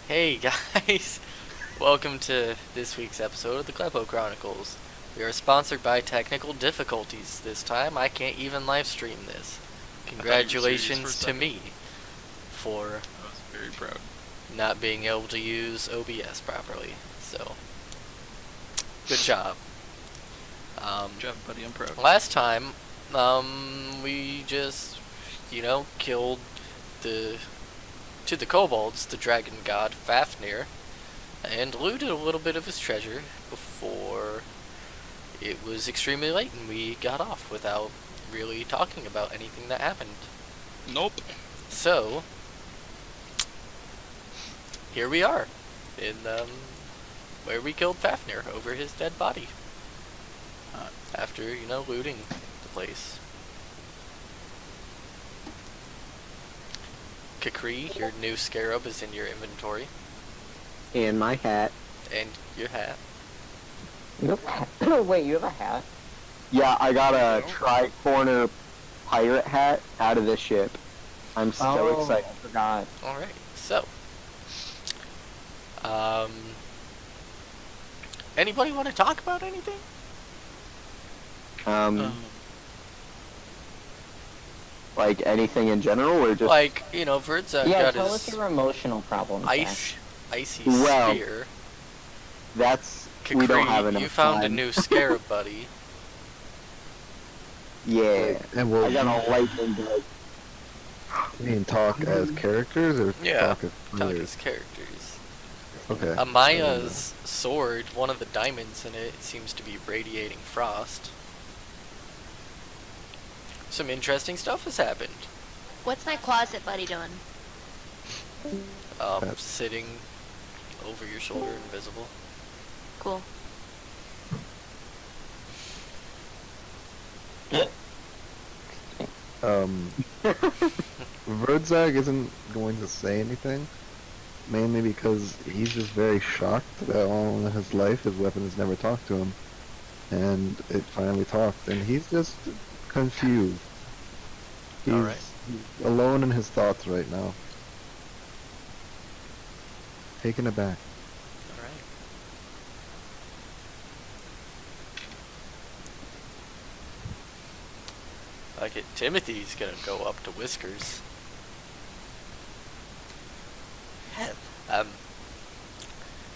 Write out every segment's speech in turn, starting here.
Hey guys, welcome to this week's episode of the Kleppo Chronicles. We are sponsored by technical difficulties. This time I can't even live stream this. Congratulations to me for I was very proud. not being able to use OBS properly. So, good job. Good job, buddy. I'm proud. Last time, we just, killed the Kobolds, the dragon god Fafnir, and looted a little bit of his treasure before it was extremely late and we got off without really talking about anything that happened. Nope. So, here we are, in, where we killed Fafnir over his dead body. After, looting the place. Kakri, your new scarab is in your inventory. And my hat. And your hat. You have a hat? Wait, you have a hat? Yeah, I got a tri-corner pirate hat out of this ship. I'm so excited. I forgot. Alright, so. Anybody want to talk about anything? Like anything in general, or just like, Verd's got tell his us your emotional problems. icy Well, spear. That's Kakri, we don't have enough you found time. a new scarab, buddy. Yeah, And we'll I got a lightning bug. talk as characters or Yeah, talk as talk players? as characters. Okay. Amaya's sword, one of the diamonds in it, seems to be radiating frost. Some interesting stuff has happened. What's my closet buddy doing? Sitting over your shoulder, invisible. Cool. Verdzag isn't going to say anything, mainly because he's just very shocked that all of his life his weapon has never talked to him, and it finally talked, and he's just confused. He's Alright. alone in his thoughts right now. Taken aback. Alright. Like it, Timothy's gonna go up to Whiskers.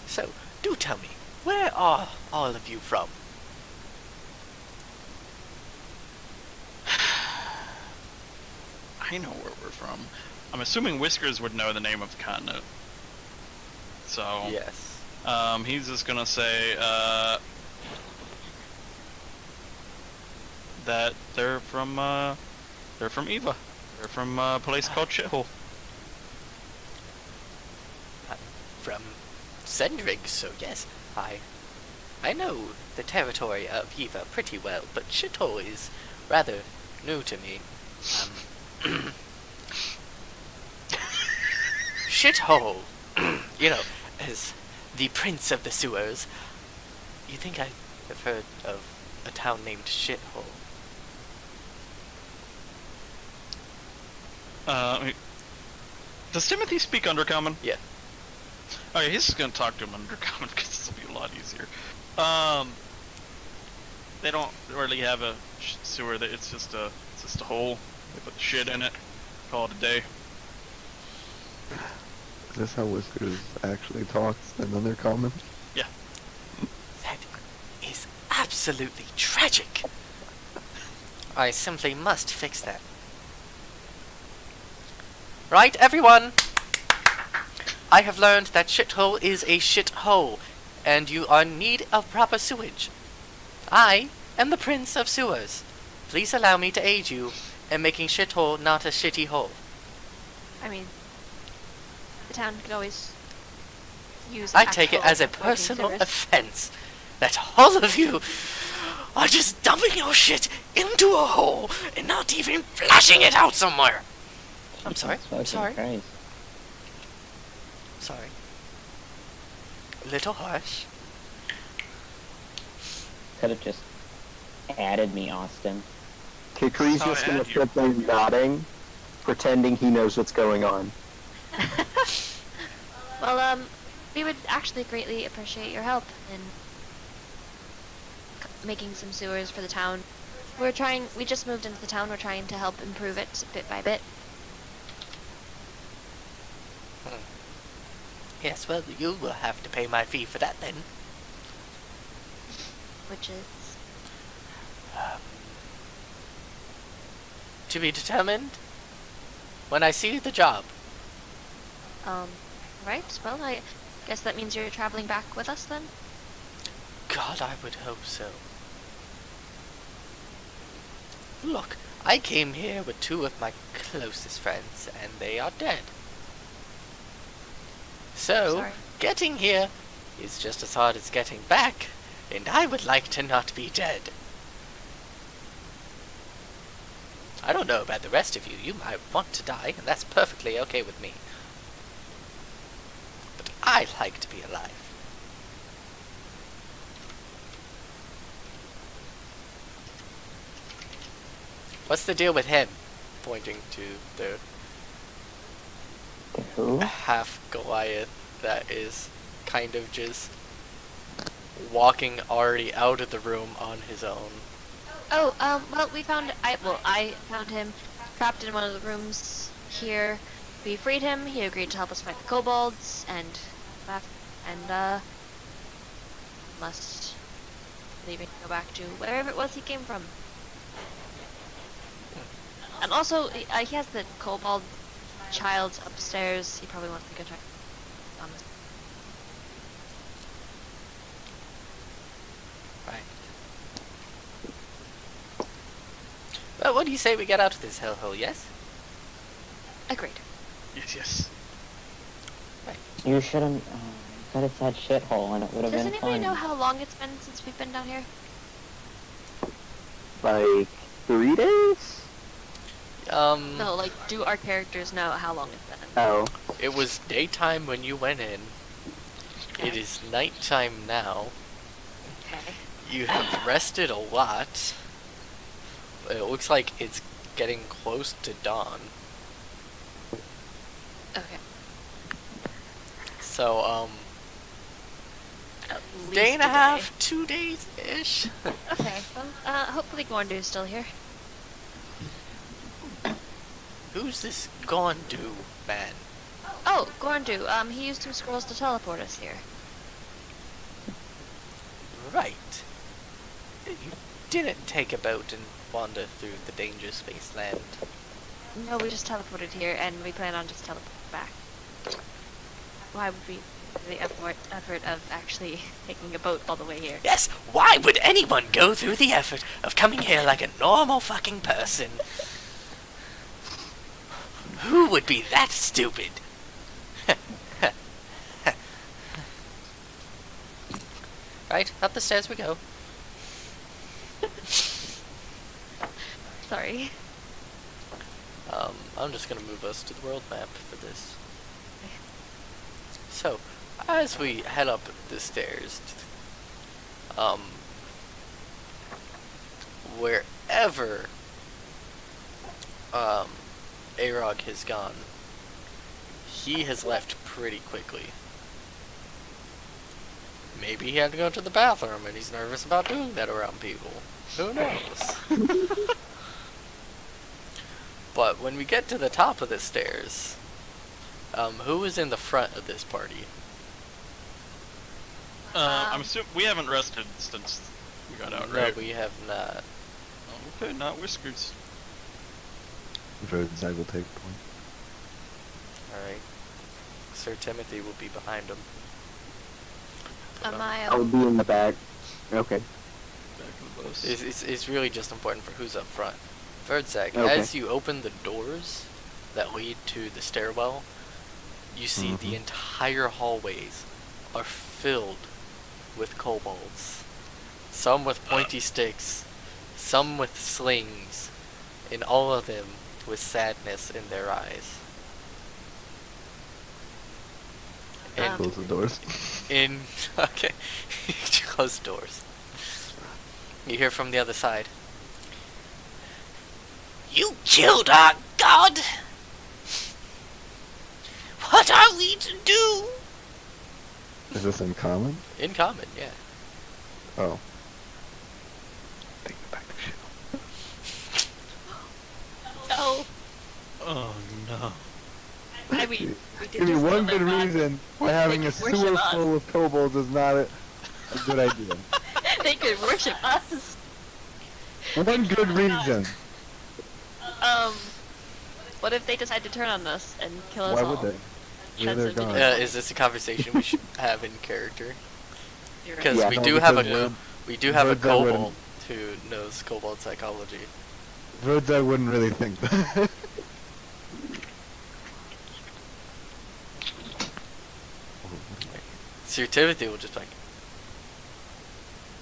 So, do tell me, where are all of you from? I know where we're from. I'm assuming Whiskers would know the name of the continent. So, Yes. he's just gonna say, that they're from Eva. They're from a place called Shithole. From Sendrig, so yes, I know the territory of Eva pretty well, but Shithole is rather new to me. Shithole, as the prince of the sewers. You think I have heard of a town named Shithole? Does Timothy speak Undercommon? Yeah. Okay, he's just gonna talk to him Undercommon because this will be a lot easier. They don't really have a sewer. It's just a hole. They put the shit in it. Call it a day. Is this how Whiskers actually talks and then they're common? Yeah. That is absolutely tragic. I simply must fix that. Right, everyone? I have learned that Shithole is a shithole, and you are in need of proper sewage. I am the Prince of Sewers. Please allow me to aid you in making Shithole not a shitty hole. I mean, the town could always use. I take it as a actual personal working service. offense that all of you are just dumping your shit into a hole and not even flashing it out somewhere. I'm sorry. I'm sorry. Christ. Sorry. A little harsh. Could have just added me, Austin. Kikri's just gonna sit there nodding, pretending he knows what's going on. Well, we would actually greatly appreciate your help in making some sewers for the town. We just moved into the town, we're trying to help improve it bit by bit. Yes, well, you will have to pay my fee for that then. Which is... To be determined when I see the job. Right, well, I guess that means you're traveling back with us then? God, I would hope so. Look, I came here with 2 of my closest friends, and they are dead. So, Sorry. getting here is just as hard as getting back, and I would like to not be dead. I don't know about the rest of you. You might want to die, and that's perfectly okay with me. But I like to be alive. What's the deal with him? Pointing to the Who? half Goliath that is kind of just walking already out of the room on his own. Oh, well, I found him trapped in one of the rooms here. We freed him, he agreed to help us fight the kobolds, and left, and, must leave and go back to wherever it was he came from. And also, he has the kobold child upstairs. He probably wants to go check on this. Right. Well, what do you say we get out of this hellhole, yes? Agreed. Yes. You shouldn't. Could have said shithole and it would have Does been anybody fun. know how long it's been since we've been down here? Like 3 days? No, like, do our characters know how long it's been? Oh. It was daytime when you went in. It is nighttime now. Okay. You have rested a lot. It looks like it's getting close to dawn. Okay. So, At day least and a day. half, 2 days-ish. Okay, well, hopefully Gorndu's still here. Who's this Gondu man? Oh, Gorndu, he used some scrolls to teleport us here. Right. You didn't take a boat and wander through the dangerous wasteland. No, we just teleported here, and we plan on just teleporting back. Why would we do the effort of actually taking a boat all the way here? Yes, why would anyone go through the effort of coming here like a normal fucking person? Who would be that stupid? Right, up the stairs we go. Sorry. I'm just gonna move us to the world map for this. So, as we head up the stairs, wherever Arog has gone, he has left pretty quickly. Maybe he had to go to the bathroom and he's nervous about doing that around people. Who knows? But when we get to the top of the stairs, who is in the front of this party? I'm assuming we haven't rested since we got out, No, right? we have not. Okay, not Whiskers. Verdzag will take point. Alright. Sir Timothy will be behind him. I would be in the back. Okay. Back in the bus. It's really just important for who's up front. Verdzag, Okay. as you open the doors that lead to the stairwell, you see the entire hallways are filled with kobolds. Some with pointy sticks, some with slings, and all of them with sadness in their eyes. And Close the doors. okay, close the doors. You hear from the other side. You killed our god! What are we to do? Is this in common? In common, yeah. Oh. Take me back to shit. No. Oh no. I mean, we did Give me just one kill good them, not- reason why having a could worship sewer us. full of kobolds is not a good idea. They could worship us. One good reason. What if they decide to turn on us and kill us Why all? would they? Yeah, That's they're a gone. video. Is this a conversation we should have in character? You're right. Because Yeah. we No, do have a because we do have a birds that wouldn't- kobold who knows kobold psychology. Birds I wouldn't really think that. Sir Timothy will just be like,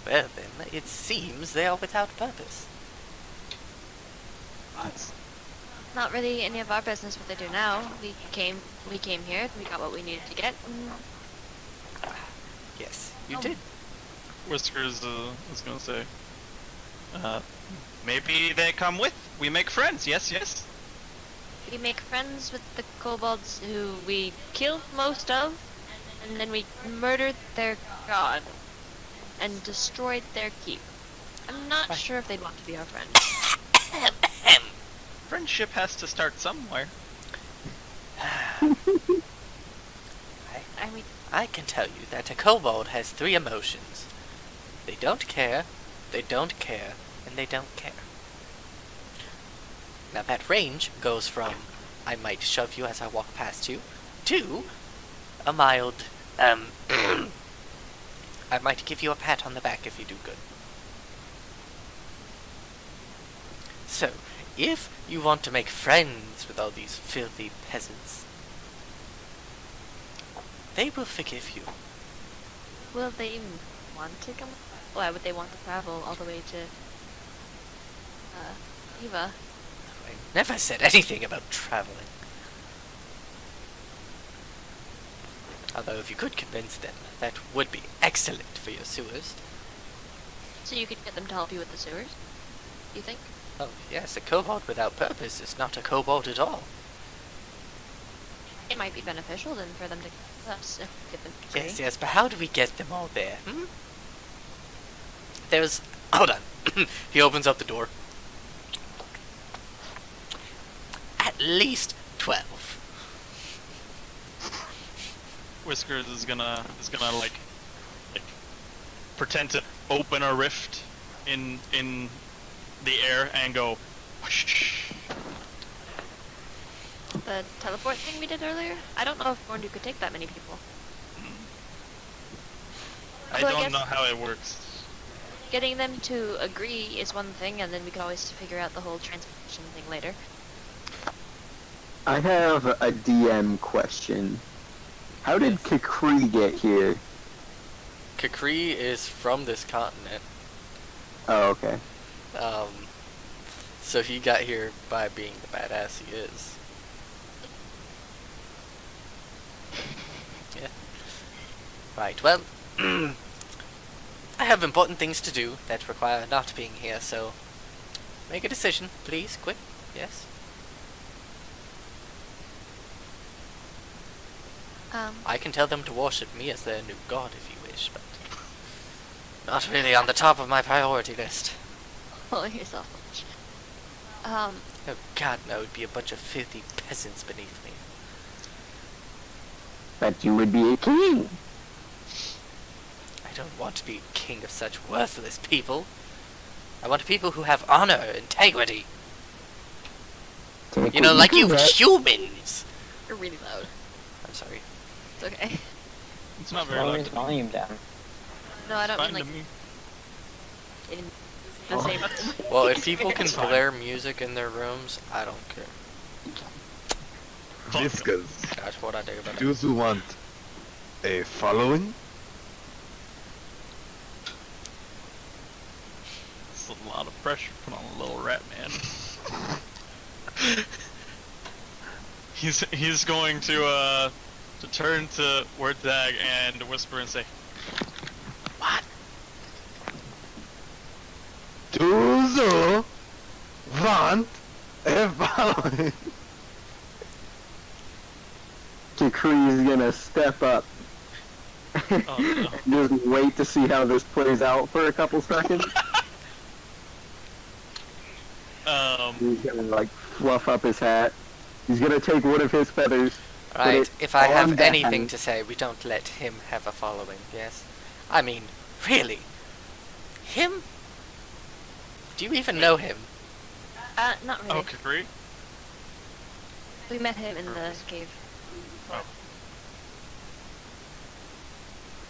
well then, it seems they are without purpose. Not really any of our business what they do now. We came here, we got what we needed to get. Yes, you Oh. did. Whiskers was gonna say. Maybe they come with. We make friends. Yes, yes. We make friends with the kobolds who we killed most of, and then we murdered their god and destroyed their keep. I'm not sure if they'd want to be our friend. Friendship has to start somewhere. I mean, I can tell you that a kobold has 3 emotions. They don't care, they don't care, and they don't care. Now that range goes from, I might shove you as I walk past you, to a mild, I might give you a pat on the back if you do good. So, if you want to make friends with all these filthy peasants, they will forgive you. will they even want to come? Why would they want to travel all the way to Eva? I never said anything about traveling. Although if you could convince them, that would be excellent for your sewers. So you could get them to help you with the sewers? You think? Oh yes, a kobold without purpose is not a kobold at all. It might be beneficial then for them to us if we get them free. Yes, yes, but how do we get them all there? There's... Hold on. He opens up the door. At least 12. Whiskers is gonna like pretend to open a rift in the air and go whoosh. The teleport thing we did earlier? I don't know if Borndu could take that many people. I Well, I don't guess- know how it works. Getting them to agree is one thing, and then we could always figure out the whole transportation thing later. I have a DM question. How did Kakri get here? Kakri is from this continent. Oh, okay. So he got here by being the badass he is. Yeah. Right, well, I have important things to do that require not being here, so make a decision, please, quick. Yes? I can tell them to worship me as their new god if you wish, but not really on the top of my priority list. Pull yourself much. Oh god, no, it would be a bunch of filthy peasants beneath me. But you would be a king. I don't want to be king of such worthless people. I want people who have honor, integrity. Take You know, what like can you get. humans. You're really loud. I'm sorry. It's okay. It's not very Lower loud his to me. volume down. No, I don't Fine mean to like me. in the same. Well, if people can It's fine. blare music in their rooms, I don't care. Whiskers. That's what I do about it. Do you want a following? It's a lot of pressure put on a little rat man. He's going to turn to Wordtag and whisper and say, Do you want a following? Kakri is gonna step up Oh, no. Just wait to see how this plays out for a couple seconds. He's gonna like fluff up his hat. He's gonna take one of his feathers. put Right, it if I on have the anything hat. to say, we don't let him have a following, yes? I mean, really? Him? Do you even know him? Not really. Okay, great. We met him in the cave. Oh.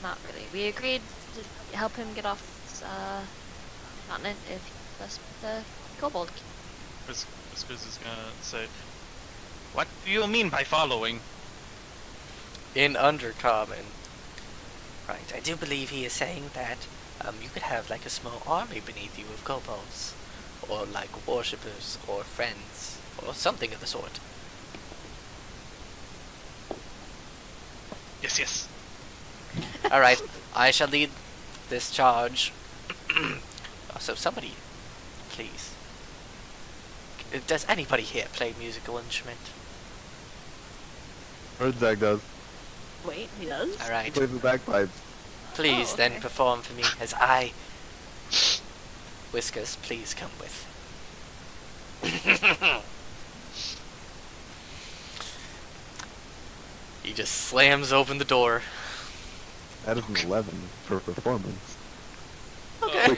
Not really. We agreed to help him get off this continent if he left the kobold. Whiskers is gonna say, "What do you mean by following?" In Undercommon. Right, I do believe he is saying that you could have like a small army beneath you of kobolds. Or like worshippers, or friends, or something of the sort. Yes. Alright, I shall lead this charge. So somebody, please. Does anybody here play musical instrument? Birdzag does. Wait, he does? He Alright, plays the bagpipes. please Oh, then okay. perform for me as I... Whiskers, please come with. He just slams open the door. That is an 11 for performance. Okay.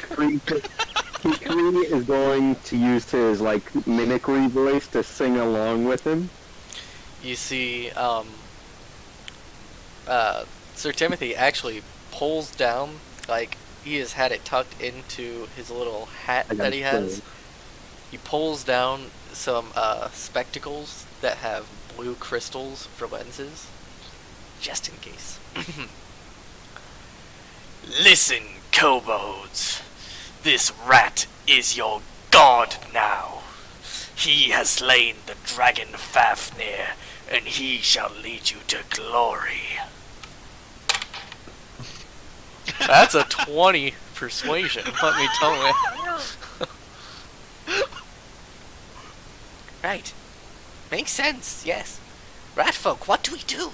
Hikari is going to use his like mimicry voice to sing along with him. You see, Sir Timothy actually pulls down, like, he has had it tucked into his little hat I got that he it has. too. He pulls down some, spectacles that have blue crystals for lenses, just in case. Listen, kobolds. This rat is your god now. He has slain the dragon Fafnir, and he shall lead you to glory. That's a 20 persuasion, let me tell you. Right. Makes sense, yes. Rat folk, what do we do?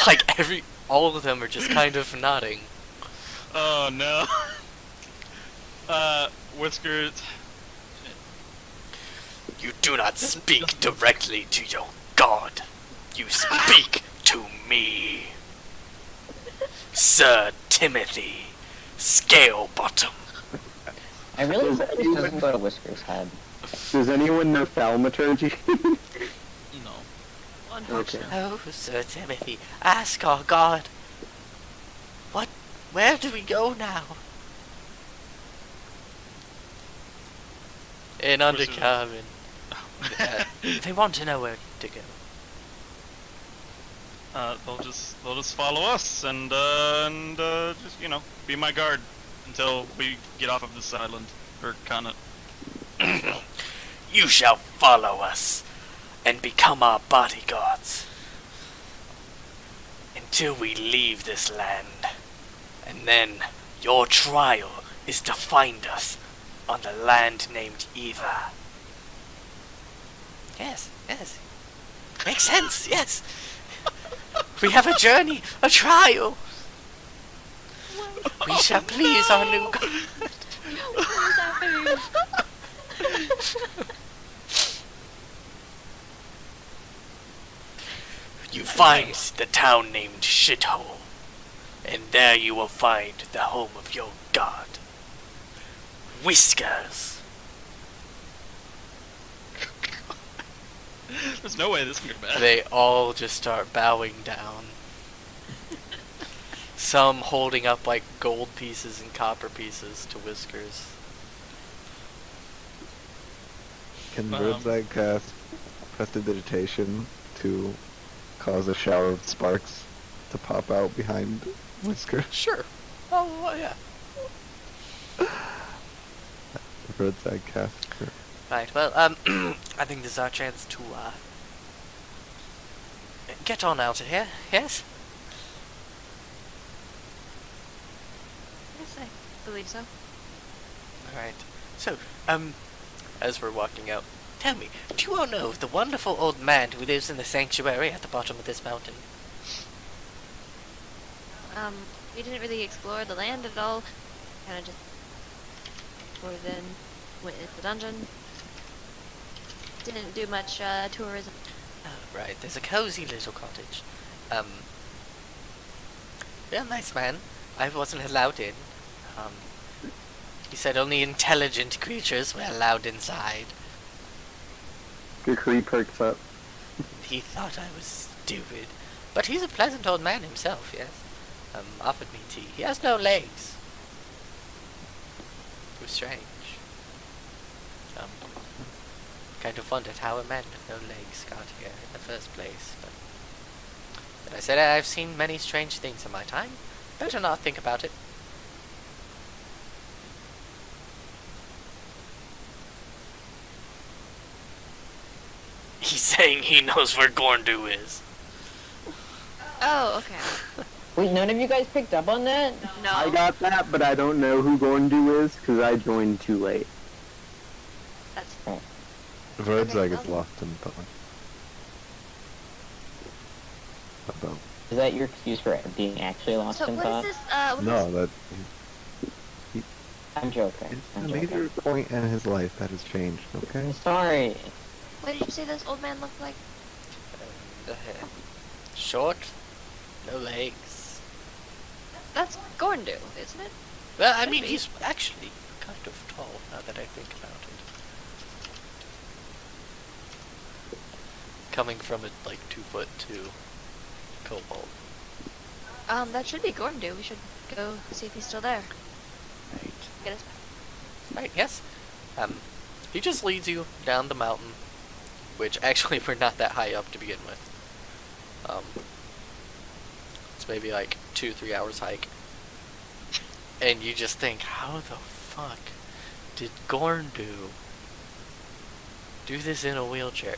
Like all of them are just kind of nodding. Oh no. Whiskers. You do not speak directly to your god. You speak to me. Sir Timothy Scalebottom. I really Does hope this anyone- doesn't go to Whiskers' head. Does anyone know thaumaturgy? No. Unfortunately. Oh, Sir Timothy, ask our god. Where do we go now? In Undercommon. They want to know where to go. They'll just follow us and just be my guard until we get off of this island or continent. You shall follow us and become our bodyguards until we leave this land. And then your trial is to find us on the land named Eva. Yes. Makes sense, yes. We have a journey, a trial. We shall please our new god. What is happening? You find the town named Shithole, and there you will find the home of your god, Whiskers. There's no way this can go bad. They all just start bowing down. Some holding up like gold pieces and copper pieces to Whiskers. Can Birdzag cast prestidigitation to cause a shower of sparks to pop out behind Whisker? Sure. Oh, yeah. Birdzag cast. Right, well, I think this is our chance to, get on out of here, yes? Yes, I believe so. Alright. So, as we're walking out, Tell me, do you all know the wonderful old man who lives in the sanctuary at the bottom of this mountain? We didn't really explore the land at all. Kind of just explored in, went into the dungeon. Didn't do much tourism. Oh, right, there's a cozy little cottage. Real nice man. I wasn't allowed in. He said only intelligent creatures were allowed inside. Kukri perks up. He thought I was stupid. But he's a pleasant old man himself, yes. Offered me tea. He has no legs. It was strange. Kind of wondered how a man with no legs got here in the first place, but I said I've seen many strange things in my time. Better not think about it. He's saying he knows where Gorndu is. Oh, okay. Wait, none of you guys picked up on that? No. I got that, but I don't know who Gorndu is because I joined too late. That's Roadside Okay, gets I'll- lost in thought. About. Is that your excuse for being actually lost so. in What thought? is this? What No, is- that I'm joking. it's I'm a joking. major point in his life that has changed. Okay. I'm sorry. What did you say this old man looked like? Short, no legs. That's Gorndu, isn't it? Well, I Could mean, be. he's actually kind of tall now that I think about it. Coming from a, like, 2'2" kobold. That should be Gorndu. We should go see if he's still there. Right. Get us. Right, yes. He just leads you down the mountain, which actually we're not that high up to begin with. It's maybe like 2-3 hours hike. And you just think, how the fuck did Gorndu do this in a wheelchair?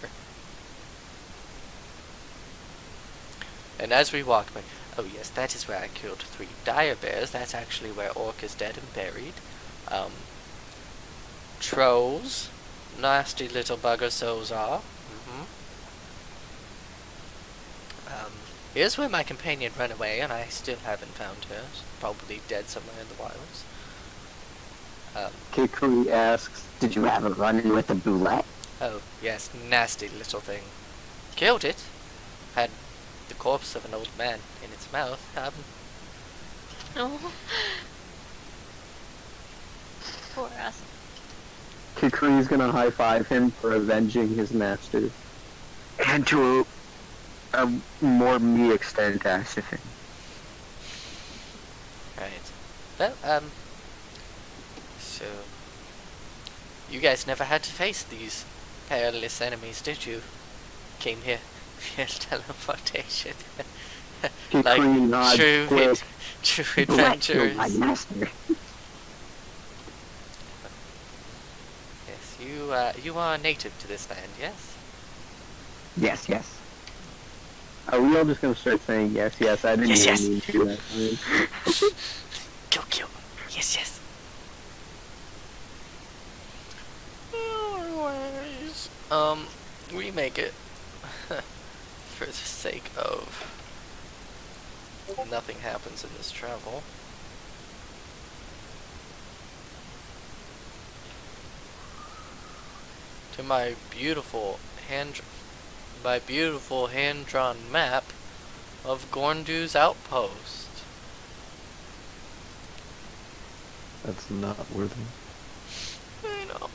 And as we walk by, oh yes, that is where I killed 3 dire bears. That's actually where Orc is dead and buried. Trolls, nasty little buggers those are. Here's where my companion ran away, and I still haven't found her. She's probably dead somewhere in the wilds. Kukri asks, did you have a run-in with a boulette? Oh, yes, nasty little thing. Killed it. Had the corpse of an old man in its mouth. Oh. Poor us. Kukri's gonna high-five him for avenging his master. And to a more me extent, Ashifin. Right. Well, so... You guys never had to face these perilous enemies, did you? Came here via teleportation. Kukri nods true, quick. true Boulette killed my adventurers. master. Yes, you are native to this land, yes? Yes, yes. Are we all just gonna start saying yes, yes? I didn't Yes, even yes. mean to that time. Kill. Yes, yes. Anyways, we make it for the sake of nothing happens in this travel. To my beautiful hand-drawn map of Gorndu's outpost. That's not worthy. I know.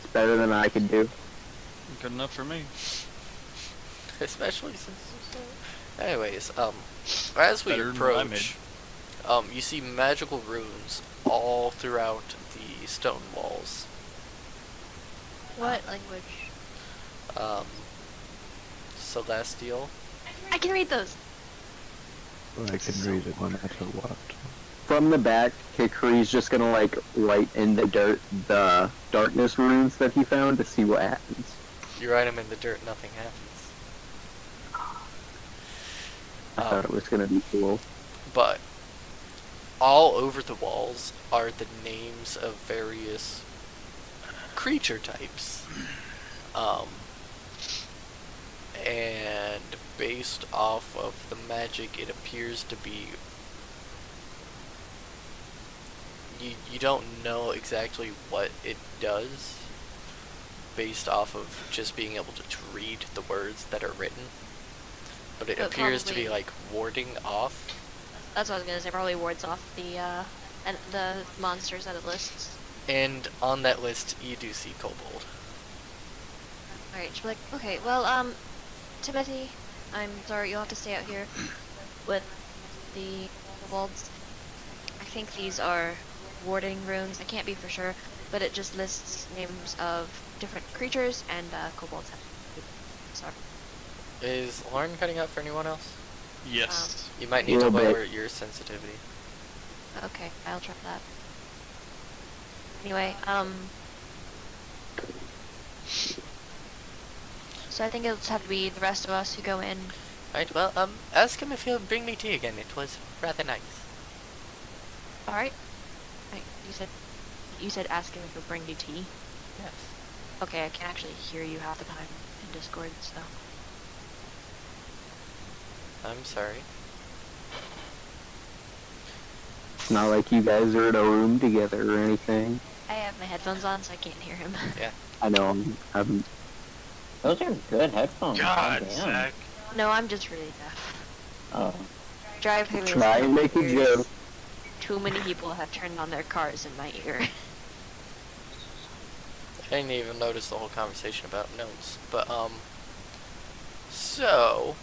It's better than I could do. Good enough for me. Especially since anyways, as we Better than what I approach, you see magical runes all throughout the stone walls. What language? Celestial. I can read those. I can read it no matter what. From the back, Kukri's just gonna like light in the darkness runes that he found to see what happens. You write them in the dirt, nothing happens. I thought it was gonna be cool. But all over the walls are the names of various creature types. And based off of the magic, it appears to be... You don't know exactly what it does, based off of just being able to read the words that are written. But it appears to be like warding off. That's what I was gonna say. Probably wards off the monsters that it lists. And on that list, you do see Kobold. Alright, she'll be like, okay, well, Timothy, I'm sorry, you'll have to stay out here with the kobolds. I think these are warding runes. I can't be for sure, but it just lists names of different creatures and kobolds. Sorry. Is Lauren cutting out for anyone else? Yes. You might need to lower your sensitivity. Okay, I'll try that. Anyway, so I think it'll have to be the rest of us who go in. Right, well, ask him if he'll bring me tea again. It was rather nice. Alright. Right, you said ask him if he'll bring you tea? Yes. Okay, I can actually hear you half the time in Discord, so. I'm sorry. It's not like you guys are in a room together or anything. I have my headphones on, so I can't hear him. Yeah. I know, I'm Those are good headphones. God, damn. Zach. No, I'm just really deaf. Oh. Drive through try and make a joke. Too many people have turned on their cars in my ear. I didn't even notice the whole conversation about notes. But, so...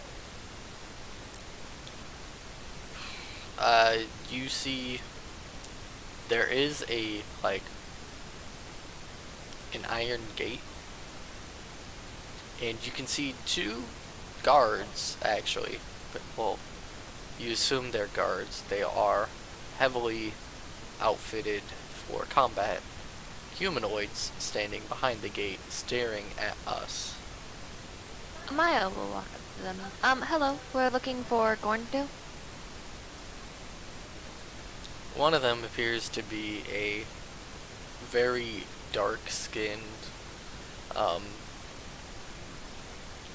you see... There is a, like... an iron gate. And you can see two guards, actually. But, well, you assume they're guards. They are heavily outfitted for combat humanoids standing behind the gate, staring at us. Maya will walk up to them. Hello, we're looking for Gorndale. One of them appears to be a very dark-skinned,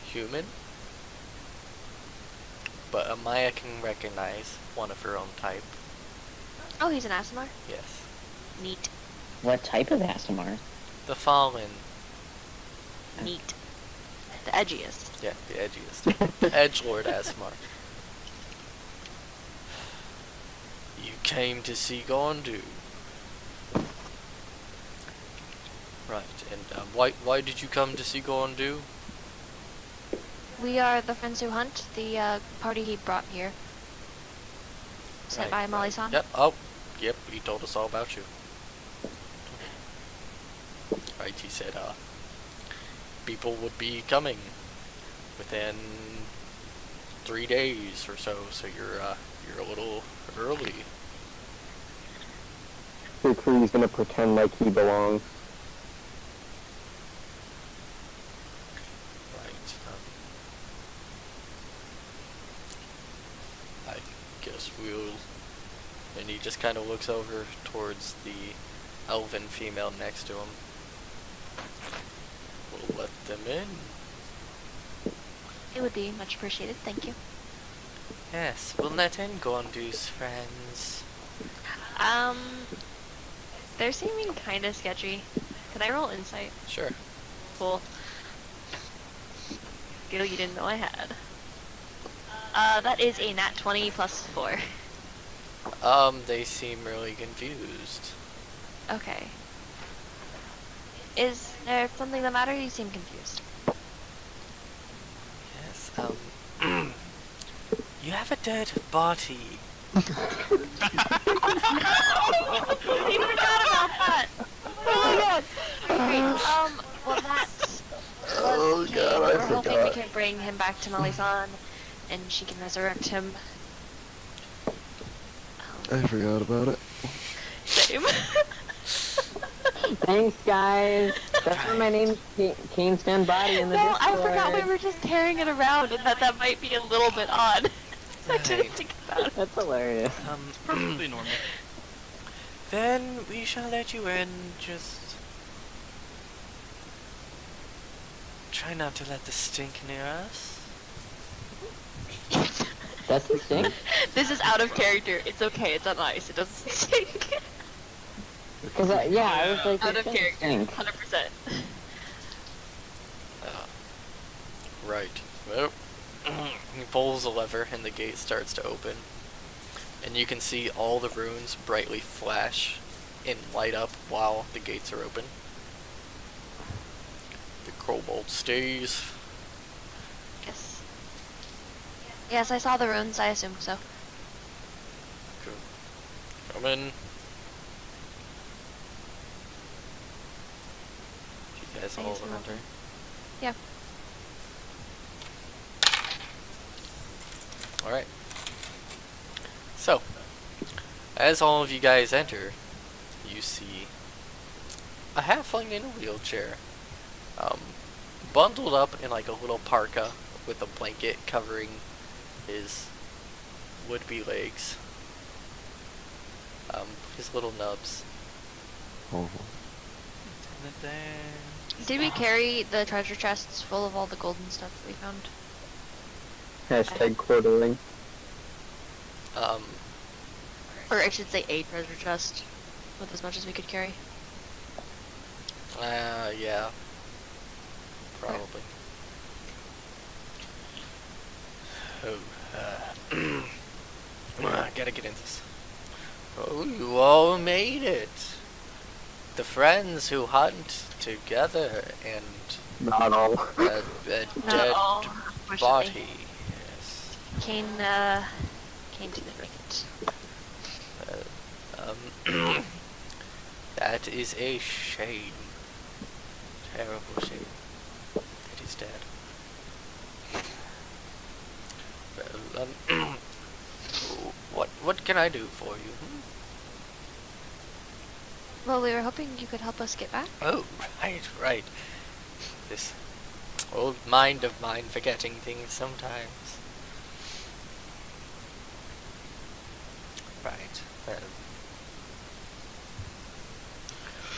human. But Amaya can recognize one of her own type. Oh, he's an Asimar? Yes. Neat. What type of ASMR? The Fallen. Neat. The edgiest. Yeah, the edgiest. Edgelord Asmar. You came to see Gondu. Right, and why did you come to see Gondu? We are the friends who hunt, the party he brought here. Sent by Molly-san. Yep, oh, yep, he told us all about you. Right, he said, people would be coming within 3 days or so you're a little early. He's gonna pretend like he belongs. Right, I guess we'll... And he just kind of looks over towards the elven female next to him. We'll let them in. It would be much appreciated, thank you. Yes, we'll let in Gondu's friends. They're seeming kinda sketchy. Can I roll insight? Sure. Cool. Skill you didn't know I had. That is a nat 20 plus 4. They seem really confused. Okay. Is there something the matter? You seem confused. Yes, you have a dead body. I forgot about that! Oh my god! Great, well that's... Oh god, I We're hoping we forgot. can bring him back to Molly-san, and she can resurrect him. I forgot about it. Same. Thanks, guys. That's why my name's Cain Stand Body in the Well, I Discord. forgot we were just carrying it around, and that might be a little bit odd. I didn't Right. think about it. That's hilarious. Perfectly normal. Then we shall let you in. Just try not to let the stink near us. That's the stink? This is out of character. It's okay. It's on ice. It doesn't stink. Because, yeah, I was like, Out it of shouldn't character. stink. 100%. Right. Well, he pulls a lever and the gate starts to open. And you can see all the runes brightly flash and light up while the gates are open. The kobold stays. Yes. Yes, I saw the runes. I assumed so. Cool. Come in. You guys I all guess we're enter. Yeah. Alright. So, as all of you guys enter, you see a halfling in a wheelchair, bundled up in like a little parka with a blanket covering his would-be legs, his little nubs. Oh. Did we carry the treasure chests full of all the golden stuff we found? Hashtag quartering. Or I should say a treasure chest with as much as we could carry. Yeah. Probably. Oh, gotta get into this. Oh, you all made it. The friends who hunt together and Not all. a Not dead all, body. unfortunately. Yes. Cain didn't make it. That is a shame. Terrible shame. That he's dead. Well, what can I do for you? Well, we were hoping you could help us get back. Oh, right. This old mind of mine forgetting things sometimes. Right.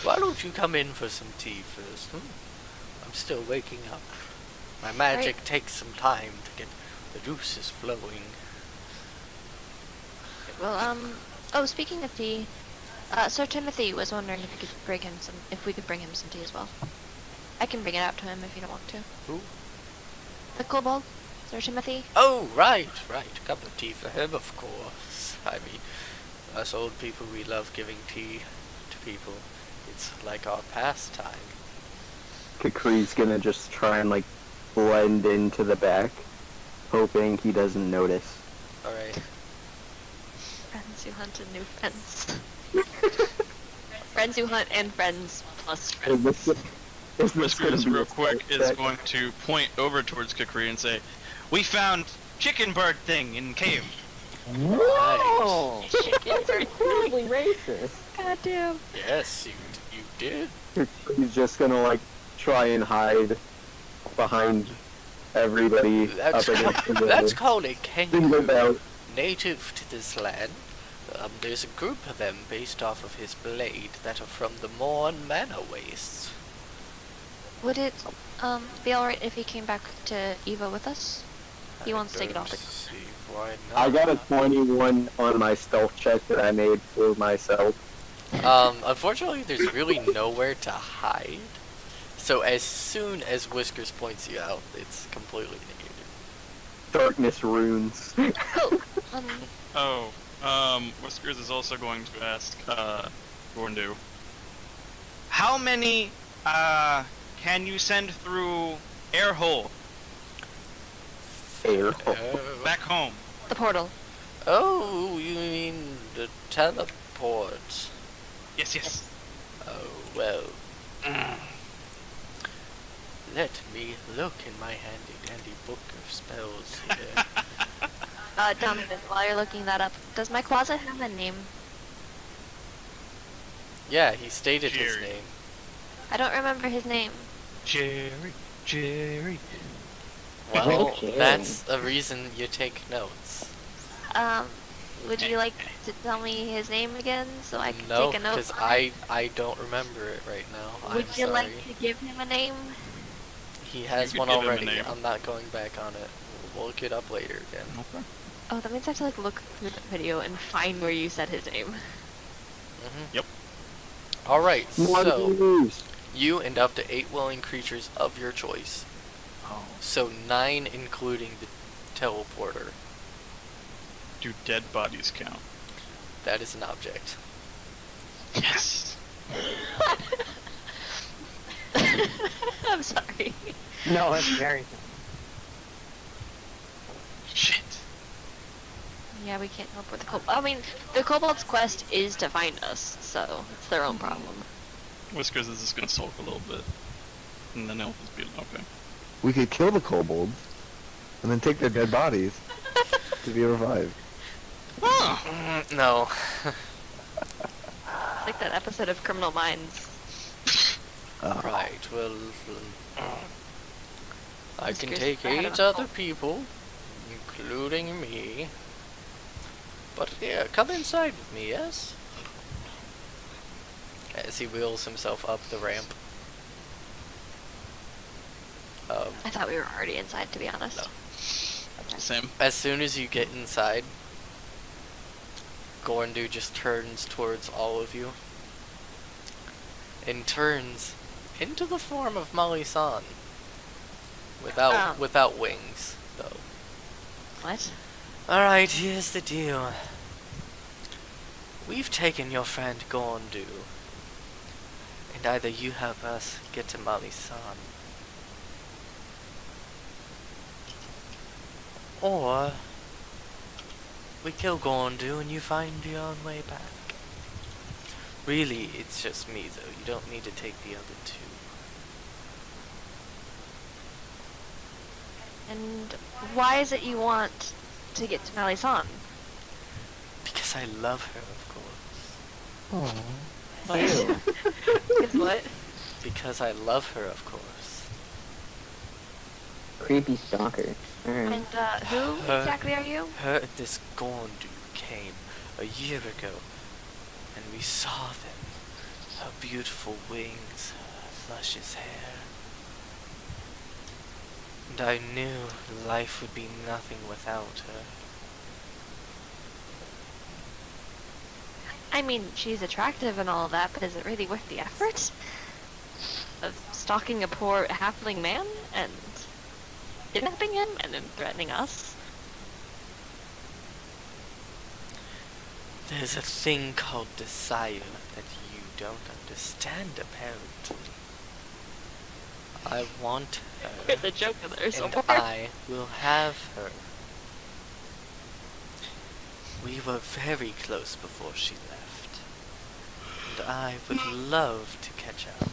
Why don't you come in for some tea first? I'm still waking up. My magic takes some time to get the juices flowing. Well, oh, speaking of tea, Sir Timothy was wondering if we could bring him some tea as well. I can bring it out to him if you don't want to. Who? The kobold, Sir Timothy. Oh, right. A cup of tea for him, of course. I mean, us old people, we love giving tea to people. It's like our pastime. Kakri's gonna just try and like blend into the back, hoping he doesn't notice. Alright. Friends who hunt and new friends. Friends who hunt and friends plus friends. Whiskers, real quick, is going to point over towards Kakri and say, "We found chicken bird thing in cave." No! That's incredibly racist. Goddamn. Yes, you did. He's just gonna like try and hide behind everybody That's, up against the that's called a Single kangaroo. out. Native to this land. There's a group of them based off of his blade that are from the Morn Manor Wastes. Would it be alright if he came back to Eva with us? He wants to take it off. See why not. I got a 21 on my stealth check that I made for myself. Unfortunately, there's really nowhere to hide. So as soon as Whiskers points you out, it's completely negated. Darkness runes. Oh, Whiskers is also going to ask, Gorndu, how many, can you send through air hole Air. back home? the portal. Oh, you mean the teleport? Yes. Oh, well. Let me look in my handy dandy book of spells here. Donovan, while you're looking that up, does my closet have a name? Yeah, he stated his Jerry. name. I don't remember his name. Jerry. Well, Okay. that's a reason you take notes. Would you like to tell me his name again so I can No, take a note? because on it? I don't remember it right now. Would I'm you sorry. like to give him a name? He has You one could give him a already. name. I'm not going back on it. We'll look it up later again. Okay. Oh, that means I have to like look through the video and find where you said his name. Yep. Alright, so Monkeys. you and up to 8 willing creatures of your choice. Oh. So 9 including the teleporter. Do dead bodies count? That is an object. Yes. I'm sorry. No, it's very. Shit. Yeah, we can't teleport the kobold. I mean, the kobold's quest is to find us, so it's their own problem. Whiskers is just gonna sulk a little bit, and then he'll just be okay. We could kill the kobolds, and then take their dead bodies to be revived. Oh. No. It's like that episode of Criminal Minds. Right, well, I can Whiskers take bad 8 enough. other people, including me. But yeah, come inside with me, yes? As he wheels himself up the ramp. I thought we were already inside, to be honest. No. Okay. Same. As soon as you get inside, Gorndu just turns towards all of you. And turns into the form of Molly-san. Without wings, though. What? Alright, here's the deal. We've taken your friend Gorndu. And either you help us get to Molly-san, or we kill Gorndu and you find your own way back. Really, it's just me, though. You don't need to take the other 2. And why is it you want to get to Mali-san? Because I love her, of course. Because what? Because I love her, of course. Creepy stalker. Alright. And who exactly are you? Her and this Gorndu came a year ago, and we saw them. Her beautiful wings, her luscious hair. And I knew life would be nothing without her. I mean, she's attractive and all of that, but is it really worth the effort? Of stalking a poor halfling man and kidnapping him and then threatening us? There's a thing called desire that you don't understand, apparently. I want her, There's a joke in there and somewhere. I will have her. We were very close before she left, and I would love to catch up.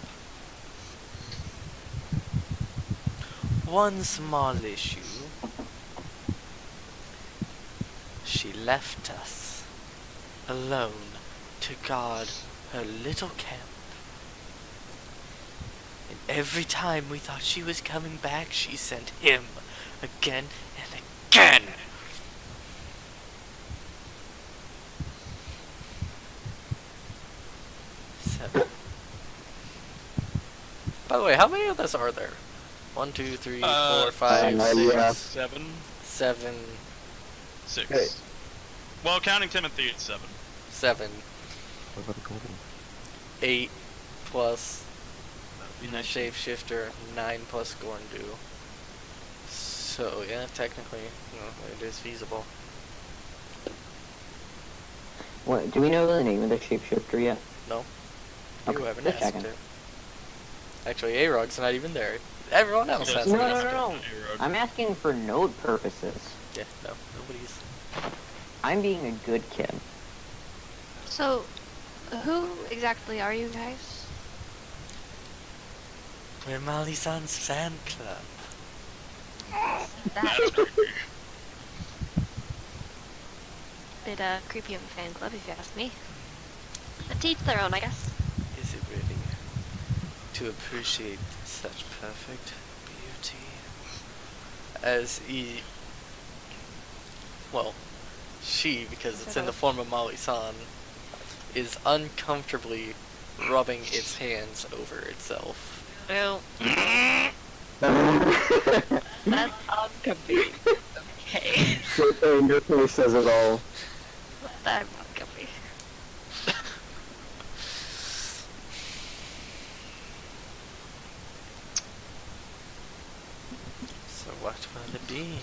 One small issue. She left us alone to guard her little camp. And every time we thought she was coming back, she sent him again and again. Seven. By the way, how many of us are there? 1, 2, 3, 4, 5, yeah. 6, 7, 7, 6. Hey. Well, counting Timothy, it's 7. 7, What about the kobolds? 8 plus Be the shapeshifter, 9 plus Gorndu. So yeah, technically, it is feasible. What? Do we know the name of the shapeshifter yet? No, Okay, you haven't just asked checking. it. Actually, A-Rog's not even there. Everyone else Yeah, has No, it. no, no, no. I'm asking for note purposes. Yeah, no, nobody's. I'm being a good kid. So, who exactly are you guys? We're Molly-san's fan club. That bit creepy of a fan club, if you ask me. But to each their own, I guess. Is it really? To appreciate such perfect beauty. As she, because it's in the form of Molly-san, is uncomfortably rubbing its hands over itself. Ew. That's uncomfy. Okay. Your face says it all. That's uncomfy. So what will it be?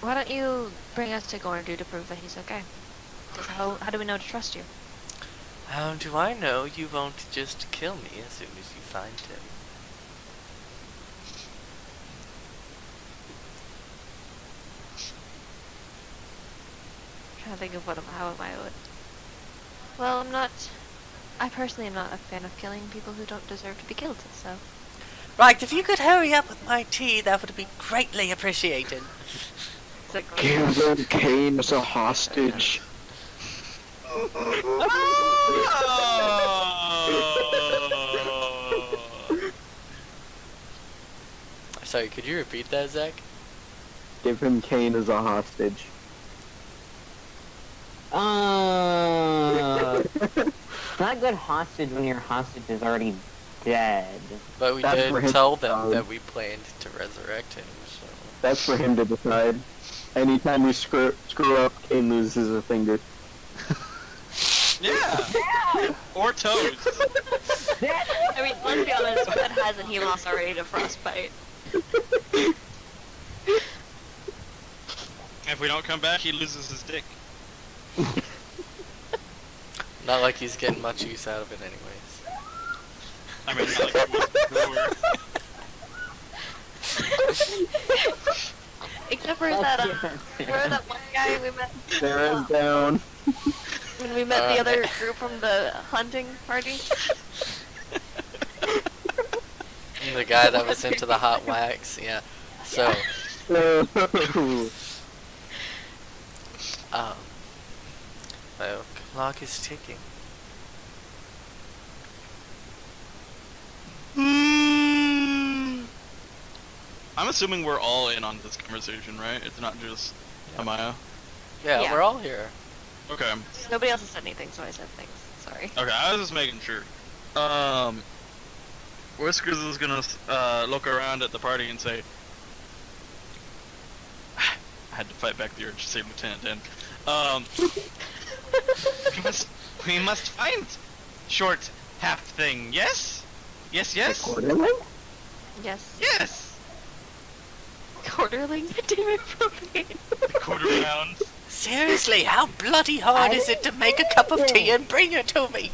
Why don't you bring us to Gorndu to prove that he's okay? 'Cause how do we know to trust you? How do I know you won't just kill me as soon as you find him? I'm trying to think of how am I would. Well, I personally am not a fan of killing people who don't deserve to be killed, so. Right, if you could hurry up with my tea, that would be greatly appreciated. Give them Cain as a hostage. Sorry, could you repeat that, Zach? Give him Cain as a hostage. It's not a good hostage when your hostage is already dead. But we That's for did him tell to them decide. that we planned to resurrect him, so... That's for him to decide. Anytime you screw up, Cain loses a finger. Yeah. Or toes. I mean, let's be honest, what hasn't he lost already to frostbite? If we don't come back, he loses his dick. Not like he's getting much use out of it anyways. I mean, not like he was before. Except for that, remember that one guy we met? Sarah's down. When we met the other group from the hunting party? The guy that was into the hot wax, yeah. So, my clock is ticking. I'm assuming we're all in on this conversation, right? It's not just Amaya. Yeah, Yeah. we're all here. Okay. Nobody else has said anything, so I said things. Sorry. Okay, I was just making sure. Whiskers is gonna look around at the party and say, I had to fight back the urge to say Lieutenant Dan. we must find short half thing. Yes? Yes, yes? Quarterly? Yes. Yes! Quarterling? Damn it, propane. Quarter round. Seriously, how bloody hard is it to make a cup of tea and bring it to me?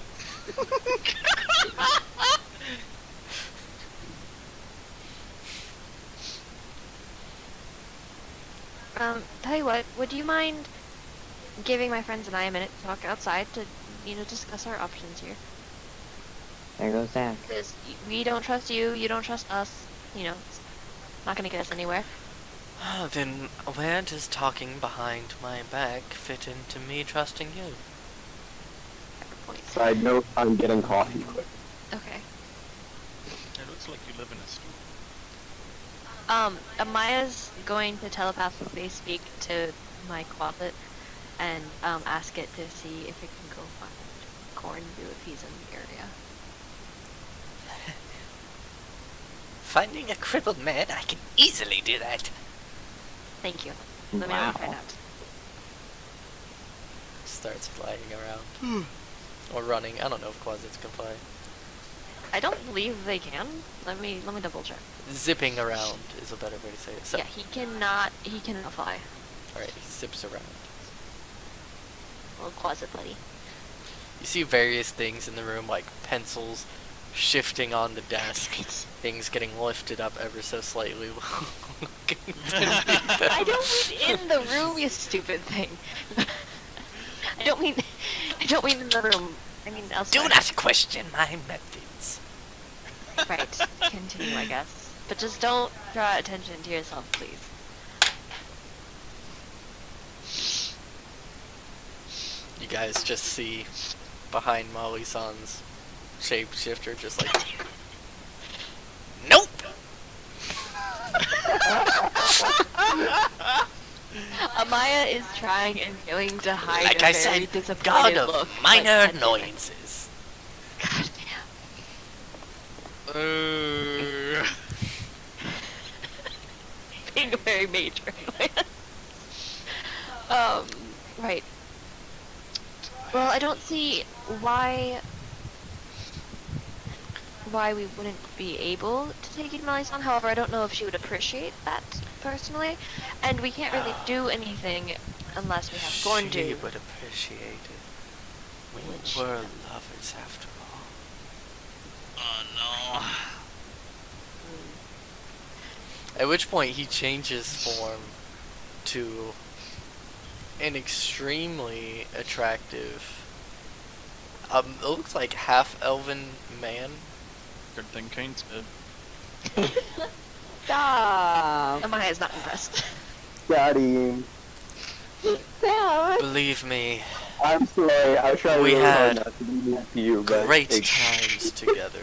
Tell you what, would you mind giving my friends and I a minute to talk outside to, discuss our options here? There goes that. Because we don't trust you, you don't trust us, it's not gonna get us anywhere. Then where does talking behind my back fit into me trusting you? Fair point. Side note, I'm getting coffee quick. Okay. It looks like you live in a stew. Amaya's going to telepathically speak to my closet and ask it to see if it can go find Cornview if he's in the area. Finding a crippled man, I can easily do that. Thank you. Let me know if I find out. Starts flying around. Or running. I don't know if closets can fly. I don't believe they can. Let me double check. Zipping around is a better way to say it. So, Yeah, he cannot fly. alright, he zips around. Little closet buddy. You see various things in the room, like pencils shifting on the desk, things getting lifted up ever so slightly. I don't mean in the room, you stupid thing. I don't mean in the room. I mean elsewhere. Do not question my methods. Right. Continue, I guess. But just don't draw attention to yourself, please. You guys just see behind Molly-san's shapeshifter just like... Nope! Amaya is trying and failing to hide Like a I very said, disappointed god of look, minor like, annoyances. God damn. Being very major. Right. Well, I don't see why we wouldn't be able to take Ignites on. However, I don't know if she would appreciate that personally, and we can't really do anything unless we have She Gorndu. would appreciate it. We Which- were lovers after all. Oh At which point he changes form to an extremely attractive, it looks like half-elven man. no. Good thing Cain's dead. Stop! Amaya is not impressed. Got him. Stop! Believe me, I'm sorry. I was trying We really hard had not to be mean to you, but great it- times together.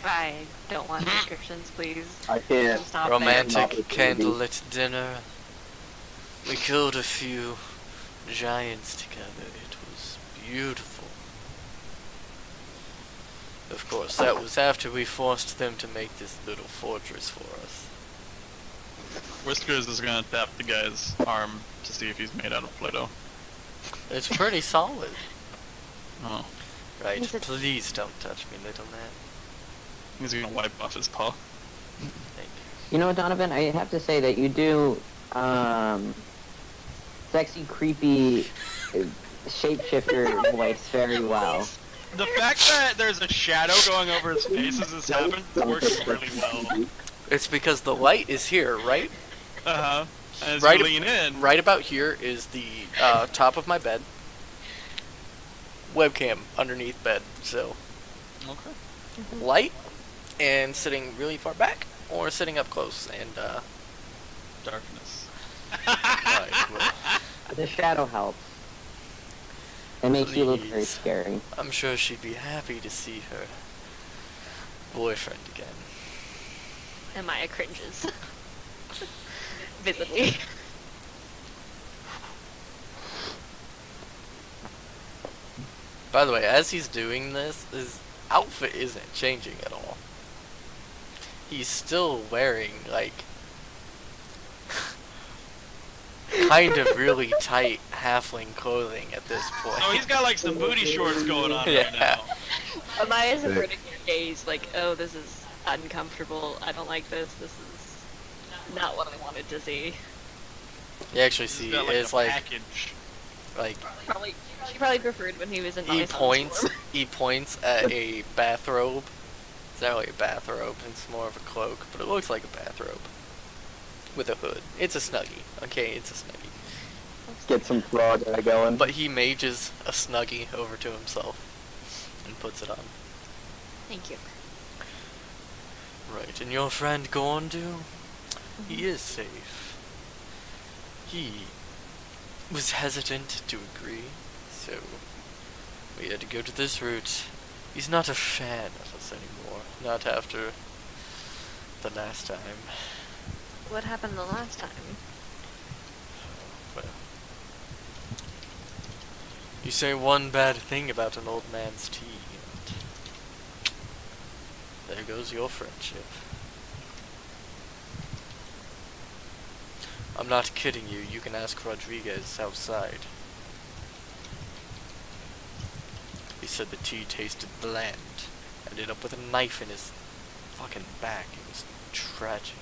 I don't want descriptions, please. I can't. Stop Romantic candlelit dinner. We killed a few giants together. It was beautiful. Of course, that was after we forced them to make this little fortress for us. Whiskers is gonna tap the guy's arm to see if he's made out of Play-Doh. It's pretty solid. Oh. Right, Is it- please don't touch me, little man. He's gonna wipe off his paw. Thank You know, Donovan, I have to say that you do, sexy, creepy, shapeshifter voice very well. The fact that there's a shadow going over his face as this happens is working really well. you. It's because the light is here, right? Uh-huh. As Right you ab- lean in, Right about here is the top of my bed. Webcam underneath bed, so Okay. light and sitting really far back or sitting up close and Darkness. right, well, The shadow helps. It makes you look very Please. scary. I'm sure she'd be happy to see her boyfriend again. Amaya cringes. Visibly. By the way, as he's doing this, his outfit isn't changing at all. He's still wearing, like, kind of really tight halfling clothing at this point. Oh, he's got like some booty shorts going on Yeah. right now. Amaya's Sick. averting her gaze, like, oh, this is uncomfortable. I don't like this. This is not what I wanted to see. You actually He's see, got, like, it's a like, package. She probably preferred when he was in he Ice points at a bathrobe. It's not really a bathrobe, it's more of a cloak, but it looks like a bathrobe. With a hood. It's a snuggie, okay, it's a snuggie. Get some frog going. But he mages a snuggie over to himself and puts it on. Thank you. Right, and your friend Gorndu? He is safe. He was hesitant to agree, so we had to go to this route. He's not a fan of us anymore, not after the last time. What happened the last time? Well, you say one bad thing about an old man's tea, and there goes your friendship. I'm not kidding you, you can ask Rodriguez outside. He said the tea tasted bland. Ended up with a knife in his fucking back. It was tragic.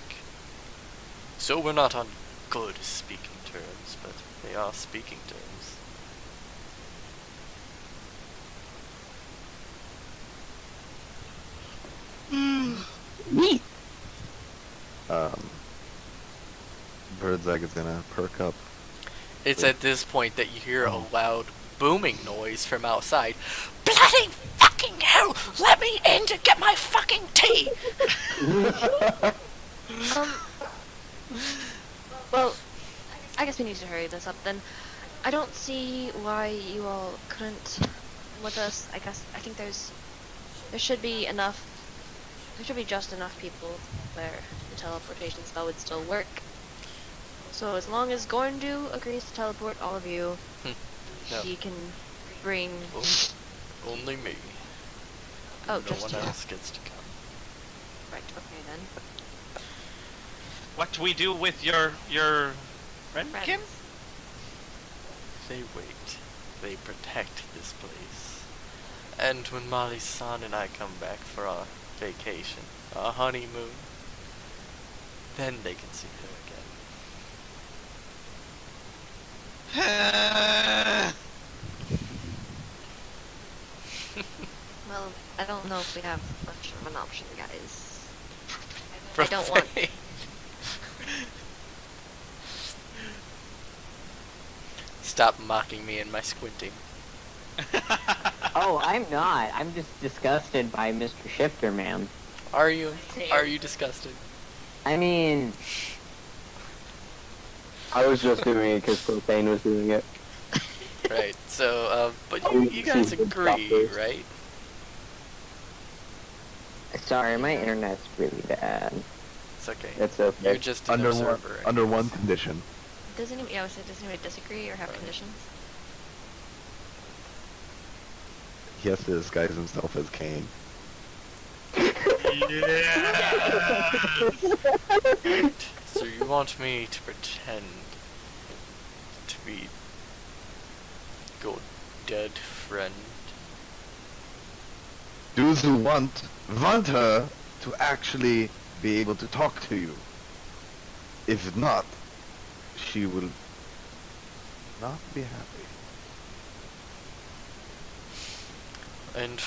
So we're not on good speaking terms, but they are speaking terms. Birdsegg is gonna perk up. It's at this point that you hear a loud booming noise from outside. Bloody fucking hell! Let me in to get my fucking tea! Well, I guess we need to hurry this up then. I don't see why you all couldn't come with us. I think there should be just enough people where the teleportation spell would still work. So as long as Gorndu agrees to teleport all of you, No, he can bring. only me. Oh, No just one you. else gets to come. Right, okay then. What we do with your friend, Friends. Kim? They wait. They protect this place. And when Molly-san and I come back for our vacation, our honeymoon, then they can see her again. Well, I don't know if we have much of an option, guys. I don't want... Stop mocking me and my squinting. Oh, I'm not. I'm just disgusted by Mr. Shifter, man. Are you? Same. Are you disgusted? I mean, I was just doing it because Propane was doing it. Right, so, but you guys agree, right? sorry, my internet's really bad. It's okay. It's okay. You're just an observer. Right? Under one condition. Does anybody disagree or have Right. conditions? He has to disguise himself as Cain. So you want me to pretend to be your dead friend? Those who want her to actually be able to talk to you. If not, she will not be happy. And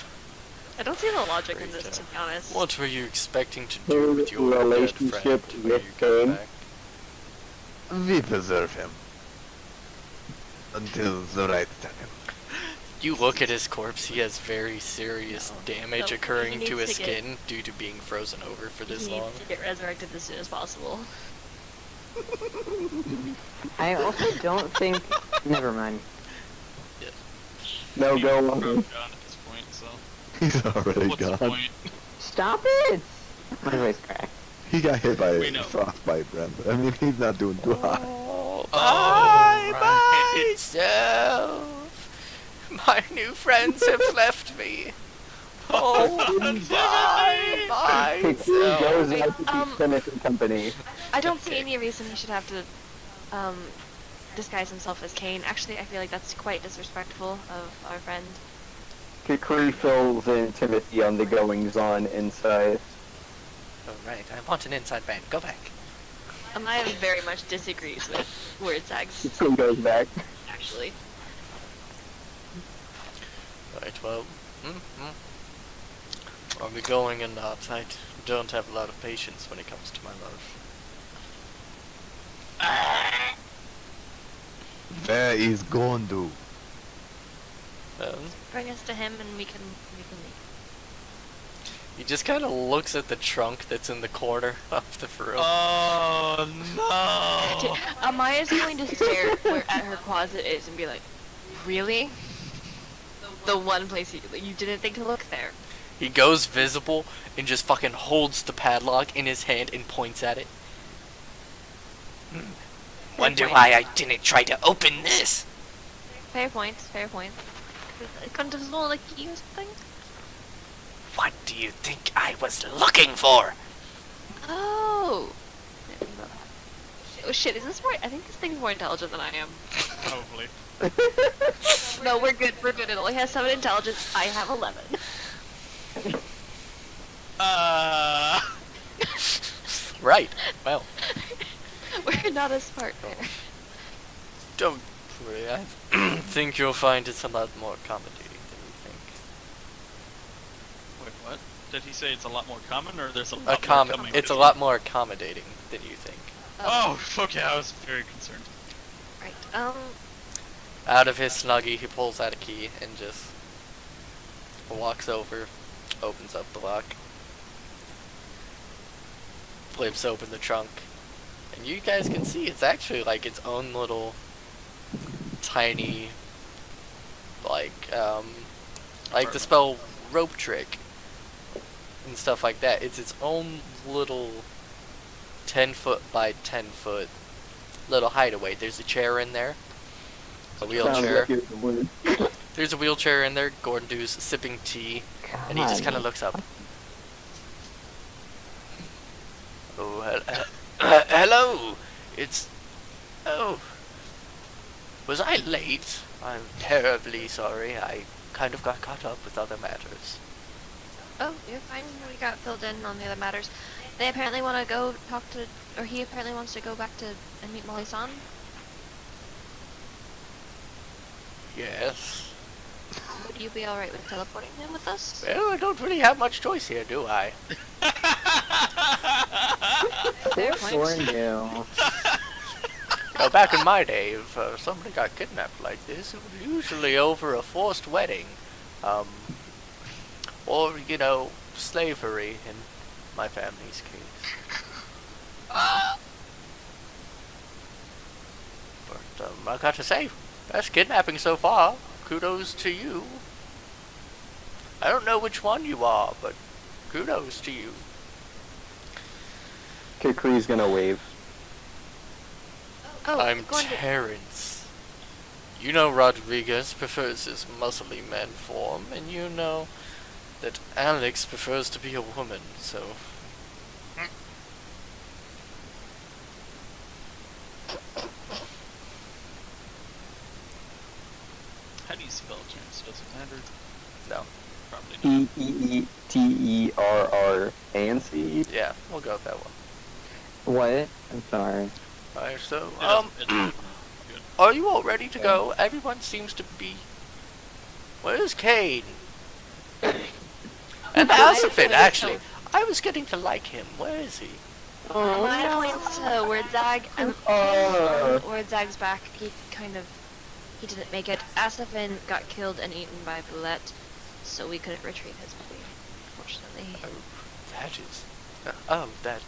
I don't see the logic in this, to be honest. what were you expecting to do with your dead Relationship friend when with you come Cain? back? We preserve him until the right time. You look at his corpse, he has very serious damage No, occurring he to needs his to get- skin due to being frozen over for this He long. needs to get resurrected as soon as possible. I also don't think... Never mind. No, go He's on. gone at this point, so He's already what's the gone. point? Stop it! My voice cracked. He got hit by We know. frostbite, Brenda. I mean, he's not doing too hot. Oh, right. myself. My new friends have left me. Oh, He goes myself. out to keep finishing company. I don't see any reason he should have to disguise himself as Cain. Actually, I feel like that's quite disrespectful of our friend. Kikri fills in Timothy on the goings-on inside. Alright, I want an inside band. Go back. Amaya very much disagrees with word tags, He goes back. actually. Right, well, are we going or not? I don't have a lot of patience when it comes to my love. Where is Gondu? Bring us to him and we can leave. He just kind of looks at the trunk that's in the corner of the room. Oh no! Amaya's going to stare where at her closet is and be like, really? The one place you didn't think to look there. He goes visible and just fucking holds the padlock in his hand and points at it. Wonder why I didn't try to open this. Fair point, fair point. Couldn't have rolled a key or something? What do you think I was looking for? Oh! Oh shit, is this more? I think this thing's more intelligent than I am. Probably. No, we're good, It only has 7 intelligence, I have 11. Right. Well, We're not as smart there. don't worry. I think you'll find it's a lot more accommodating than you think. Wait, what? Did he say it's a lot more common, or there's a lot more coming? It's a lot more accommodating than you think. Oh, okay. I was very concerned. Right, Out of his snuggie, he pulls out a key and just walks over, opens up the lock, flips open the trunk, and you guys can see it's actually like its own little tiny, like the spell rope trick and stuff like that. It's its own little 10-foot by 10-foot little hideaway. There's a chair in there. A wheelchair. Sounds like a word. There's a wheelchair in there. Gordon Dew's sipping tea, and he just kind of looks up. Oh, hello. It's... Oh. Was I late? I'm terribly sorry. I kind of got caught up with other matters. Oh, you're fine. We got filled in on the other matters. They apparently want to go talk to, or he apparently wants to go back to and meet Molly-san. Yes. Would you be alright with teleporting him with us? Well, I don't really have much choice here, do I? Fair Or point. no. Back in my day, if somebody got kidnapped like this, it was usually over a forced wedding. Or, slavery in my family's case. But, I got to say, best kidnapping so far. Kudos to you. I don't know which one you are, but kudos to you. Kukri's gonna wave. Oh, I'm going to... Terrence. You know Rodriguez prefers his muscly man form, and you know that Alex prefers to be a woman, so... How do you spell Terrence? Does it matter? No. Probably not. Teeterrance. Yeah, we'll go with that one. What? I'm sorry. Alright, so, It's good. are you all ready to go? Everyone seems to be... Where's Cain? And Alcifin, actually. I was getting to like him. Where is he? Mine points to where Zag, where Zag's back. He didn't make it. Asafin got killed and eaten by Boulette, so we couldn't retrieve his body, unfortunately. Oh, that is... that...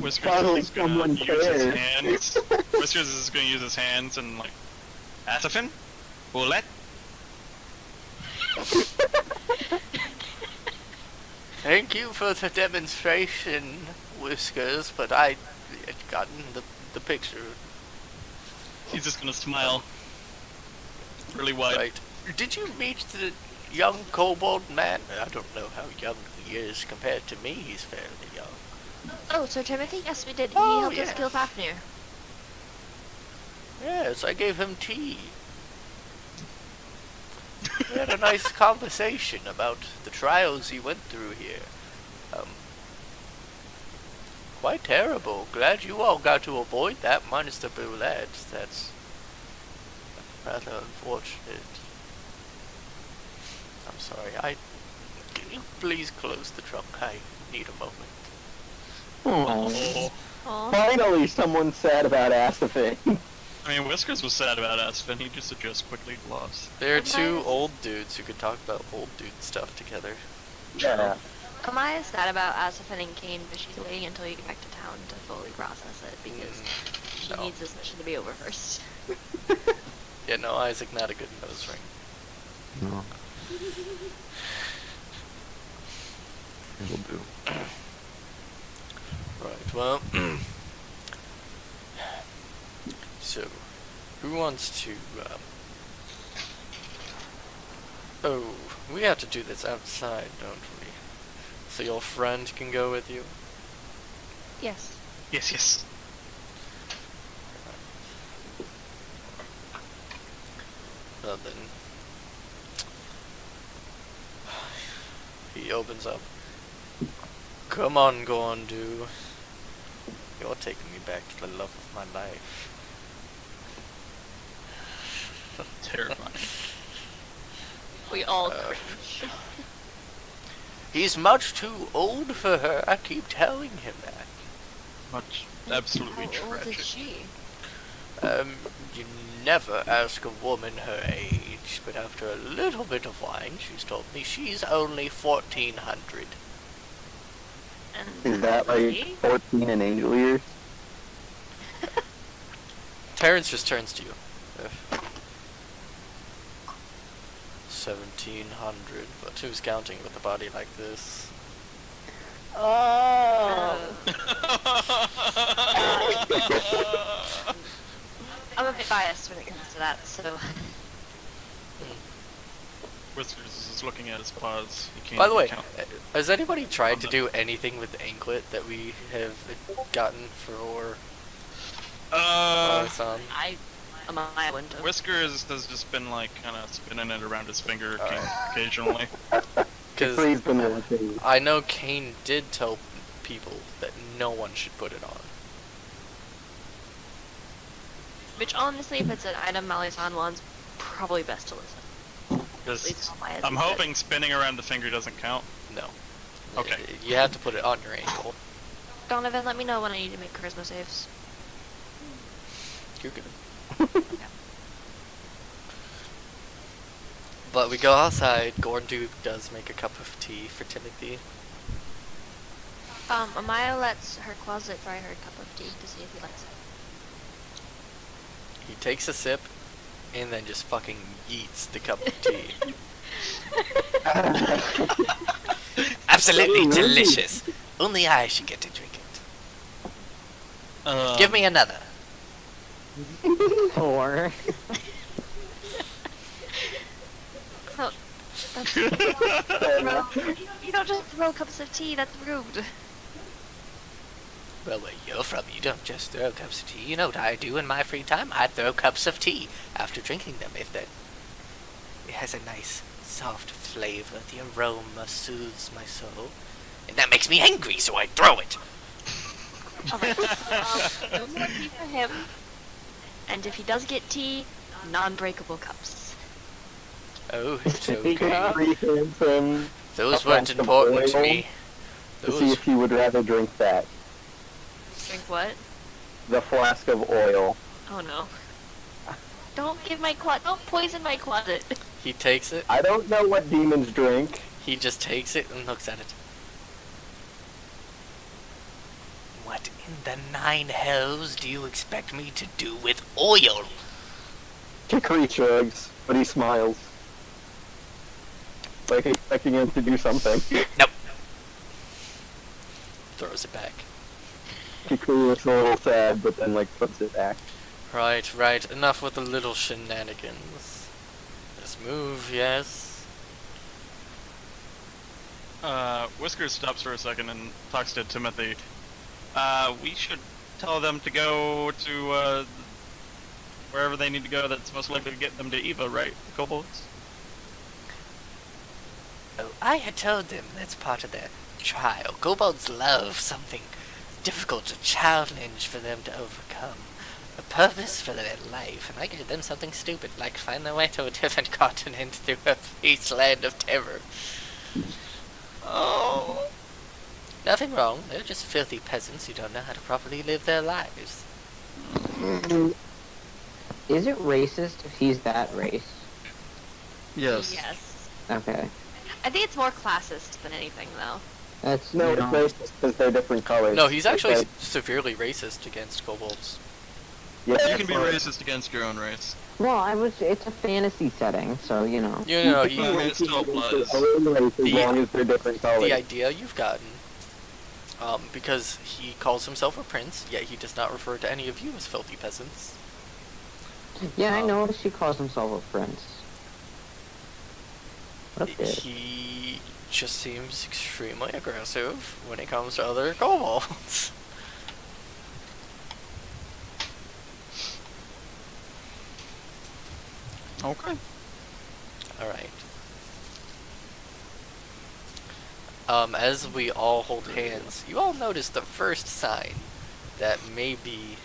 Whiskers Finally is gonna someone use his cares. hands. Whiskers is gonna use his hands and like, Asafin, Bullet. Thank you for the demonstration, Whiskers, but I had gotten the picture He's just gonna smile, really wide. right. Did you meet the young kobold man? I don't know how young he is compared to me. He's fairly young. Oh, Sir Timothy? Yes, we did. He Oh, helped us yes. kill Fafnir. Yes, I gave him tea. We had a nice conversation about the trials he went through here. Quite terrible. Glad you all got to avoid that, minus the Boulette. That's rather unfortunate. I'm sorry. Can you please close the trunk? I need a moment. Aww. Aw. Finally, someone sad about Asafin. I mean, Whiskers was sad about Asafin. He just adjust quickly lost. There are Am two I- old dudes who could talk about old dude stuff together. Yeah. Amaya is sad about Asafin and Cain, but she's waiting until you get back to town to fully process it because she No. needs this mission to be over first. Yeah, no, Isaac, not a good nose ring. No. It'll do. Right, well... so, who wants to, Oh, we have to do this outside, don't we? So your friend can go with you? Yes. Yes, yes. Well then... He opens up. Come on, Gondu. You're taking me back to the love of my life. Terrifying. We all Uh, cringe. He's much too old for her. I keep telling him that. Much, absolutely How old is tragic. she? You never ask a woman her age, but after a little bit of wine, she's told me she's only 1400. And Is that like he? 14 in angel years? Terrence just turns to you. 1700, but who's counting with a body like this? Oh. I'm a bit biased when it comes to that, so Whiskers is looking at his paws. He can't By the even way, count. has anybody tried to do anything with the anklet that we have gotten for Son? I wouldn't have. Whiskers has just been like kind of spinning it around his finger occasionally. Because Please been watching. I know Cain did tell people that no one should put it on. Which honestly, if it's an item Malisan wants, probably best to listen. At least Because on my end, I'm but- hoping spinning around the finger doesn't count. No. Okay. You have to put it on your ankle. Donovan, let me know when I need to make charisma saves. You're good. But we go outside. Gorndu does make a cup of tea for Timothy. Amaya lets her closet try her cup of tea to see if he likes it. He takes a sip, and then just fucking yeets the cup of tea. Absolutely delicious. Only I should get to drink it. Give me another. Or No, that's you don't just throw cups of tea. That's rude. Well, where you're from, you don't just throw cups of tea. You know what I do in my free time? I throw cups of tea after drinking them. If that it has a nice, soft flavor, the aroma soothes my soul, and that makes me angry, so I throw it. Alright. No more tea for him. And if he does get tea, non-breakable cups. Oh, it's He okay. could free him Those a weren't flask of important to oil me. to see Those. if he would rather drink that. Drink what? The flask of oil. Oh no. Don't give my don't poison my closet. He takes it. I don't know what demons drink. He just takes it and looks at it. What in the nine hells do you expect me to do with oil? Chicory shrugs, but he smiles. Like expecting him to do something. Nope. Throws it back. Chicory looks a little sad, but then like puts it back. Right, right. Enough with the little shenanigans. Let's move, yes. Whiskers stops for a second and talks to Timothy. We should tell them to go to, wherever they need to go that's most likely to get them to Eva, right? The Kobolds? Oh, I had told them that's part of their trial. Kobolds love something difficult, a challenge for them to overcome. A purpose for their life, and I gave them something stupid, like find their way to a different continent through a wasteland of terror. Oh. Nothing wrong, they're just filthy peasants who don't know how to properly live their lives. is it racist if he's that race? Yes. Yes. Okay. I think it's more classist than anything, though. That's No, it's racist because they're different colors. No, he's actually Okay. severely racist against kobolds. Yeah, You can be fine. racist against your own race. Well, it's a fantasy setting, so you know. You know, You can I be mean, it still racist against applies. your own race as The- long as they're different colors. the idea you've gotten, because he calls himself a prince, yet he does not refer to any of you as filthy peasants. Yeah, I noticed he calls himself a prince. What a bitch. He just seems extremely aggressive when it comes to other kobolds. Okay. Alright. As we all hold hands, you all notice the first sign that maybe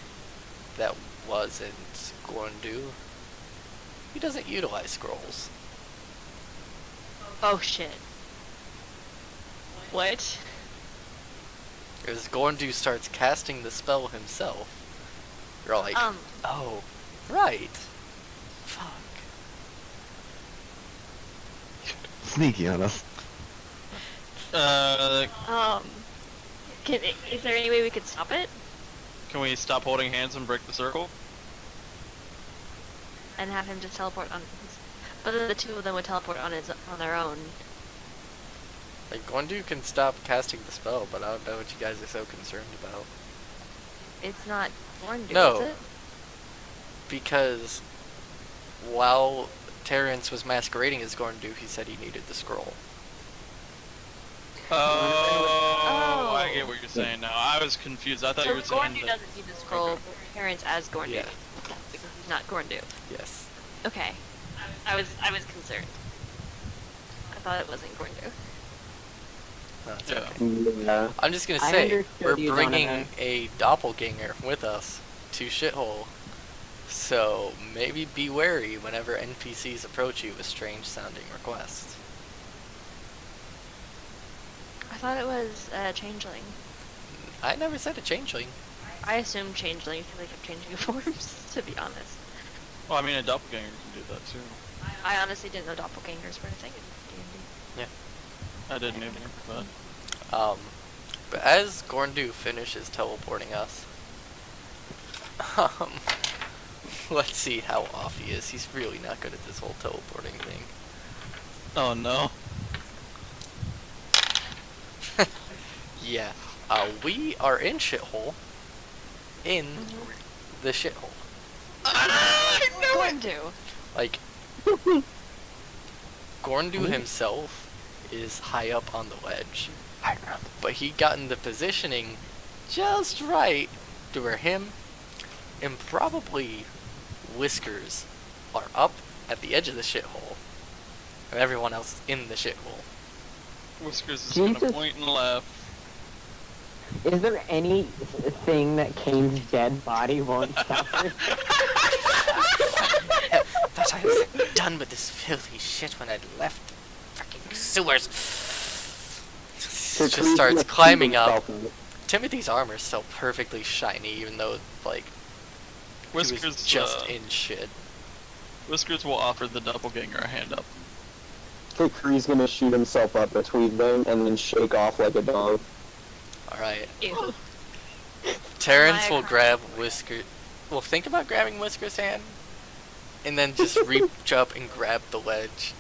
that wasn't Gorndu. He doesn't utilize scrolls. Oh shit. What? As Gorndu starts casting the spell himself, you're all like, oh, right. Fuck. Sneaky on us. Is there any way we could stop it Can we stop holding hands and break the circle? and have him just teleport on? But then the two of them would teleport on their own. Like, Gorndu can stop casting the spell, but I don't know what you guys are so concerned about. It's not Gorndu, No. is it? Because while Terrence was masquerading as Gorndu, he said he needed the scroll. Oh, I get what you're saying now. I was confused. I thought you So were saying Gorndu that. doesn't need the scroll, but Terrence as Gorndu. Yeah. Because he's not Gorndu. Yes. Okay. I was concerned. I thought it wasn't Gorndu. No, it's Yeah. okay. Yeah. I'm just gonna I say, understood we're you, bringing Donovan. a doppelganger with us to Shithole. So maybe be wary whenever NPCs approach you with strange sounding requests. I thought it was changeling. I never said a changeling. I assumed changeling because they kept changing forms, to be honest. Well, I mean, a doppelganger can do that too. I honestly didn't know doppelgangers were a thing in D&D. I didn't either, but But as Gorndu finishes teleporting us, let's see how off he is. He's really not good at this whole teleporting thing. oh no. Yeah, we are in Shithole. In the Shithole. Gorndu. Like, Gorndu himself is high up on the ledge, but he gotten the positioning just right to where him and probably Whiskers are up at the edge of the shithole, and everyone else is in the shithole. Whiskers is gonna Jesus. point and laugh. Is there anything that Cain's dead body won't suffer? Thought I was done with this filthy shit when I left the freaking sewers. Just starts climbing up. Timothy's armor's still perfectly shiny, even though like he was Whiskers just in shit. Whiskers will offer the doppelganger a hand up. Kukri's gonna shoot himself up between them and then shake off like a dog. All right. Ew. Terrence My will God. grab Whisker. Will think about grabbing Whisker's hand, and then just reach up and grab the ledge.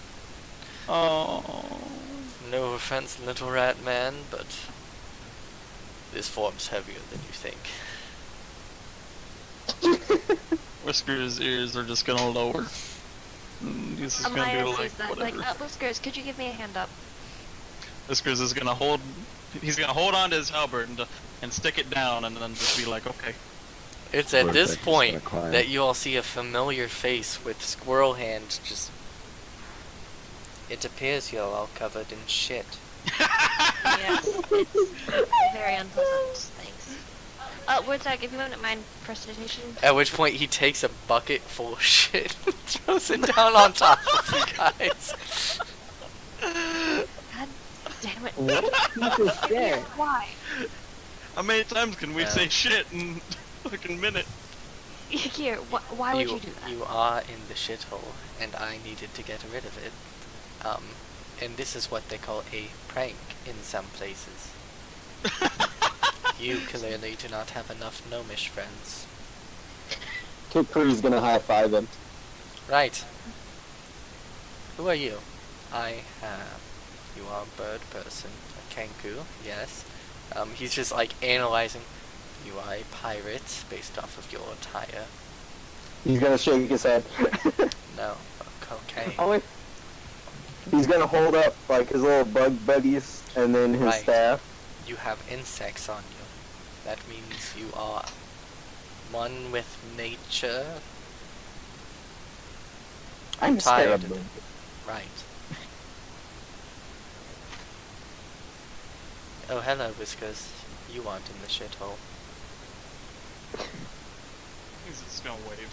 Oh. No offense, little rat man, but this form's heavier than you think. Whiskers' ears are just gonna lower. He's just gonna Amaya do sees that, like, whatever. Whiskers, could you give me a hand up? Whiskers is gonna hold. He's gonna hold on to his halberd and stick it down, and then just be like, okay. It's at this Vortex is point gonna climb. that you all see a familiar face with squirrel hand just... It appears you're all covered in shit. Yes, it's very unpleasant. Thanks. What's that? If you wouldn't mind prestidigitation. At which point he takes a bucket full of shit and throws it down on top of you guys. God damn it. What piece of shit? Why? How many times can we Yeah. say shit in a fucking minute? Here, why would you do that? You are in the shithole, and I needed to get rid of it. And this is what they call a prank in some places. You clearly do not have enough gnomish friends. Kukri's gonna high five him. Right. Who are you? I have. You are a bird person. A kanku, yes. He's just like analyzing. You are a pirate based off of your attire. He's gonna shake his head. No. Okay. Oh, wait. He's gonna hold up like his little bug buddies and then his Right. staff. You have insects on you. That means you are one with nature. I'm tired. scared. Right. Oh, hello, Whiskers. You aren't in the shithole. He's just gonna wave.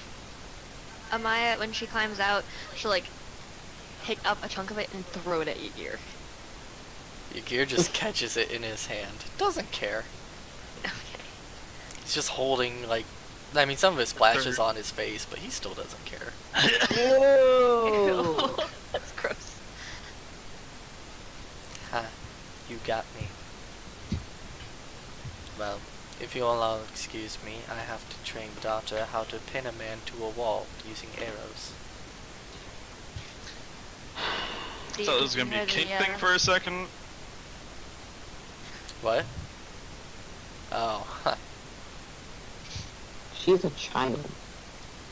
Amaya, when she climbs out, she'll like pick up a chunk of it and throw it at your ear. Your gear just catches it in his hand. Doesn't care. Okay. He's just holding, like... I mean, some of it splashes on his face, but he still doesn't care. Ew. That's gross. Ha. You got me. Well, if you all excuse me, I have to train Data how to pin a man to a wall using arrows. Do Thought you it was gonna be a consider kink the, thing for a second. What? Oh, She's a child.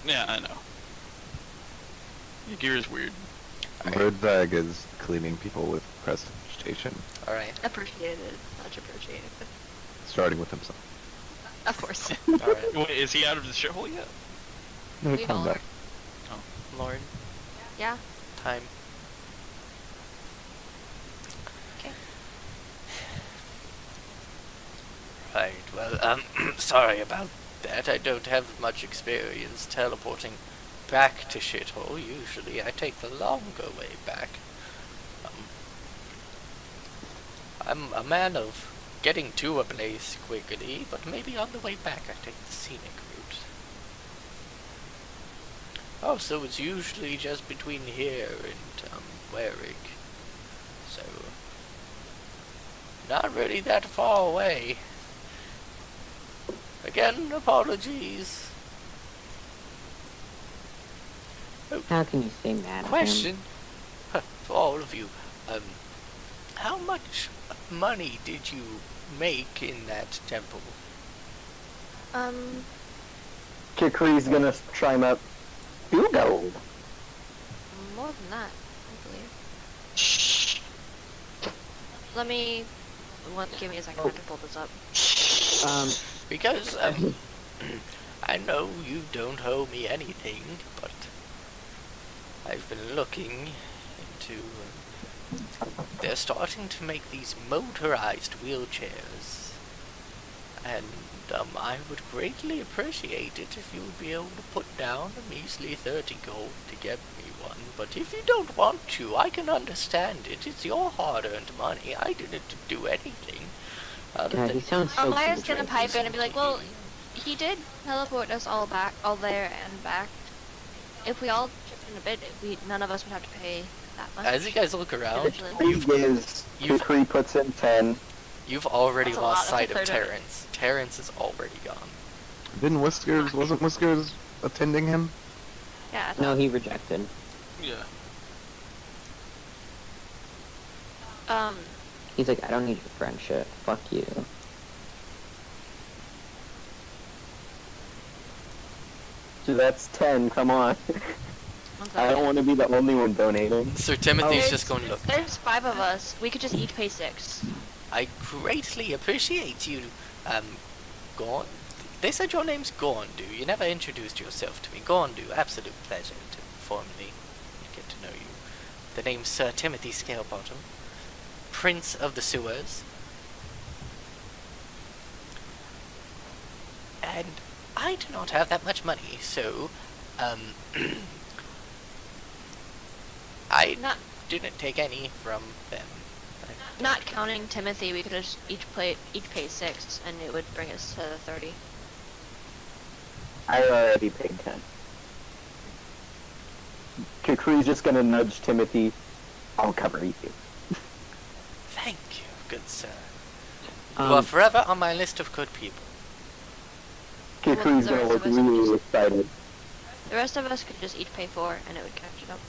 Yeah, I know. Your gear is weird. Birdzag is cleaning people with prestidigitation, Alright. Appreciated. Much appreciated. starting with himself. Of course. Alright. Wait, is he out of the shithole yet? No, We've calm all down. Lord, Yeah. time. Okay. Right, well, sorry about that. I don't have much experience teleporting back to Shithole. Usually I take the longer way back. I'm a man of getting to a place quickly, but maybe on the way back I take the scenic route. Oh, so it's usually just between here and, Warwick. So, not really that far away. Again, apologies. How can you say that? Question for all of you. How much money did you make in that temple? Kikri's gonna chime up. 2 gold. More than that, I believe. Let me. Give me a second. I can pull this up. Because, I know you don't owe me anything, but I've been looking into... they're starting to make these motorized wheelchairs. And, I would greatly appreciate it if you would be able to put down a measly 30 gold to get me one. But if you don't want to, I can understand it. It's your hard-earned money. I didn't do anything. Other God, than he sounds so Maya's gonna contrite. pipe in and be like, well, he did teleport us all back, all there and back. If we all chipped in a bit, none of us would have to pay that much. As you guys look around, Kikri gives. Kikri puts in 10. you've already That's a lost lot, sight that's of a third of it. Terrence. Terrence is already gone. Wasn't Whiskers attending him? Yeah. I No, thought- he rejected. Yeah. He's like, I don't need your friendship. Fuck you. So that's 10, come on. I don't want to be the only one donating. Sir Timothy's There's- just going to look. There's 5 of us. We could just each pay 6. I greatly appreciate you, Gorn. They said your name's Gorndu. You never introduced yourself to me. Gorndu, absolute pleasure to formally get to know you. The name's Sir Timothy Scalebottom, Prince of the Sewers. And I do not have that much money, so, I Not didn't take any from them. not counting Timothy, we could just each pay 6, and it would bring us to 30. I already paid 10. Kikri's just gonna nudge Timothy. I'll cover you. Thank you, good sir. You are forever on my list of good people. Kikri's the gonna rest look of us really just- excited. The rest of us could just each pay 4, and it would catch it up.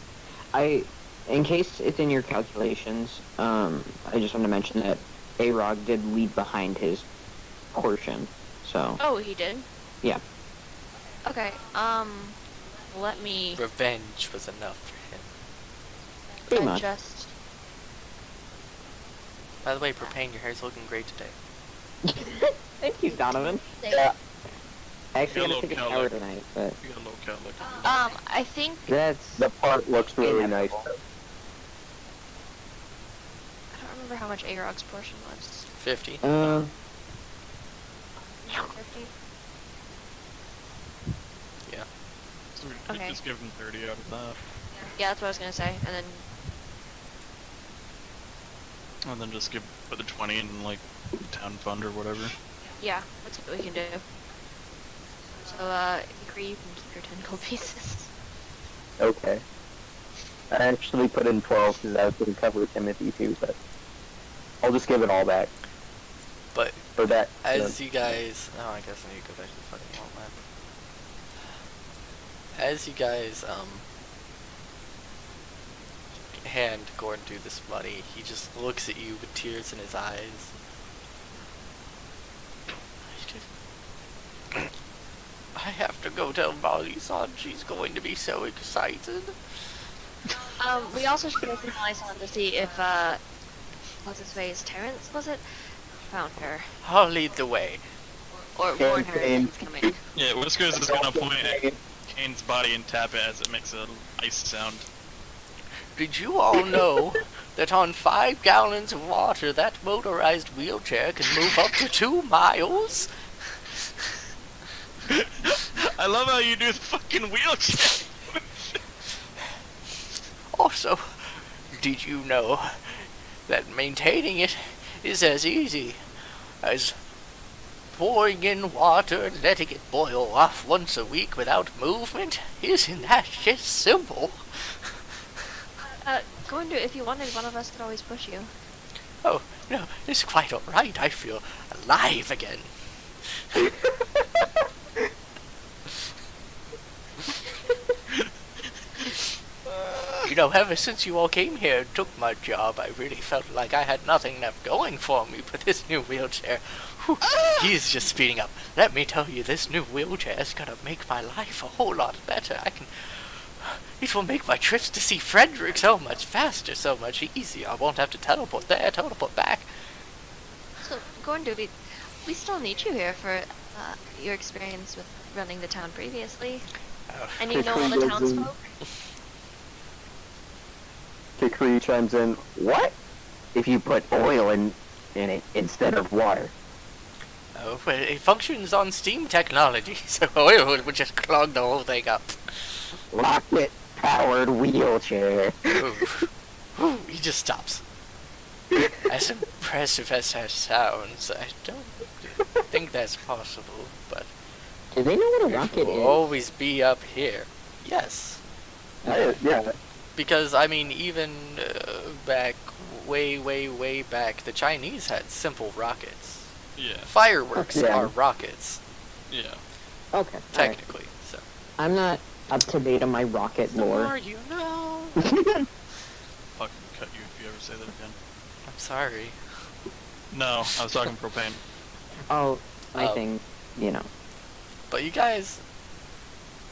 In case it's in your calculations, I just want to mention that A-Rog did leave behind his portion, so. Oh, he did? Yeah. Okay, let me Revenge was enough for him. Pretty much. adjust. By the way, Propane, your hair's looking great today. Thank you, Donovan. Yeah. I actually Got a had to take a little shower cowlick. tonight, but You got a little cat lick. I think, that's... The part looks really nice. inevitable. I don't remember how much A-Rog's portion was. 50. 50? Yeah. So we Okay. just give him 30 out of that. Yeah, that's what I was gonna say, and then, And then just put the 20 in, like, town fund or whatever. yeah, that's what we can do. So, Hickory, you can keep your 10 gold pieces. Okay. I actually put in 12 because I was going to cover Timothy too, but I'll just give it all back. But For that. as you guys... Oh, I guess I need to go back to the fucking wall map. As you guys, hand Gordon this money, he just looks at you with tears in his eyes. I have to go tell Molly-san she's going to be so excited. We also should go through Lyson to see if, what's his face, Terrence, was it? Found her. I'll lead the way. Or warn her that he's coming. Yeah, Whiskers is gonna point at Kane's body and tap it as it makes an ice sound. Did you all know that on 5 gallons of water, that motorized wheelchair can move up to 2 miles? I love how you do the fucking wheelchair. Also, did you know that maintaining it is as easy as pouring in water and letting it boil off once a week without movement? Isn't that just simple? Going to, if you wanted, one of us could always push you. Oh, no, it's quite alright. I feel alive again. You know, ever since you all came here and took my job, I really felt like I had nothing left going for me, but this new wheelchair, whew, he's just speeding up. Let me tell you, this new wheelchair is gonna make my life a whole lot better. It will make my trips to see Frederick so much faster, so much easier. I won't have to teleport there, teleport back. So, going to, we still need you here for, your experience with running the town previously. And you know all the townsfolk? Kikri chimes in, what? If you put oil in it instead of water. Oh, but it functions on steam technology, so oil would just clog the whole thing up. Rocket-powered wheelchair. Ooh. Ooh, he just stops. As impressive as that sounds, I don't think that's possible, but Do they know what a rocket we'll is? always be up here. Yes. Yeah. Because, I mean, even back, way back, the Chinese had simple rockets. Yeah, Fireworks Yeah. are rockets, yeah. Okay. alright. technically, so. I'm not up to date on my rocket The lore. more you know. Fucking cut you if you ever say that again. I'm sorry. No, I was talking propane. Oh, my Um, thing, you know. But you guys,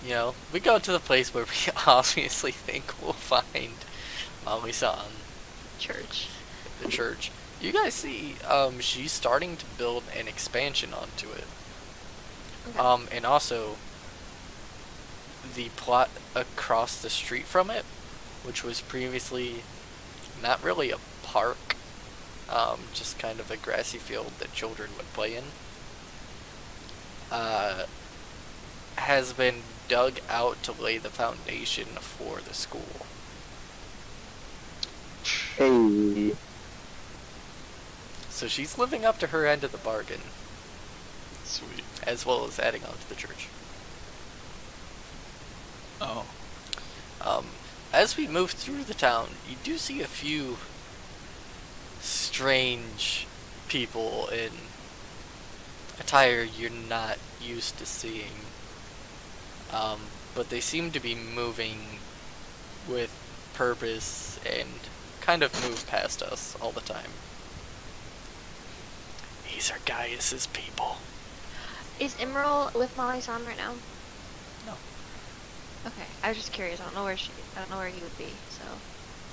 you know, we go to the place where we obviously think we'll find Mami-san, Church. the church. You guys see, she's starting to build an expansion onto it. Okay. And also, the plot across the street from it, which was previously not really a park, just kind of a grassy field that children would play in, has been dug out to lay the foundation for the school. Hey. So she's living up to her end of the bargain, Sweet. as well as adding on to the church. Oh. As we move through the town, you do see a few strange people in attire you're not used to seeing. But they seem to be moving with purpose and kind of move past us all the time. These are Gaius's people. Is Emerald with Molly-san right now? No. Okay, I was just curious. I don't know where he would be, so.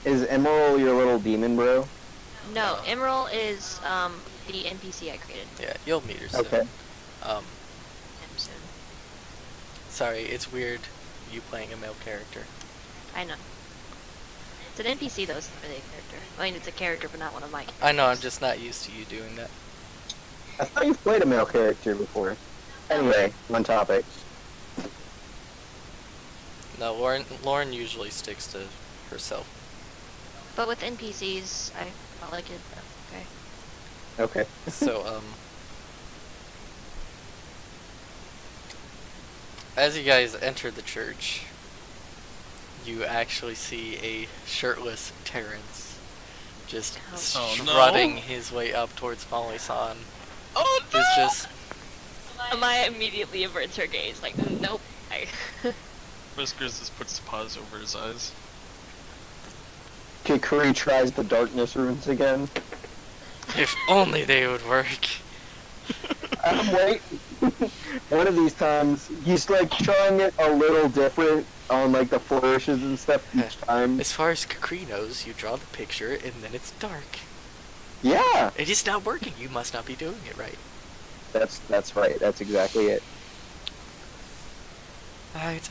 Is Emerald your little demon bro? No, Emerald is, the NPC I created. Yeah, you'll meet her soon. Okay. Him soon. Sorry, it's weird you playing a male character. I know. It's an NPC though, it's not really a character. I mean, it's a character, but not one of my characters. I know, I'm just not used to you doing that. I thought you've played a male character before. Anyway, on topic. No, Lauren usually sticks to herself. But with NPCs, I felt like it. Okay. Okay. So, as you guys enter the church, you actually see a shirtless Terrence just Ouch. Oh, no. strutting his way up towards Molly-san. Oh no! It's just, Maya immediately averts her gaze, like, nope. Whiskers just puts his paws over his eyes. Kikuri tries the darkness runes again. if only they would work. I'm waiting. One of these times, he's like trying it a little different on like the flourishes and stuff each time. As far as Kakri knows, you draw the picture and then it's dark. Yeah, It is not working. You must not be doing it right. that's right. That's exactly it. Alright.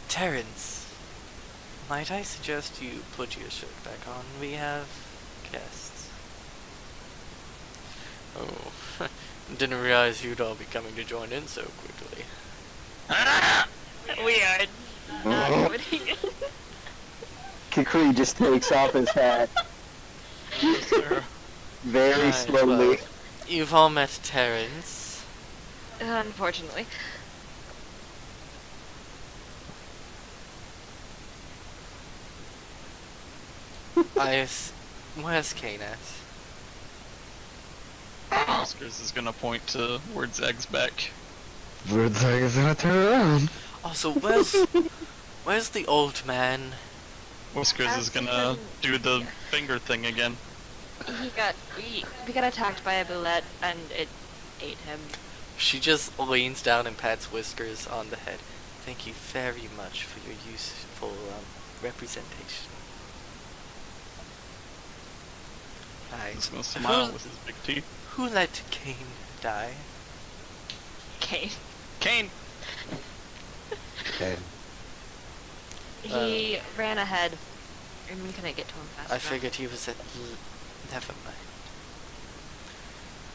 Terrence, might I suggest you put your shirt back on? We have guests. Oh, didn't realize you'd all be coming to join in so quickly. We are not putting it. Kikri just takes off his hat very Right, slowly. well, you've all met Terrence. Unfortunately. Where's Cain at? Whiskers is gonna point to where Zeg's back. Birdseye is gonna turn around. Also, where's the old man? Whiskers is gonna do the finger thing again. We got attacked by a bullet and it ate him. She just leans down and pats Whiskers on the head. Thank you very much for your useful representation. He's gonna Alright. smile with his big teeth. Who let Cain die? Cain. Cain! Okay. He ran ahead. We couldn't get to him fast I enough. figured he was at... Never mind.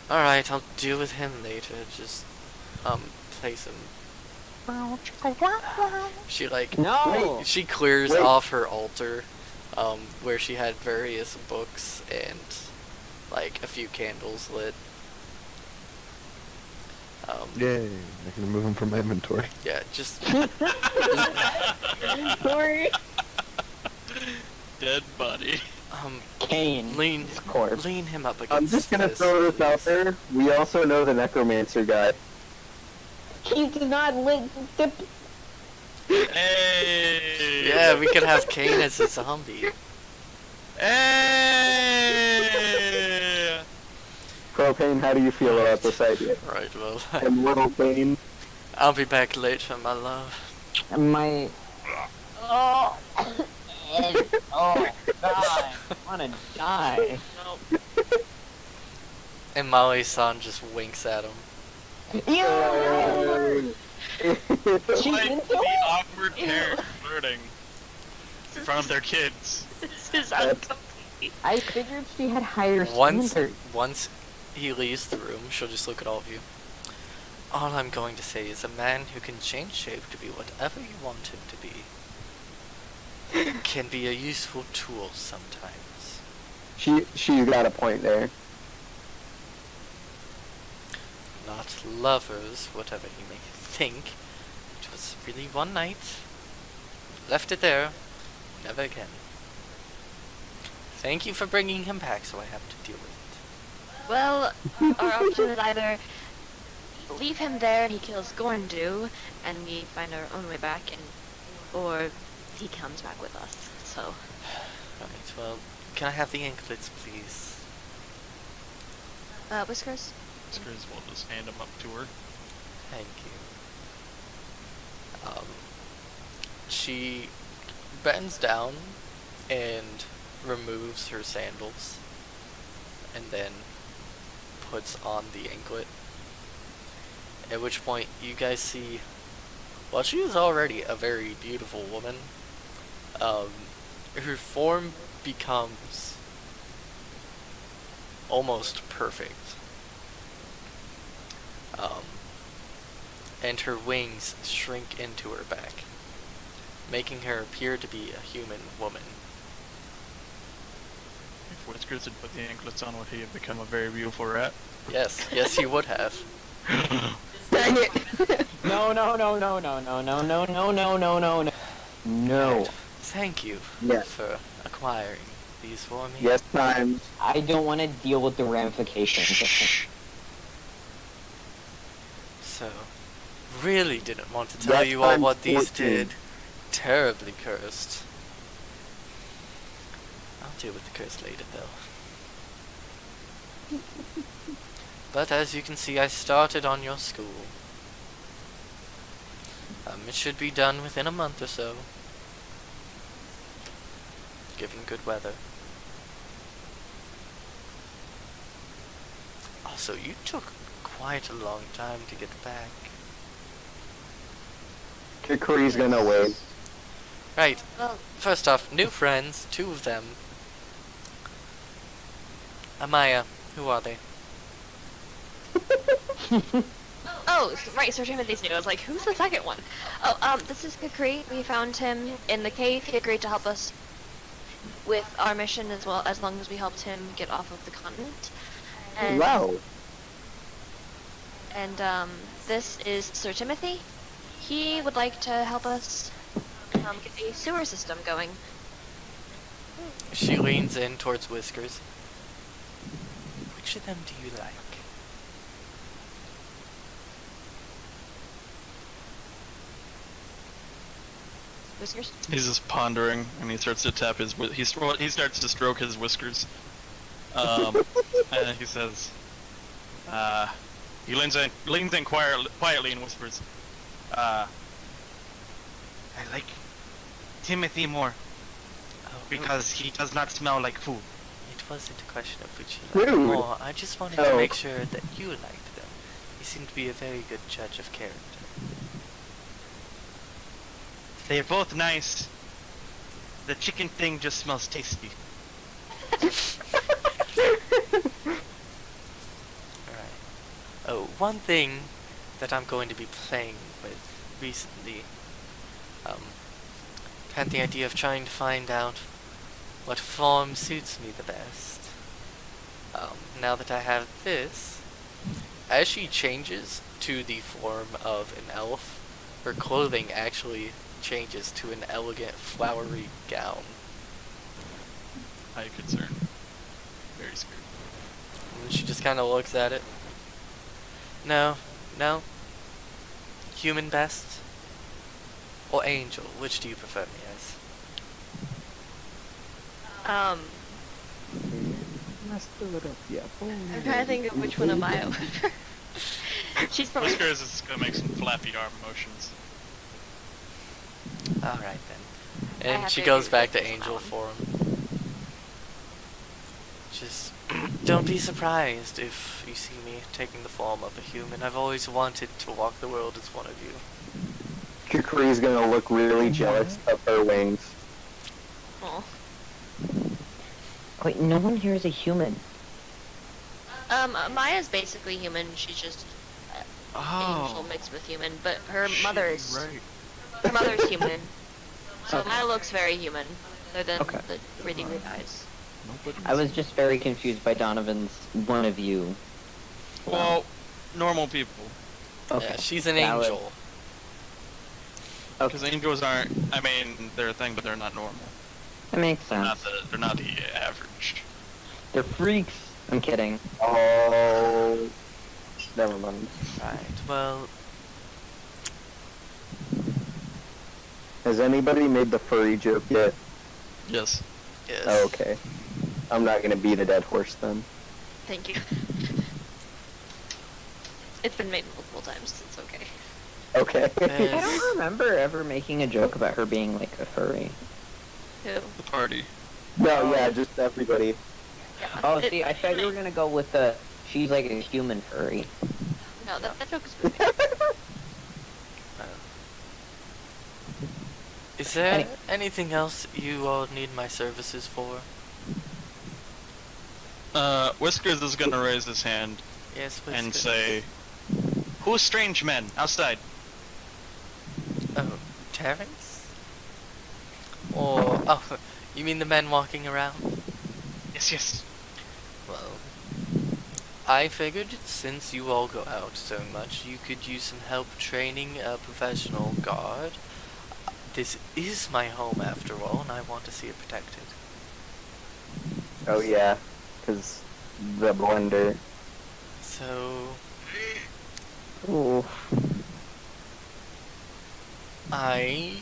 Alright, I'll deal with him later. Just, place him. She, like... No! She clears Wait. off her altar, where she had various books and, like, a few candles lit. Yay! I can remove him from my inventory. Yeah, just... Sorry. Dead body. Cain. lean corpse. lean him up against I'm just gonna this, throw this out please. there. We also know the necromancer guy. He did not live. Hey! Yeah, we could have Cain as a zombie. Hey! Propane, how do you feel about this idea? Right, well, Immortal Pain. I'll be back later, my love. My. Oh. Oh, God. I wanna die. And Molly-san just winks at him. You! She Like didn't the do it? awkward parents flirting in front of their kids. This is That's- uncomplete. I figured she had higher Once standards. he leaves the room, she'll just look at all of you. All I'm going to say is a man who can change shape to be whatever you want him to be can be a useful tool sometimes. She's got a point there. Not lovers, whatever you may think. It was really one night. Left it there. Never again. Thank you for bringing him back so I have to deal with it. Well, our option is either leave him there and he kills Gorndu and we find our own way back, or he comes back with us. So, Right, well, can I have the anklets, please? Whiskers? Whiskers will just hand him up to her. Thank you. She bends down and removes her sandals and then puts on the anklet. At which point you guys see, while she is already a very beautiful woman, her form becomes almost perfect. And her wings shrink into her back, making her appear to be a human woman. If Whiskers had put the anklets on, would he have become a very beautiful rat? Yes, yes, he would have. Dang it! No, no, no, no, no, no, no, no, no, no, no, no, no. No. Thank you Yes. for acquiring these for me. Yes, times. I don't want to deal with the ramifications. So, really didn't want to tell Yes, you all I'm what these 14. did. Terribly cursed. I'll deal with the curse later, though. But as you can see, I started on your school. It should be done within a month or so, given good weather. Also, you took quite a long time to get back. Kikori's gonna wave. Right, Well, first off, new friends, 2 of them. Amaya, who are they? oh, right, Sir Timothy's new. I was like, who's the second one? Oh, this is Kakri. We found him in the cave. He agreed to help us with our mission as well, as long as we helped him get off of the continent. And, Wow. And, this is Sir Timothy. He would like to help us get a sewer system going. She leans in towards Whiskers. Which of them do you like? Whiskers? He's just pondering, and he starts to tap his. He starts to stroke his whiskers. And he says, he leans in quietly and whispers, I like Timothy more Oh, because he does not smell like food. it wasn't a question of which you liked Rude. more. I just wanted to Oh. make sure that you liked them. You seem to be a very good judge of character. They're both nice. The chicken thing just smells tasty. Alright. Oh, one thing that I'm going to be playing with recently. Had the idea of trying to find out what form suits me the best. Now that I have this, as she changes to the form of an elf, her clothing actually changes to an elegant flowery gown. High concern. Very scared. And she just kind of looks at it. No. Human best? Or angel? Which do you prefer me as? I'm trying to think of which one am I over. She's probably... Whiskers is gonna make some flappy arm motions. Alright then. I And have she to goes agree back with to this angel one. form. Just don't be surprised if you see me taking the form of a human. I've always wanted to walk the world as one of you. Kikori's gonna look really jealous of her wings. Oh. Wait, no one here is a human. Maya's basically human. She's just angel mixed with human, but her mother's her mother's human. So Okay. Maya looks very human, other than Okay. the really weird eyes. I was just very confused by Donovan's one of you. Well, normal people. Okay. Yeah, she's an Valid. angel. Because angels aren't. I mean, they're a thing, but they're not normal. That makes They're sense. not the average. They're freaks. I'm kidding. Oh, never mind. Right, well, Has anybody made the furry joke yet? Yes. yes. Oh, okay. I'm not gonna beat a dead horse then. Thank you. It's been made multiple times. It's okay. Okay. I Yes. don't remember ever making a joke about her being like a furry. Who? The party. No, yeah, just everybody. Yeah. Oh, see, I thought you were gonna go with the she's like a human furry. No, that joke is pretty Is there Any- anything else you all need my services for? Whiskers is gonna raise his hand Yes, and Whiskers. say, "Who's strange men outside?" Oh, Terrence? Or, oh, you mean the men walking around? Yes. Well, I figured since you all go out so much, you could use some help training a professional guard. This is my home after all, and I want to see it protected. Oh yeah, cause the blender. So, Ooh. I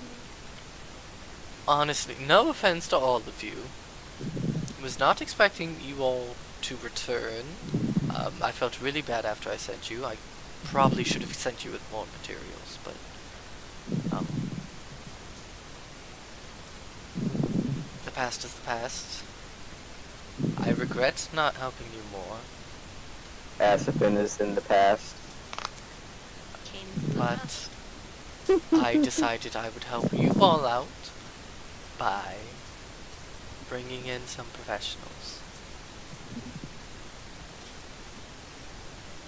honestly, no offense to all of you, was not expecting you all to return. I felt really bad after I sent you. I probably should have sent you with more materials, but the past is the past. I regret not helping you more, Asapin is in the past. Cain's the but I decided I would help you all out by bringing in some professionals.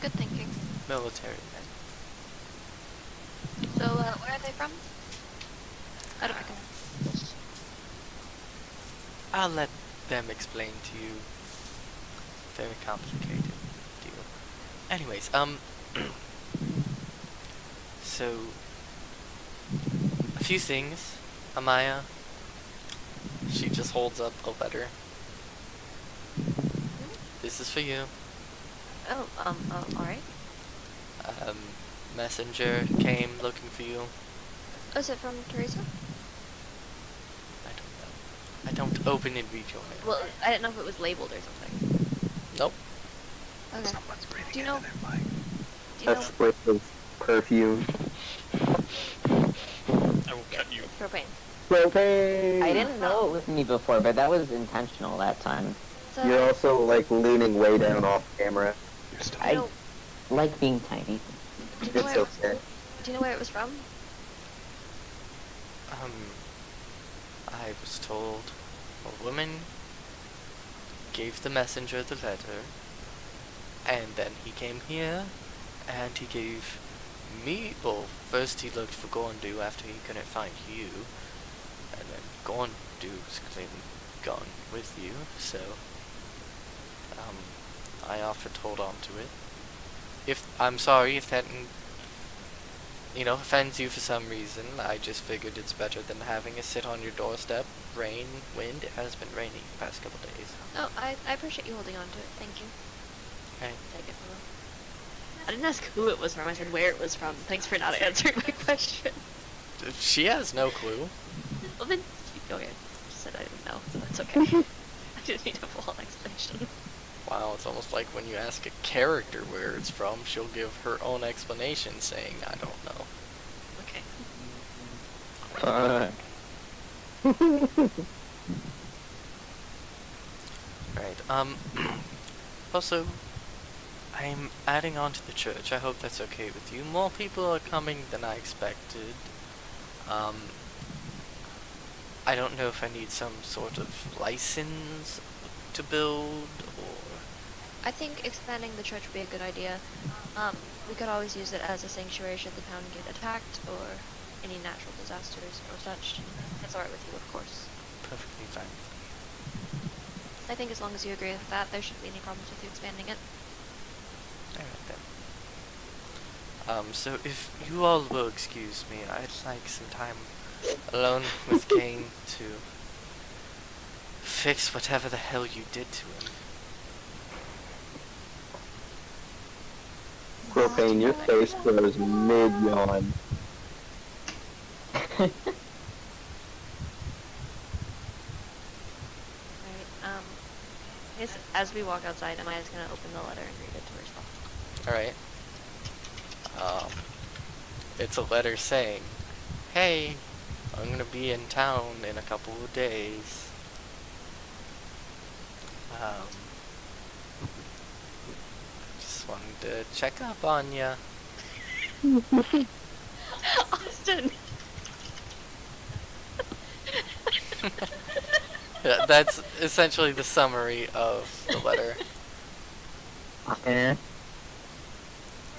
Good thinking. Military men. So, where are they from? I don't recognize. I'll let them explain to you. Very complicated deal. Anyways, so a few things. Amaya, she just holds up a letter. This is for you. Oh, alright. Messenger came looking for you. Oh, is it from Teresa? I don't know. I don't open and read your mail. Well, I didn't know if it was labeled or something. Nope. Okay. Someone's breathing Do you into know- their mic. Do you A know spray of perfume. I will cut you. propane? Propane! I didn't know it was me before, but that was intentional that time. So, You're also like leaning way down off camera. You're still do you know, Like being tiny. do you know It's where, okay. do you know where it was from? I was told a woman gave the messenger the letter, and then he came here, and he gave me, well, first he looked for Gorndu after he couldn't find you, and then Gorndu's clearly gone with you, so, I offered to hold on to it. I'm sorry if that, offends you for some reason. I just figured it's better than having it sit on your doorstep, rain, wind. It has been raining the past couple days. Oh, I appreciate you holding on to it. Thank you. Okay. Take it, Willow. I didn't ask who it was from. I said where it was from. Thanks for not answering my question. She has no clue. Well, then, okay. Just said I didn't know, so that's okay. I didn't need a full explanation. Wow, it's almost like when you ask a character where it's from, she'll give her own explanation saying, I don't know. Okay. Right, also, I'm adding on to the church. I hope that's okay with you. More people are coming than I expected. I don't know if I need some sort of license to build, or... I think expanding the church would be a good idea. We could always use it as a sanctuary should the town get attacked, or any natural disasters or such. That's alright with you, of course. Perfectly fine. I think as long as you agree with that, there shouldn't be any problems with you expanding it. Alright then. So if you all will excuse me, I'd like some time alone with Cain to fix whatever the hell you did to him. Propane, your face grows mid-yawn. Right, I guess as we walk outside, Amaya's gonna open the letter and read it to herself. Alright. It's a letter saying, hey, I'm gonna be in town in a couple of days. Just wanted to check up on ya. Austin! Yeah, that's essentially the summary of the letter. Eh.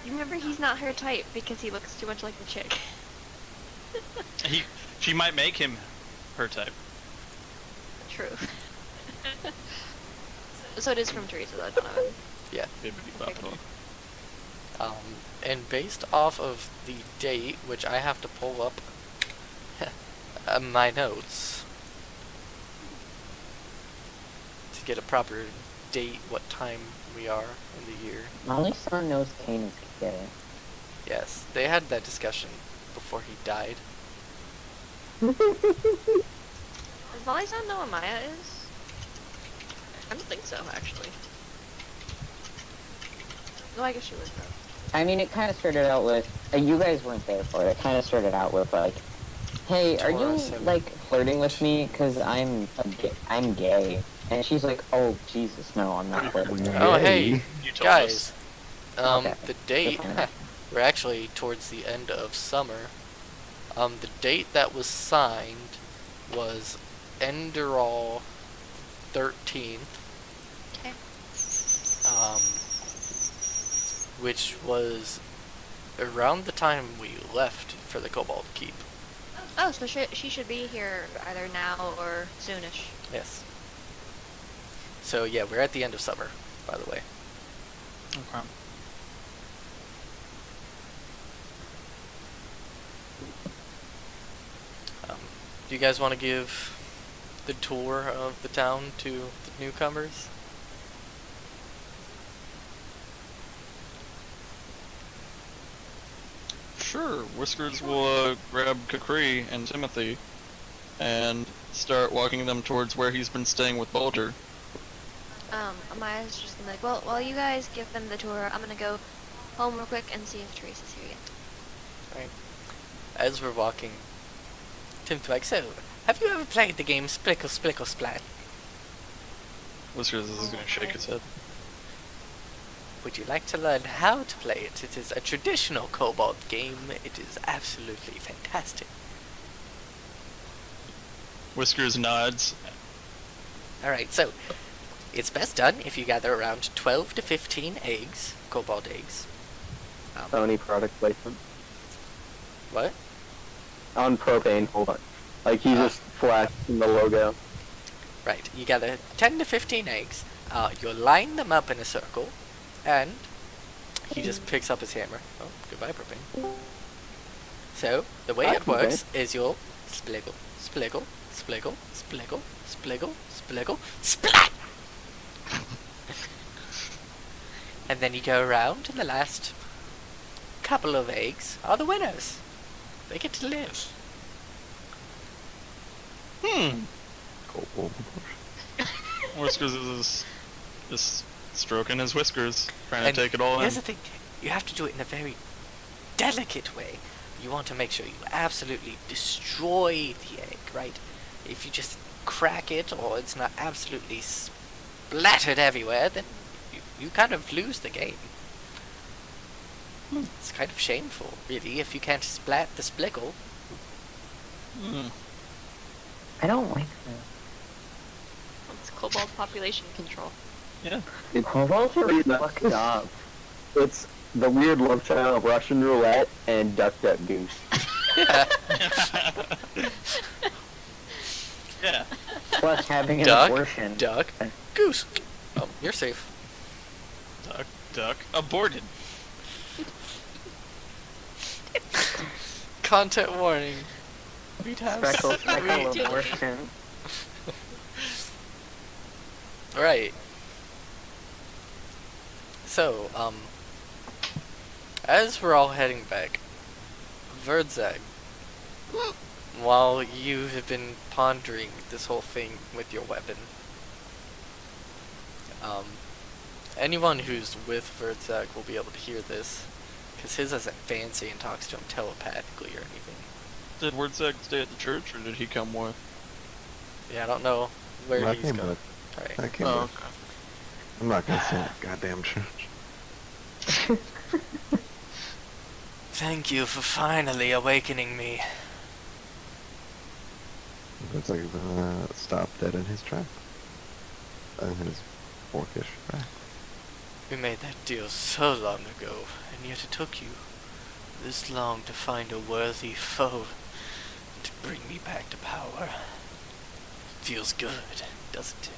You remember he's not her type because he looks too much like the chick. She might make him her type. True. So it is from Teresa though, Donovan. Yeah. Bibbidi-bobbidi. And based off of the date, which I have to pull up my notes to get a proper date, what time we are in the year. My only son knows Cain is gay. Yes, they had that discussion before he died. Does Molly's not know what Maya is? I don't think so, actually. No, I guess she was though. I mean, it kind of started out with you guys weren't there for it. It kind of started out with like, "Hey, are you Taurus and- like flirting with me? Cause I'm gay." And she's like, "Oh Jesus, no, I'm not flirting." Oh, hey, You told us. guys. Okay. The date, Good point. we're actually towards the end of summer. The date that was signed was Enderall 13th, Okay. which was around the time we left for the Kobold Keep. Oh, so she should be here either now or soonish. Yes. So yeah, we're at the end of summer, by the way. Okay. Do you guys want to give the tour of the town to the newcomers? Sure. Whiskers will grab Kakri and Timothy and start walking them towards where he's been staying with Bulger. Amaya's just gonna be like, well, while you guys give them the tour, I'm gonna go home real quick and see if Teresa's here yet. Right. As we're walking, Tim's like, so, have you ever played the game Splickle Splickle Splat? Whiskers is gonna shake his head. Would you like to learn how to play it? It is a traditional Kobold game. It is absolutely fantastic. Whiskers nods. Alright, so, it's best done if you gather around 12 to 15 eggs, Kobold eggs. Sony product placement. What? On propane, hold on. Like, he just flashed in the logo. Right, you gather 10 to 15 eggs, you'll line them up in a circle, and he just picks up his hammer. Oh, goodbye, propane. So, the way it works is you'll spliggle, spliggle, spliggle, spliggle, spliggle, spliggle, splat! And then you go around, and the last couple of eggs are the winners. They get to live. Kobold. Whiskers is just stroking his whiskers, trying And to take it all in. here's the thing, you have to do it in a very delicate way. You want to make sure you absolutely destroy the egg, right? If you just crack it or it's not absolutely splattered everywhere, then you kind of lose the game. It's kind of shameful, really, if you can't splat the splickle. Mm. I don't like It's kobold population control. Yeah. It's Kobolds are weird. fucked up. It's the weird love child of Russian roulette and Duck Duck Goose. Yeah. Plus having an Duck, abortion. duck, goose. Oh, you're safe. Duck, duck, aborted. Content warning. We'd have Speckle, we- abortion. Right. So, as we're all heading back, Verdzag, while you have been pondering this whole thing with your weapon, anyone who's with Verdzag will be able to hear this, because his isn't fancy and talks to him telepathically or anything. Did Wordsack stay at the church, or did he come with? Yeah, I don't know where I he's came going. back. Right. I came Oh, back. okay. I'm not gonna say that goddamn church. Thank you for finally awakening me. It's like stopped dead in his track. In his orcish track. We made that deal so long ago, and yet it took you this long to find a worthy foe to bring me back to power. Feels good, doesn't it?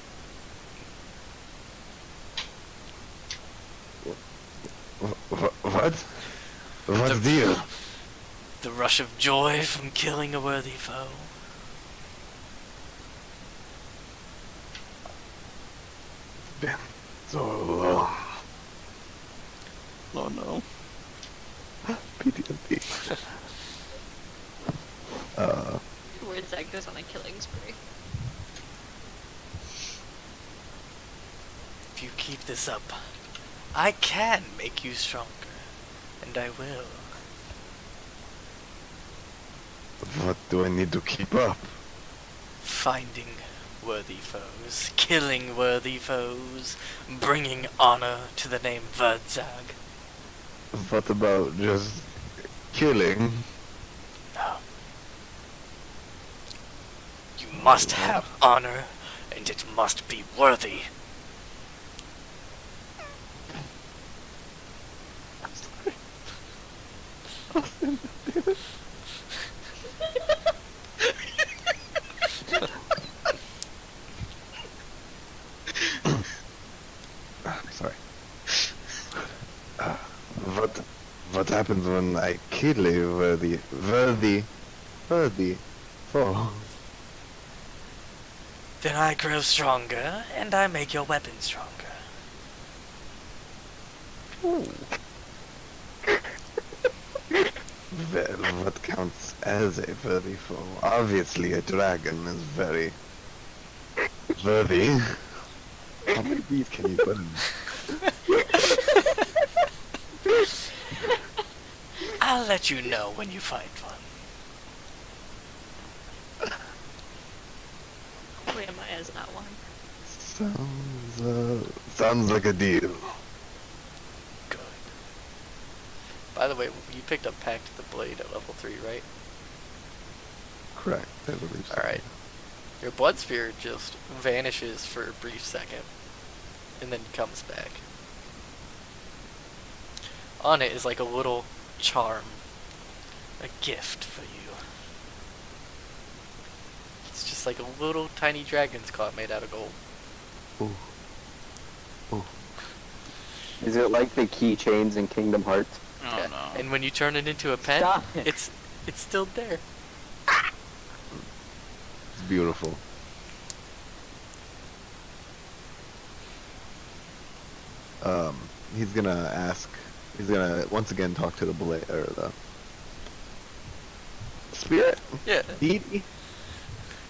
What? What deal? The rush of joy from killing a worthy foe. Been so long. Oh no. PTSD. Wordsack goes on a killing spree. If you keep this up, I can make you stronger, and I will. What do I need to keep up? Finding worthy foes, killing worthy foes, bringing honor to the name Verdzag. What about just killing? No. You must have honor, and it must be worthy. Sorry. What happens when I kill a worthy foe? Then I grow stronger, and I make your weapon stronger. Well, what counts as a worthy foe? Obviously, a dragon is very worthy. How many bees can you put in? I'll let you know when you find one. Wait, Maya's not one. Sounds like a deal. Good. By the way, you picked up Pact the Blade at level 3, right? Correct, I believe so. Alright. Your blood sphere just vanishes for a brief second, and then comes back. On it is like a little charm. A gift for you. It's just like a little tiny dragon's claw made out of gold. Ooh. Is it like the keychains in Kingdom Hearts? Oh Yeah. no. And when you turn it into a pen, Stop it. it's still there. It's beautiful. He's gonna once again talk to the blade, or the spirit? Yeah. Deity?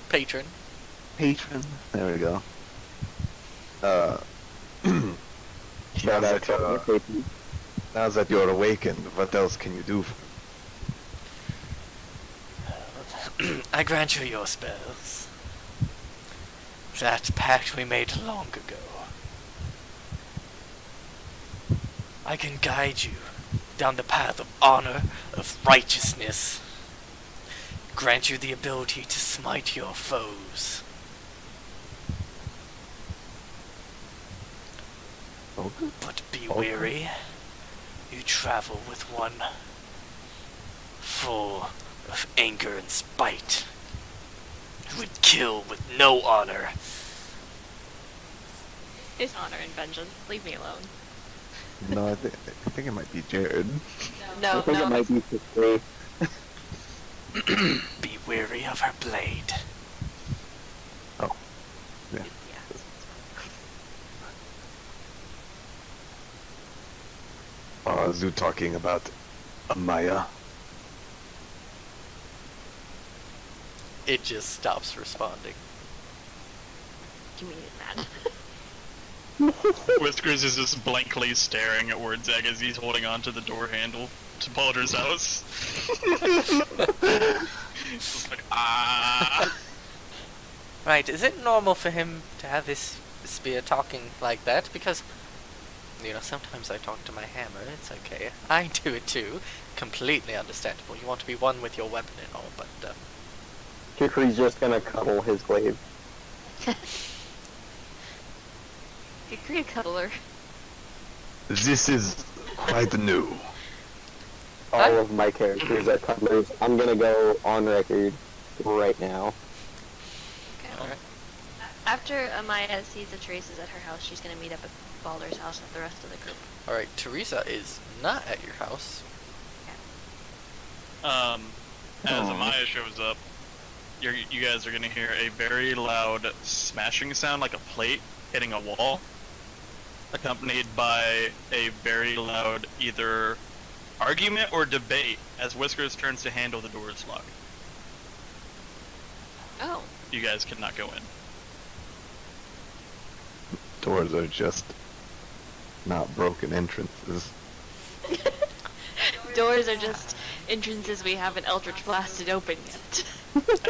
Patron. Patron? There we go. Shout out to RKP. Now that you're awakened, what else can you do for me? I grant you your spells. That pact we made long ago. I can guide you down the path of honor, of righteousness. Grant you the ability to smite your foes. Okay. But be wary. You travel with one full of anger and spite, who would kill with no honor. It's honor and vengeance. Leave me alone. No, I think it might be Jared. I No, think it no. might be Sisley. Be wary of her blade. Oh. Yeah. Yeah. Is you talking about Amaya? It just stops responding. You mean it's mad? Whiskers is just blankly staring at Wordzag as he's holding on to the door handle to Balder's house. Just like, ah. Right, is it normal for him to have his spear talking like that? Because, you know, sometimes I talk to my hammer, it's okay. I do it too. Completely understandable. You want to be one with your weapon and all, but, Kikri's just gonna cuddle his glaive. Agree, cuddler. This is quite new. All of my characters are cuddlers. I'm gonna go on record right now. Okay. alright. After Amaya sees the traces at her house, she's gonna meet up at Balder's house with the rest of the group. Alright, Teresa is not at your house. As Aw. Amaya shows up, you guys are gonna hear a very loud smashing sound, like a plate hitting a wall, accompanied by a very loud either argument or debate as Whiskers turns to handle the door's lock. Oh. You guys cannot go in. Doors are just not broken entrances. Doors are just entrances we haven't Eldritch blasted open yet.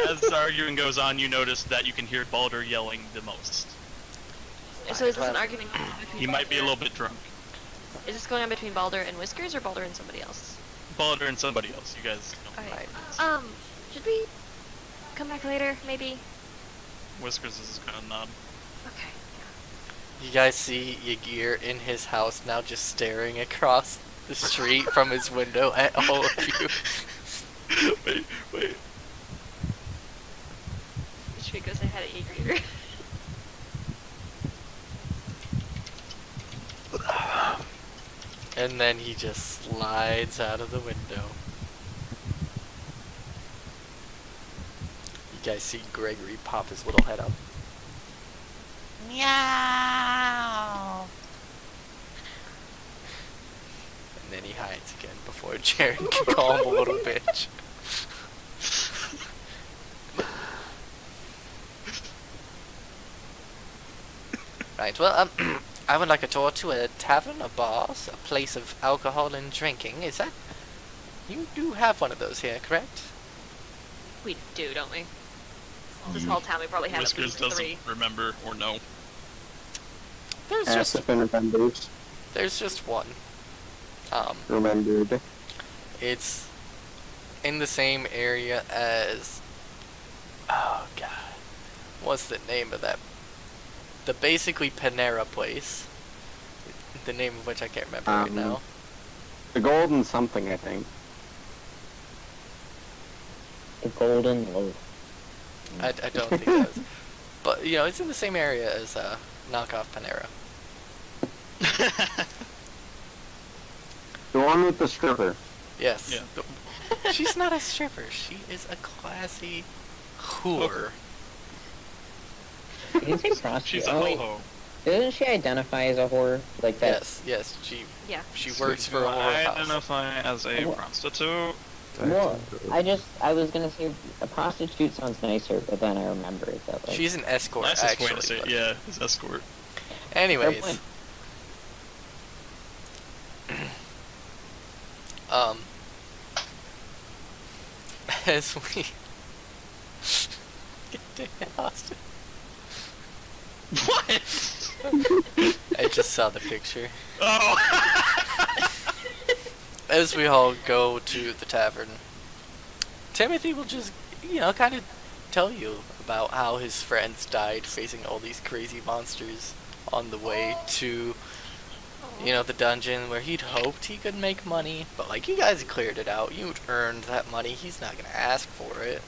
As the arguing goes on, you notice that you can hear Baldur yelling the most. So is this an argument between He might be a Baldur- little bit drunk. Is this going on between Baldur and Whiskers or Baldur and somebody else? Baldur and somebody else. You guys know. Alright. Right. Should we come back later, maybe? Whiskers is gonna nod. Okay. You guys see Ygir in his house now, just staring across the street from his window at all of you. Wait. Should go say hi to Ygritte. And then he just slides out of the window. You guys see Gregory pop his little head up. Meow. And then he hides again before Jared can call him a little bitch. Right, well, I would like a tour to a tavern, a bar, a place of alcohol and drinking. Is that... You do have one of those here, correct? We do, don't we? This whole town we probably have at Whiskers least doesn't 3. remember or know. There's just Aspen remembers. there's just one. Remembered. It's in the same area as... Oh, God. What's the name of that? The basically Panera place. The name of which I can't remember right now. The golden something, I think. The golden loaf. I don't think that is. But, you know, it's in the same area as knockoff Panera. The one with the stripper. Yes. Yeah. She's not a stripper. She is a classy whore. Didn't say prostitute. She's a Oh, wait. ho-ho. Doesn't she identify as a whore like that? Yes. Yeah. She works for a whorehouse. Identify as a What? prostitute. Well, I was gonna say a prostitute sounds nicer, but then I remembered that. Like, She's an escort, Nicest actually. way to say it, but- yeah, his escort. Anyways, point. as we get to Austin, What? I just saw the picture. Oh! As we all go to the tavern, Timothy will just, you know, kind of tell you about how his friends died facing all these crazy monsters on the way to, you know, the dungeon where he'd hoped he could make money, but like, you guys cleared it out. You'd earned that money. He's not gonna ask for it.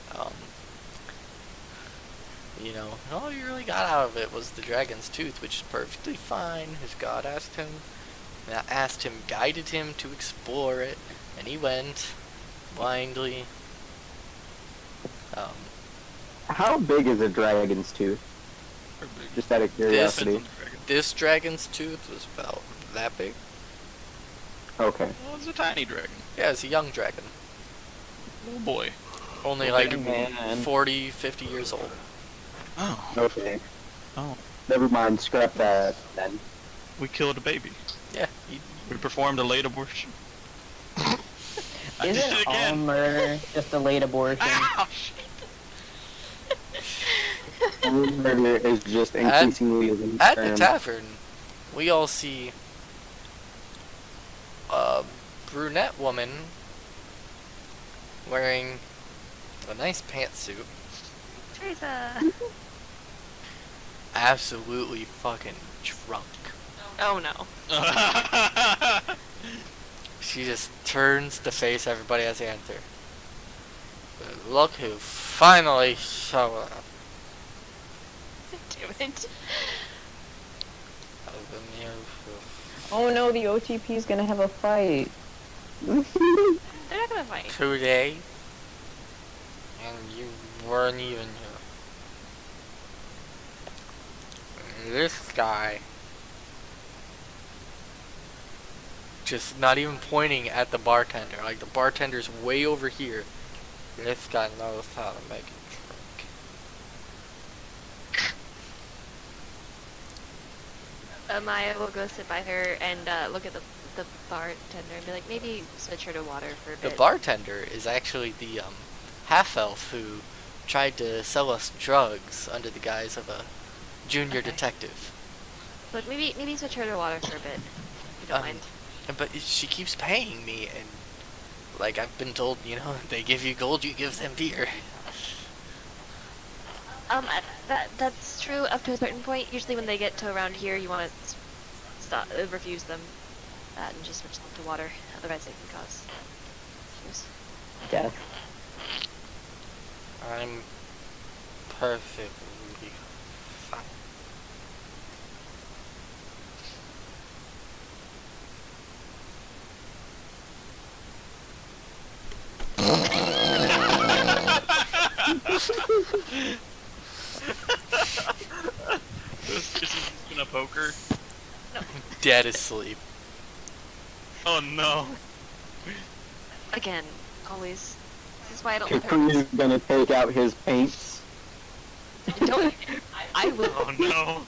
You know, all you really got out of it was the dragon's tooth, which is perfectly fine. His god guided him to explore it, and he went blindly. How big is a dragon's tooth? Just out of curiosity. This dragon's tooth was about that big. Okay. Well, it's a tiny dragon. Yeah, it's a young dragon. Little boy. Only Oh, like big man. 40, 50 years old. Oh. Okay. Oh. Never mind. Scrap that then. We killed a baby. Yeah, We performed a late abortion. I did Isn't it all again. murder just a late abortion? Ow, shit. Murder is just increasingly a at the tavern, we all see a brunette woman wearing a nice pantsuit, Teresa. absolutely fucking drunk. Oh no. She just turns to face everybody as they enter. But look who finally showed up. Damn it. I've been here for Oh no, the OTP's gonna have a fight. They're not gonna fight. 2 days, and you weren't even here. And this guy, just not even pointing at the bartender, like the bartender's way over here. This guy knows how to make a drink. Maya will go sit by her and look at the bartender and be like, maybe switch her to water for a The bit. bartender is actually the half-elf who tried to sell us drugs under the guise of a junior Okay. detective. But maybe switch her to water for a bit. If you don't mind. But she keeps paying me, and like I've been told, they give you gold, you give them beer. That's true up to a certain point. Usually when they get to around here, you want to refuse them and just switch them to water. Otherwise, it can cause issues. Death. I'm perfectly fine. This is gonna poker. Dead asleep. Oh no. Again, always. This is why I don't. Capri is gonna take out his paints. Don't. I will. Oh no.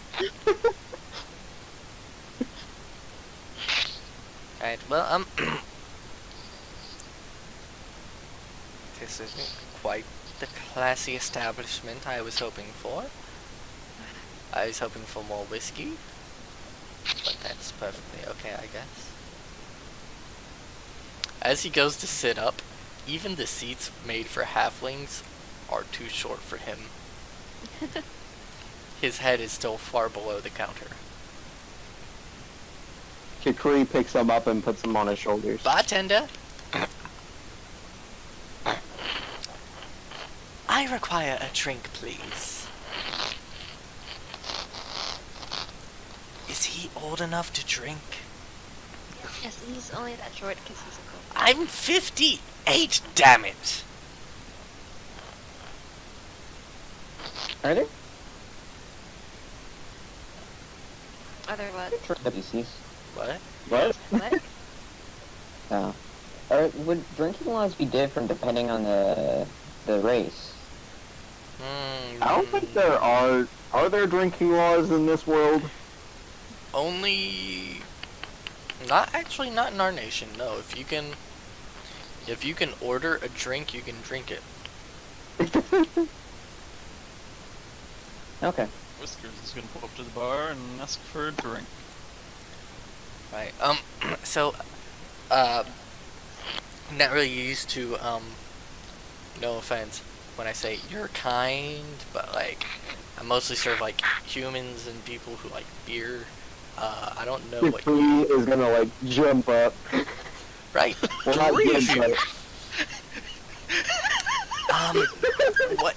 Alright, well, this isn't quite the classy establishment I was hoping for. I was hoping for more whiskey, but that's perfectly okay, I guess. As he goes to sit up, even the seats made for halflings are too short for him. His head is still far below the counter. Capri picks him up and puts him on his shoulders. Bartender! I require a drink, please. Is he old enough to drink? Yes, he's only that short because he's a kobold. I'm 58, damn it! Are there? Are there what? WCs. What? What? What? Oh. Would drinking laws be different depending on the race? I don't think there are. Are there drinking laws in this world? Only... not in our nation, no. If you can order a drink, you can drink it. Okay. Whiskers is gonna pull up to the bar and ask for a drink. Right, so, I'm not really used to, no offense when I say you're kind, but, like, I mostly serve, like, humans and people who like beer. I don't know what Capri is gonna, like, jump up. Right, Well, not three of jump you. up. What?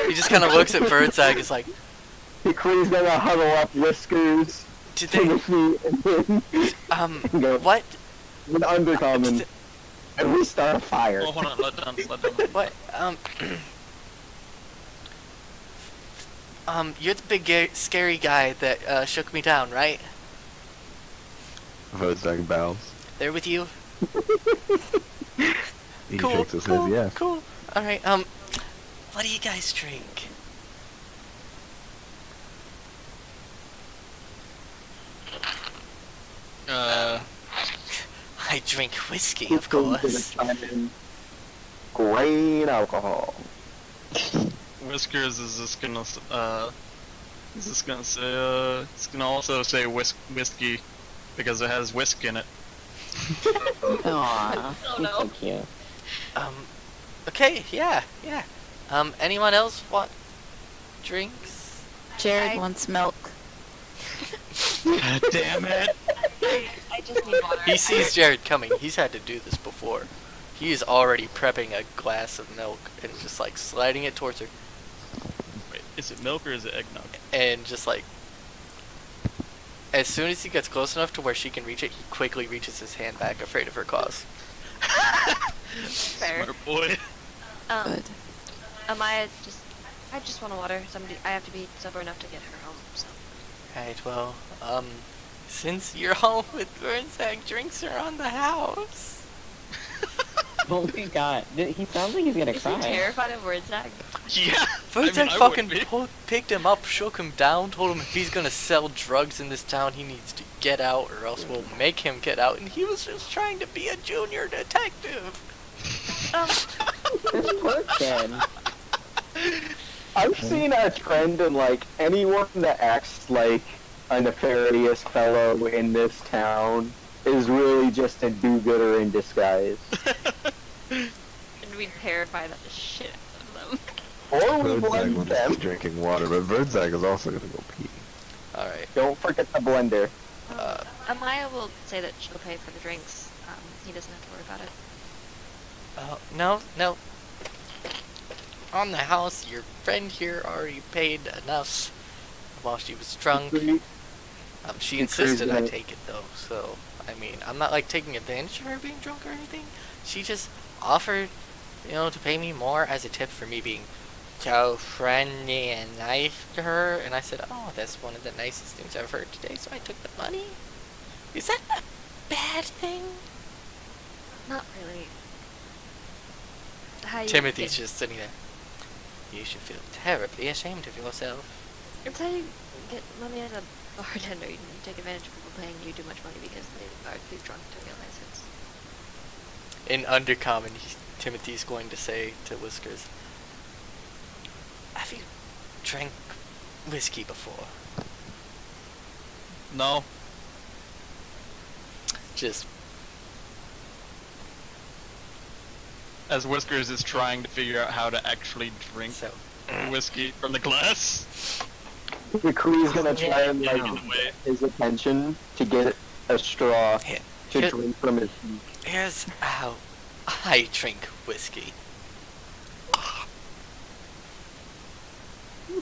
He just kind of looks at Birdseye, is like, Capri's gonna huddle up Whiskers, did they, Timothy, and then go what? with Undercommon, and we start a fire. Oh, hold on, let down. What? You're the big scary guy that shook me down, right? Vodstag bows. They're with you? He Cool, shakes his cool, head, yes. cool. Alright, what do you guys drink? I drink whiskey, of course. Grain alcohol. Whiskers is just gonna say it's gonna also say whiskey because it has whisk in it. Aww. Oh, He's no. so cute. Okay, yeah. Anyone else want drinks? Jared wants milk. God damn it! I just need water. He sees Jared coming. He's had to do this before. He is already prepping a glass of milk and just like sliding it towards her Wait, is it milk or is it eggnog? and just like as soon as he gets close enough to where she can reach it, he quickly reaches his hand back, afraid of her claws. Fair. Smart boy. Good. I just want a water. I have to be sober enough to get her home. So. Right, well, since you're home with Burnsag, drinks are on the house. Oh my god. He sounds like he's gonna Is he cry. terrified of word zag? Yeah. Vertag I fucking would be. picked him up, shook him down, told him if he's gonna sell drugs in this town, he needs to get out, or else we'll make him get out. And he was just trying to be a junior detective. This poor kid. I've seen a trend in like anyone that acts like a nefarious fellow in this town is really just a do-gooder in disguise. And we terrify the shit out of them. Or we Birdzag blend wants them. drinking water, but Birdzag is also gonna go pee. Alright. Don't forget the blender. Amaya will say that she'll pay for the drinks. He doesn't have to worry about it. No. On the house, your friend here already paid enough while she was drunk. She insisted I take it though, so, I mean, I'm not like taking advantage of her being drunk or anything. She just offered, to pay me more as a tip for me being so friendly and nice to her, and I said, oh, that's one of the nicest things I've heard today, so I took the money. Is that a bad thing? Not really. How you Timothy's get, just sitting there. You should feel terribly ashamed of yourself. It's how you get money as a bartender. You take advantage of people paying you too much money because they are too drunk to realize it's... In Undercommon, Timothy's going to say to Whiskers, have you drank whiskey before? No. Just, As Whiskers is trying to figure out how to actually drink so. whiskey from the glass. McCree's gonna try and like Taken away. get his attention to get a straw Here, to here- drink from his. here's how I drink whiskey.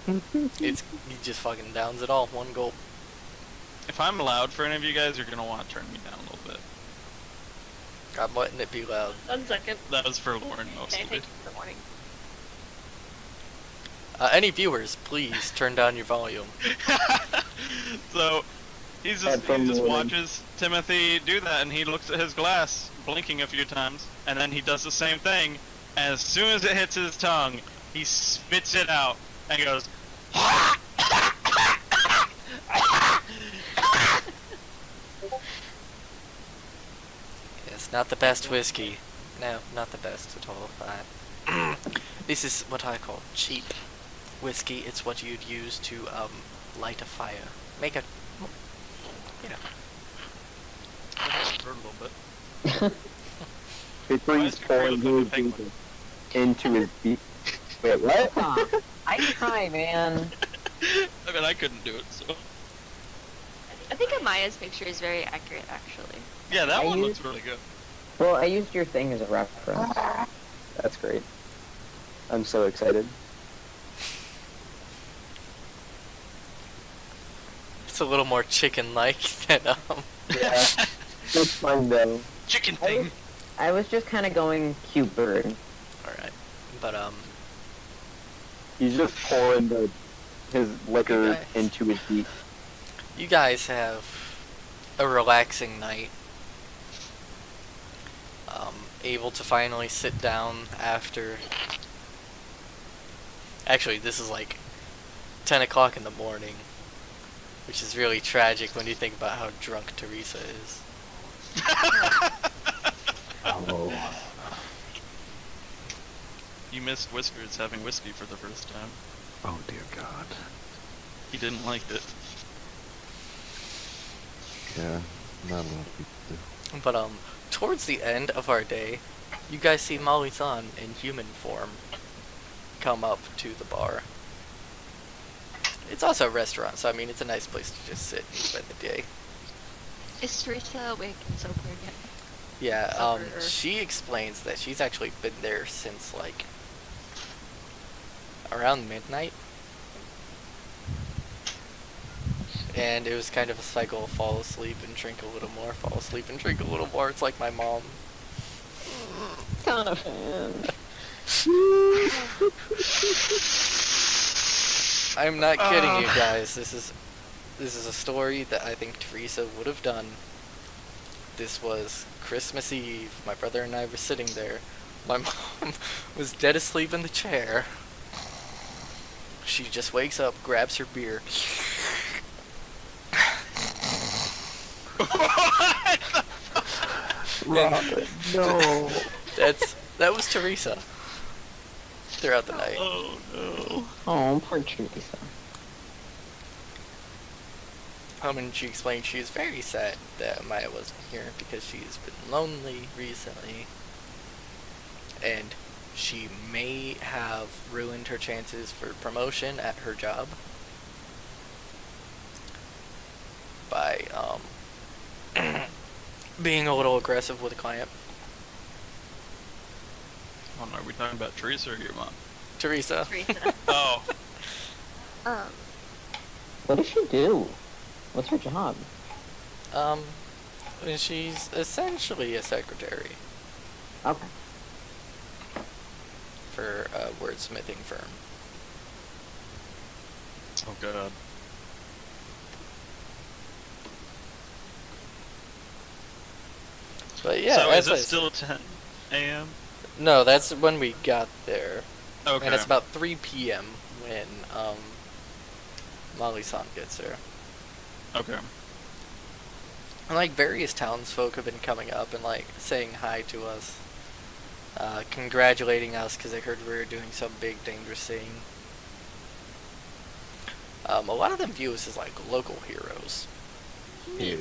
He just fucking downs it all, one gulp. If I'm loud for any of you guys, you're gonna want to turn me down a little bit. I'm letting it be loud. 1 second. That was for Lauren Okay, mostly. thank you for the warning. Any viewers, please turn down your volume. So he just watches Timothy do that, and he looks at his glass, blinking a few times, and then he does the same thing. And as soon as it hits his tongue, he spits it out and goes. It's not the best whiskey. No, not the best at all. This is what I call cheap whiskey. It's what you'd use to light a fire. Make a, For a little bit. McCree's pouring his drink into his beak. Wait, what? I try, man. I mean, I couldn't do it, so. I think Amaya's picture is very accurate, actually. Yeah, that I one use- looks really good. Well, I used your thing as a reference. That's great. I'm so excited. it's a little more chicken-like than Yeah, that's fine though. Chicken I was, thing. I was just kind of going cute bird. Alright. But He's just pouring his liquor Okay. into his beak. you guys have a relaxing night. Able to finally sit down after... Actually, this is like 10 o'clock in the morning, which is really tragic when you think about how drunk Teresa is. Oh. You missed Whiskers having whiskey for the first time. Oh dear God. He didn't like it. Yeah, not a lot of people do. But towards the end of our day, you guys see Molly-san in human form come up to the bar. It's also a restaurant, so I mean it's a nice place to just sit and spend the day. Is Teresa awake and sober yet? Yeah, Supper. she explains that she's actually been there since like around midnight. And it was kind of a cycle of fall asleep and drink a little more, fall asleep and drink a little more. It's like my mom. Kind of fan. I'm not kidding you guys. This is a story that I think Teresa would have done. This was Christmas Eve. My brother and I were sitting there My mom was dead asleep in the chair. She just wakes up, grabs her beer. Robin, no. That was Teresa. Throughout the night. Oh no. Oh, poor Teresa. And she explained she is very sad that Maya wasn't here because she's been lonely recently. And she may have ruined her chances for promotion at her job by being a little aggressive with a client. Oh no, are we talking about Teresa or your mom? Teresa. Teresa. Oh. Um, What does she do? What's her job? She's essentially a secretary Okay. for a wordsmithing firm. Oh god. But yeah, so is as it still 10 a.m.? No, that's when we got there. Okay. And it's about 3 p.m. when Molly-san gets there. Okay. And like various townsfolk have been coming up and like saying hi to us, congratulating us because they heard we were doing some big dangerous thing. A lot of them view us as like local heroes. Yeah.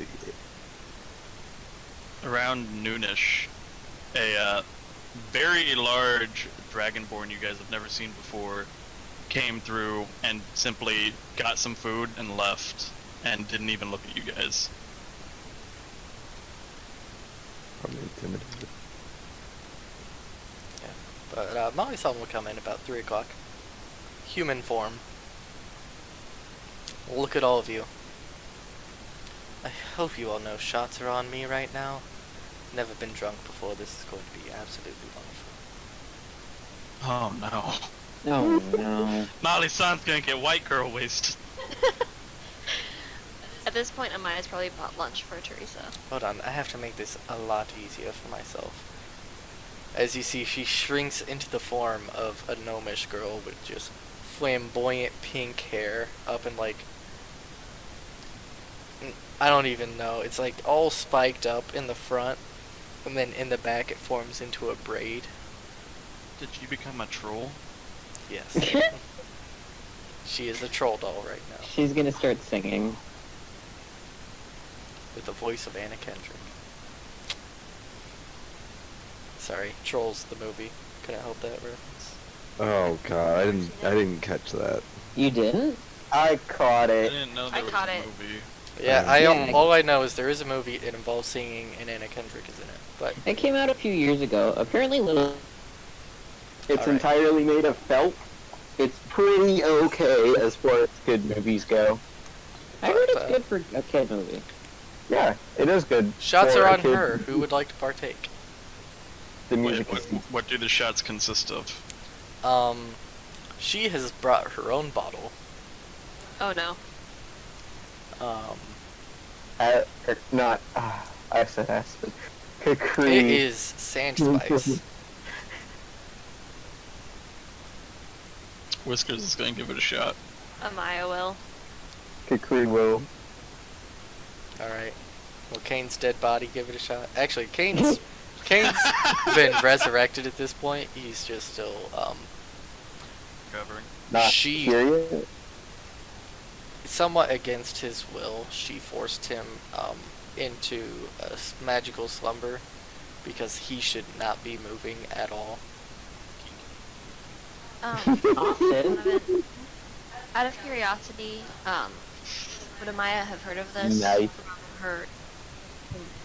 Around noonish, a very large dragonborn you guys have never seen before came through and simply got some food and left and didn't even look at you guys. Probably intimidated. But Molly-san will come in about 3 o'clock. Human form. Look at all of you. I hope you all know shots are on me right now. Never been drunk before. This is going to be absolutely wonderful. Oh no. No, no. Molly-san's gonna get white girl wasted. at this point, Amaya's probably bought lunch for Teresa. Hold on, I have to make this a lot easier for myself. As you see, she shrinks into the form of a gnomish girl with just flamboyant pink hair up in like... I don't even know. It's like all spiked up in the front, and then in the back it forms into a braid. Did you become a troll? Yes. She is a troll doll right now, She's gonna start singing. with the voice of Anna Kendrick. Sorry, Trolls the movie. Couldn't help that reference. Oh god, I didn't catch that. You didn't? I caught I it. didn't know I there was caught a it. movie. Yeah, Yeah. all I know is there is a movie. It involves singing, and Anna Kendrick is in it. But It came out a few years ago. Apparently, little. It's Alright. entirely made of felt. It's pretty okay as far as good movies go. I heard it's But, good for a kid movie. Yeah, it is good. shots for are a on kid. her. Who would like to partake? The Wait, music what do the shots consist of? She has brought her own bottle. Oh no. not. I said acid. It Kukri. is sand spice. Whiskers is gonna give it a shot. Amaya will. Kukri will. Alright. Will Cain's dead body give it a shot? Actually, Cain's been resurrected at this point. He's just still, Covering. Not She- curious. somewhat against his will. She forced him, into a magical slumber because he should not be moving at all. Austin? Out of curiosity, would Amaya have heard of this? Nice. From her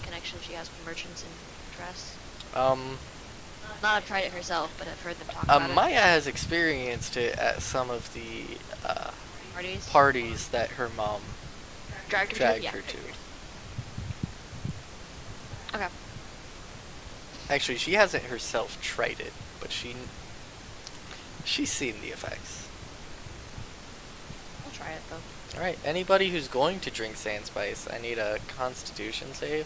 connection she has with merchants in dress? Not have tried it herself, but have heard them talk about Maya has experienced it at some of the it. Parties? parties that her mom Dragged her dragged to? her Yeah. to. Okay. Actually, she hasn't herself tried it, but she's seen the effects. I'll try it though. Alright, anybody who's going to drink sand spice, I need a constitution save.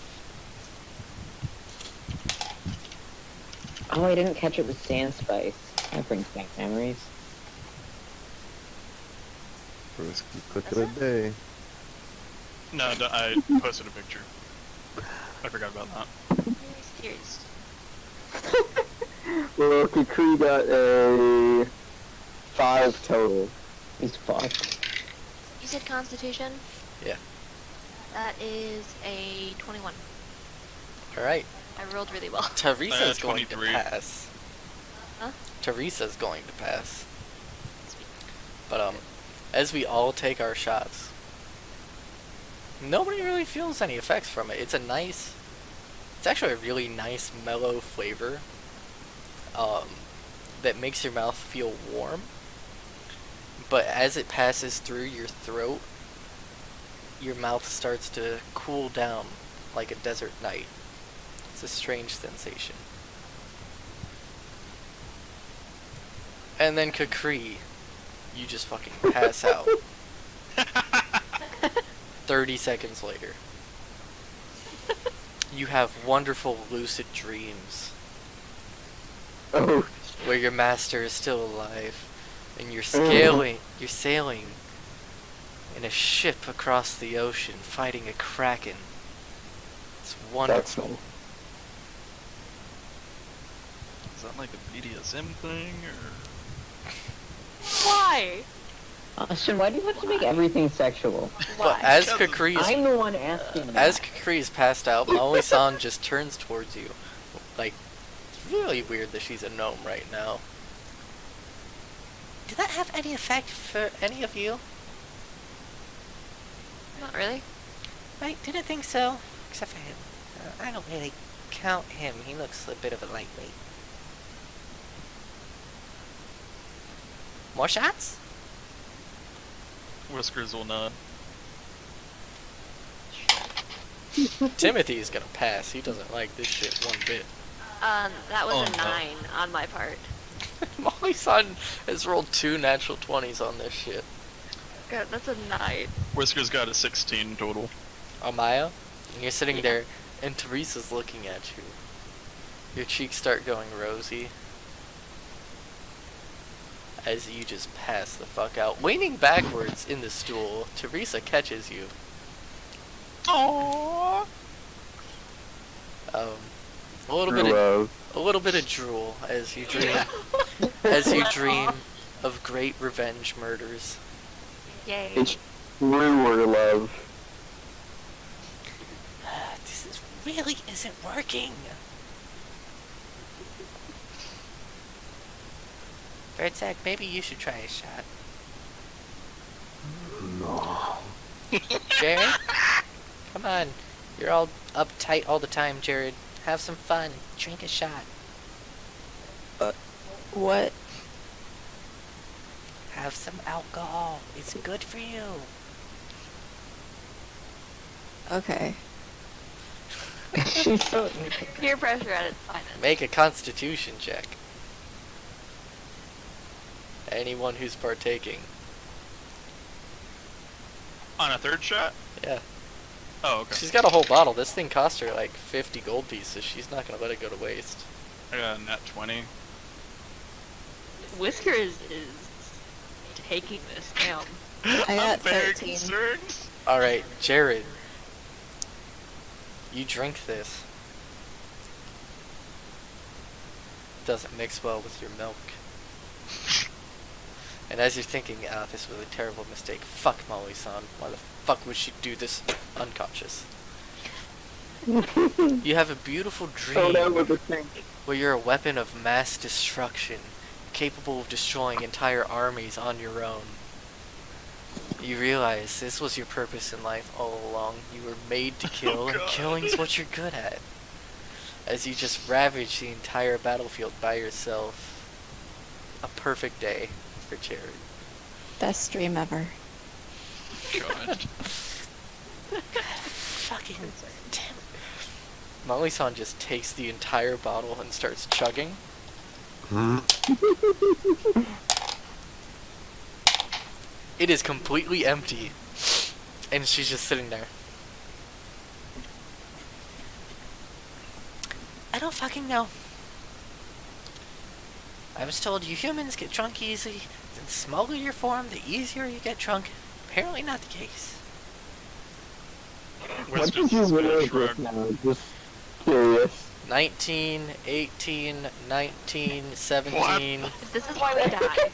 Oh, I didn't catch it with sand spice. That brings back memories. First click of the day. No, I posted a picture. I forgot about that. Serious. Well, Kukri got a 5 total. He's fucked. You said Constitution? Yeah. That is a 21. Alright. I rolled really well. Teresa's going to 23. pass. Huh? Teresa's going to pass. Sweet. But, as we all take our shots, nobody really feels any effects from it. It's actually a really nice mellow flavor, that makes your mouth feel warm. But as it passes through your throat, your mouth starts to cool down like a desert night. It's a strange sensation. And then Kakri, you just fucking pass out. 30 seconds later. You have wonderful lucid dreams Oh, where your master is still alive and you're sailing in a ship across the ocean fighting a kraken. It's wonderful. that's Is that like a BDSM thing, or? Why? Austin, why do you have to make everything sexual? But as Kakri's I'm the one asking that. As Kakri is passed out, Molly-san just turns towards you. Like, it's really weird that she's a gnome right now. Did that have any effect for any of you? Not really. I didn't think so. Except for him. I don't really count him. He looks a bit of a lightweight. More shots? Whiskers will nod. Timothy's gonna pass. He doesn't like this shit one bit. That was Oh, a no. 9 on my part. Molly-san has rolled 2 natural 20s on this shit. God, that's a 9. Whiskers got a 16 total. Amaya, and you're sitting Yeah. there, and Teresa's looking at you. Your cheeks start going rosy as you just pass the fuck out. Leaning backwards in the stool, Teresa catches you. Aww. A little bit of drool as you dream of great revenge murders. Yay. It's truer love. This really isn't working. Birdsack, maybe you should try a shot. No. Jared? Come on. You're all uptight all the time, Jared. Have some fun. Drink a shot. What? Have some alcohol. It's good for you. Okay. She's so... Peer pressure at its finest. Make a constitution check. Anyone who's partaking. On a third shot? Yeah. Oh, okay. She's got a whole bottle. This thing cost her like 50 gold pieces. She's not gonna let it go to waste. I got a nat 20. Whiskers is taking this down. I got I'm very 13. concerned. Alright, Jared. You drink this. Doesn't mix well with your milk. And as you're thinking, this was a terrible mistake. Fuck Molly-san. Why the fuck would she do this unconscious? You have a beautiful Oh, that dream was a thing. where you're a weapon of mass destruction, capable of destroying entire armies on your own. You realize this was your purpose in life all along. You were made to kill, Oh, and God. killing's what you're good at. As you just ravage the entire battlefield by yourself. A perfect day for Jared. Best dream ever. God. Fucking damn. Molly-san just takes the entire bottle and starts chugging. It is completely empty. And she's just sitting there. I don't fucking know. I was told you humans get drunk easily. The smaller your form, the easier you get drunk. Apparently not the case. What Whiskers did you is gonna really shrug. with now? Just curious. 19, 18, 19, 17. This is why we die.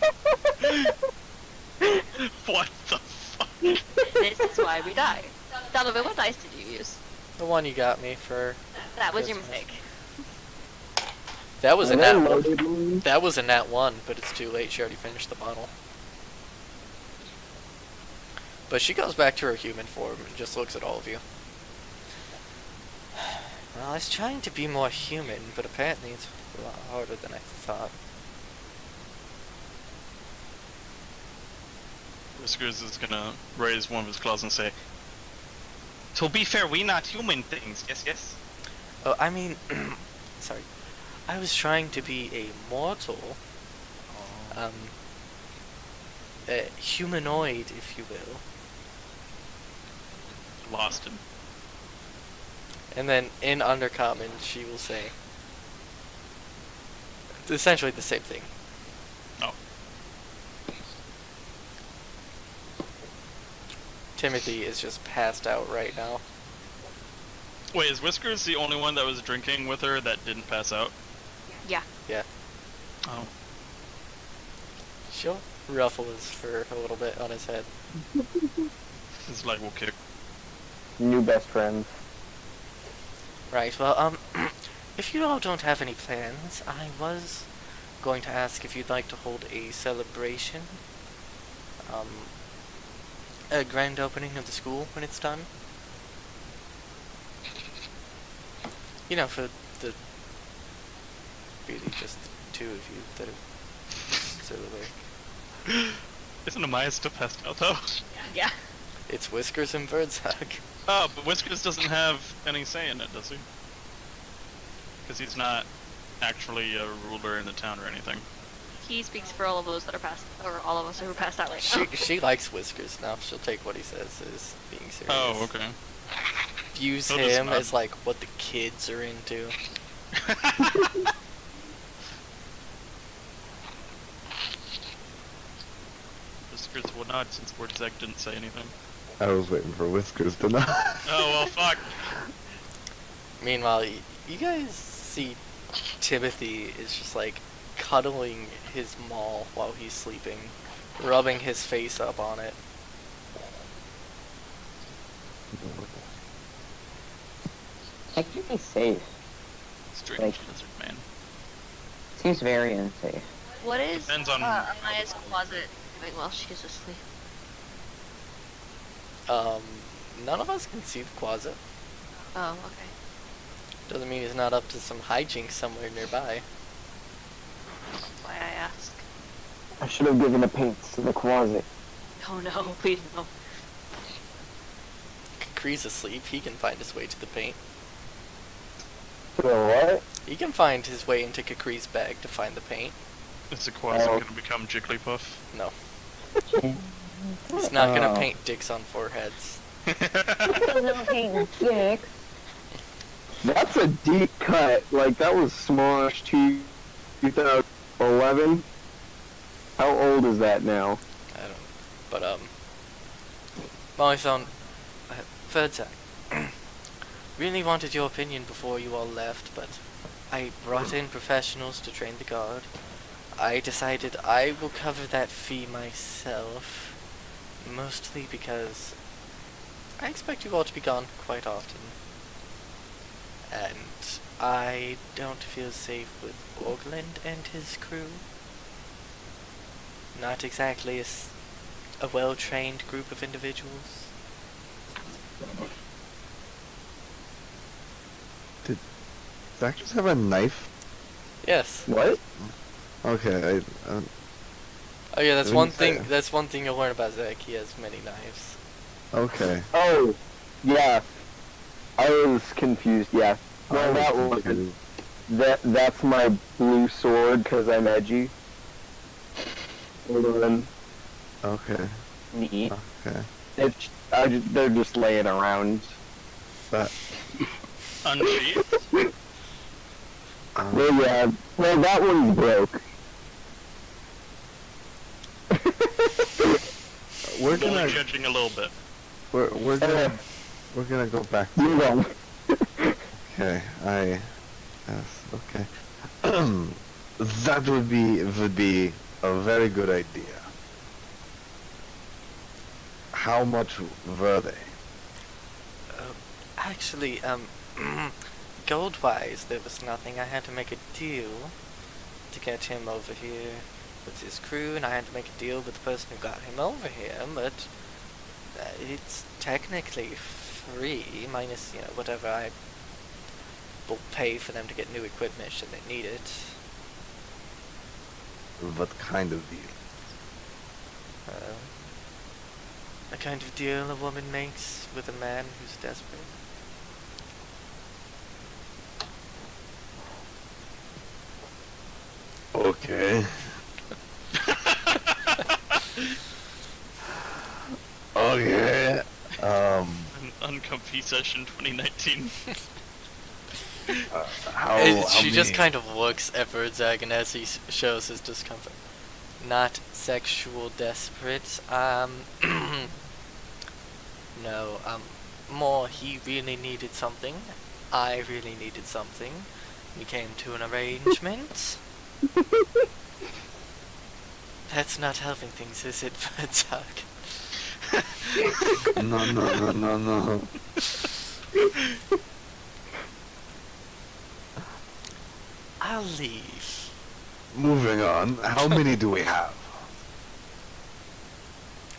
What the fuck? This is why we die. Donovan, what dice did you use? The one you got me for. That was your Christmas. mistake. That was a Are nat they one. loaded ones? That was a nat 1, but it's too late. She already finished the bottle. But she goes back to her human form and just looks at all of you. Well, I was trying to be more human, but apparently it's a lot harder than I thought. Whiskers is gonna raise one of his claws and say, "To be fair, we not human things. Yes, yes." Oh, I mean, sorry. I was trying to be a mortal, a humanoid, if you will. Lost him. And then in Undercommon, she will say essentially the same thing. Oh. Timothy is just passed out right now. Wait, is Whiskers the only one that was drinking with her that didn't pass out? Yeah. Yeah. Oh. She'll ruffle his fur a little bit on his head. His leg will kick. New best friends. Right, well, if you all don't have any plans, I was going to ask if you'd like to hold a celebration. A grand opening of the school when it's done. You know, for the really just the two of you that are sort of like... Isn't Amaya still passed out though? Yeah. It's Whiskers and Birdsong. Oh, but Whiskers doesn't have any say in it, does he? Because he's not actually a ruler in the town or anything. He speaks for all of those that are passed, or all of us who are passed out right She now. she likes Whiskers now. She'll take what he says as being serious. Oh, okay. Views So does him Nub. as like what the kids are into. Whiskers will nod since Bordzek didn't say anything. I was waiting for Whiskers to not. Oh, well, fuck. Meanwhile, you guys see Timothy is just like cuddling his maul while he's sleeping, rubbing his face up on it. I keep me safe. Strange Like- lizard man. Seems very unsafe. What is Depends on- Amaya's closet doing while she's asleep? None of us can see the closet. Oh, okay. Doesn't mean he's not up to some hijinks somewhere nearby. That's why I ask. I should have given the paints to the closet. Oh no, please no. Kree's asleep. He can find his way to the paint. To the what? He can find his way into Kakri's bag to find the paint. Is the Quasar Oh. gonna become Jigglypuff? No. He's not gonna Oh. paint dicks on foreheads. That's a deep cut. Like, that was Smosh 2011. How old is that now? I don't know. But, Molly found... Birdsong. Really wanted your opinion before you all left, but I brought in professionals to train the guard. I decided I will cover that fee myself, mostly because I expect you all to be gone quite often. And I don't feel safe with Orgland and his crew. Not exactly a well-trained group of individuals. Did Zach just have a knife? Yes. What? Okay, Oh yeah, that's Didn't one say. thing. That's one thing you'll learn about Zach. He has many knives. okay. Oh, yeah. I was confused, yeah. I Well, was that was confused. that's my blue sword because I'm edgy. Hold on. Okay, Neat. okay. They're just laying around. That, Unsheathed? Well, yeah. Well, that one's broke. we're I'm only gonna judging a little bit. we're gonna go back. You go. Okay, yes, okay. That would be a very good idea. How much were they? Actually, gold-wise, there was nothing. I had to make a deal to get him over here with his crew, and I had to make a deal with the person who got him over here, but it's technically free, minus, whatever I will pay for them to get new equipment should they need it. What kind of deal? A kind of deal a woman makes with a man who's desperate. Okay. Okay. An uncomfy session 2019. She just kind of looks at Birdzag, and as he shows his discomfort. Not sexual desperate, no, more he really needed something, I really needed something, we came to an arrangement. That's not helping things, is it, Birdzag? No. I'll leave. Moving on. How many do we have?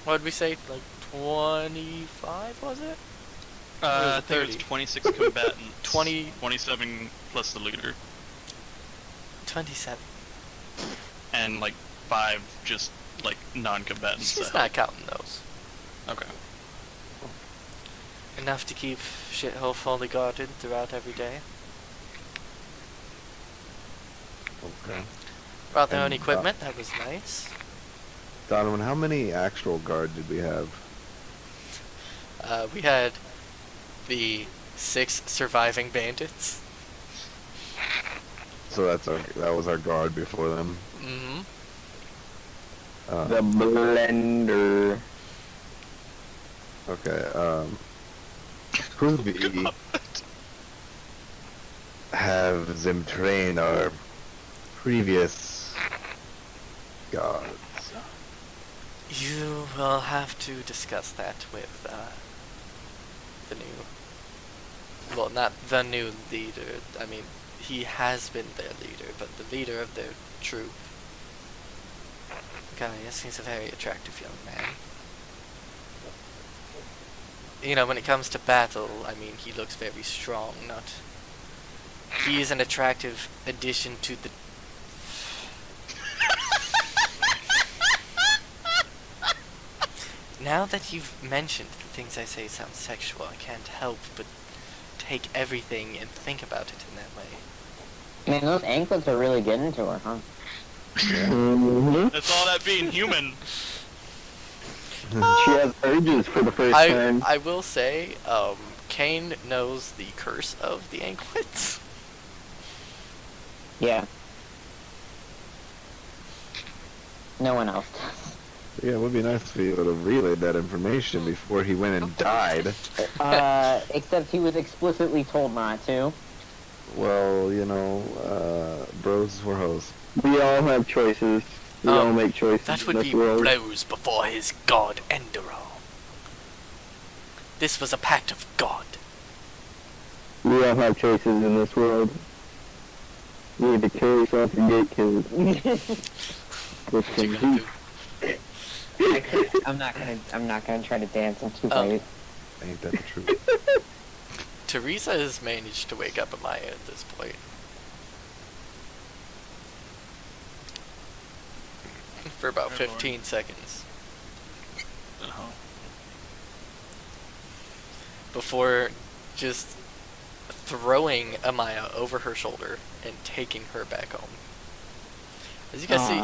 What did we say, like 25, was it? I think 30? it's 26 combatants. 27 plus the leader. 27. And like 5 just like non-combatants. She's not counting those. Okay. Enough to keep Shithole fully guarded throughout every day. Okay. Brought their own And, equipment, that was nice. Donovan, how many actual guard did we have? We had the 6 surviving bandits. So that was our guard before them. Mm-hmm. The blender. Okay, could we have them train our previous guards? You will have to discuss that with the new... Well, not the new leader. I mean, he has been their leader, but the leader of their troop. Gaius, he's a very attractive young man. When it comes to battle, I mean, he looks very strong, not... He is an attractive addition to the... Now that you've mentioned the things I say sound sexual, I can't help but take everything and think about it in that way. Man, those anklets are really getting to her, huh? Mm-hmm. That's all that being human. She has urges for the first time. I will say, Cain knows the curse of the anklets. Yeah. No one else does. Yeah, it would be nice if he would have relayed that information before he went and died. Except he was explicitly told not to. Well, bros for hoes. We all have choices. We all make choices That in would this be world. blows before his god Enderal. This was a pact of God. We all have choices in this world. You either kill yourself or get killed. Which What you can gonna be. do? I'm not gonna try to dance. I'm too Oh. late. Ain't that the truth? Teresa has managed to wake up Amaya at this point. For about Good 15 lord. seconds. Uh-huh. Before just throwing Amaya over her shoulder and taking her back home. As you guys see,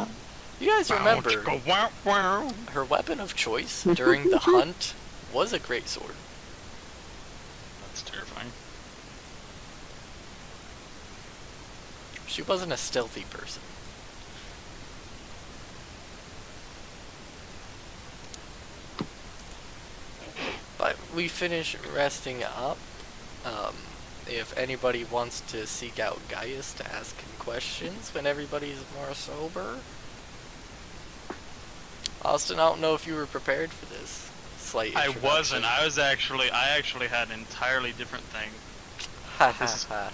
you guys remember her weapon of choice during the hunt was a greatsword. That's terrifying. She wasn't a stealthy person. we finish resting up, if anybody wants to seek out Gaius to ask him questions when everybody's more sober. Austin, I don't know if you were prepared for this slight I introduction. wasn't. I actually had an entirely different thing. Ha This is- ha ha.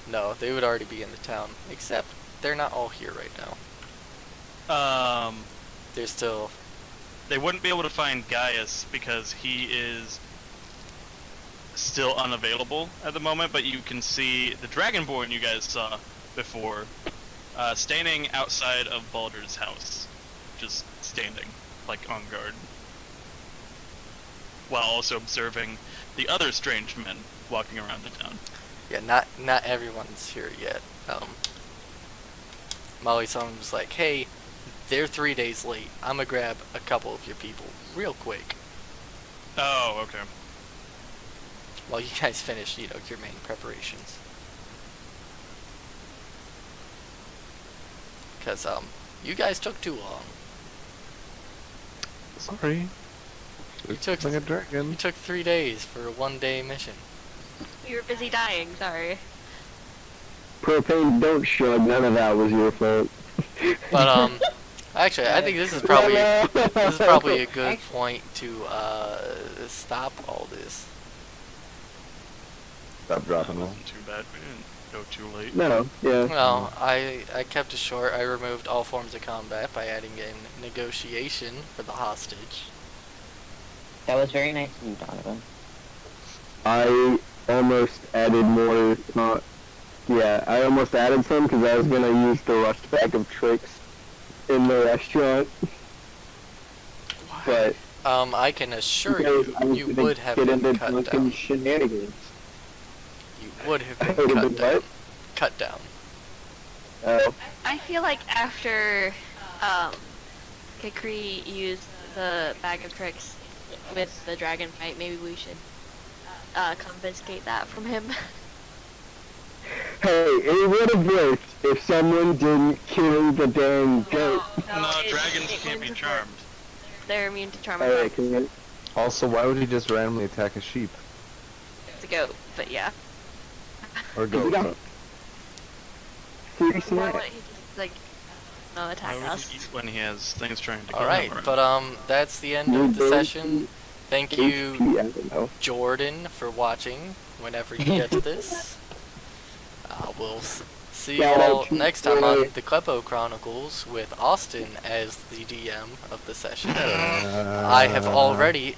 No, they would already be in the town. Except they're not all here right now. They're still. They wouldn't be able to find Gaius because he is still unavailable at the moment, but you can see the Dragonborn you guys saw before standing outside of Baldur's house. Just standing, like on guard. While also observing the other strange men walking around the town. Yeah, not everyone's here yet. Molly someone was like, hey, they're 3 days late. I'm gonna grab a couple of your people real quick. Oh, okay. While you guys finish, your main preparations. Because, you guys took too long. Sorry. You It's took like a dragon. You took 3 days for a 1-day mission. You were busy dying, sorry. Propane, don't shrug. None of that was your fault. But, actually, I think this is probably a good point to, stop all this. Stop dropping That them. wasn't too bad. We didn't go too late. No, yeah. Well, I kept it short. I removed all forms of combat by adding in negotiation for the hostage. That was very nice of you, Donovan. I almost added more. I almost added some because I was gonna use the rust bag of tricks in the restaurant. But I can assure because I you, was you gonna would have get been into cut drunken down. shenanigans. You would have I been would've cut been down. what? Cut down. I feel like after Kikri used the bag of tricks with the dragon fight, maybe we should confiscate that from him. Hey, it would have worked if someone didn't kill the damn goat. No, it- dragons it can't be wouldn't charmed. work. They're immune to charm Alright, attacks. can Also, why would he just randomly attack a sheep? It's a goat, but yeah. Or we got goat? seriously? Why would he just, like, no, Why attack would us? he eat when he has things trying to kill Alright, him? but that's the end of the session. Thank you, HP, I don't know. Jordan, for watching whenever you get to this. We'll see you Shout out all to next time Troy. on the Kleppo Chronicles with Austin as the DM of the session. I have already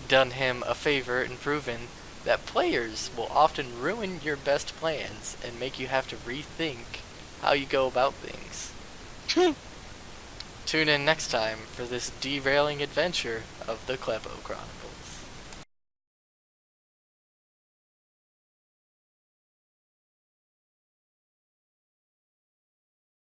done him a favor and proven that players will often ruin your best plans and make you have to rethink how you go about things. Tune in next time for this derailing adventure of the Kleppo Chronicles.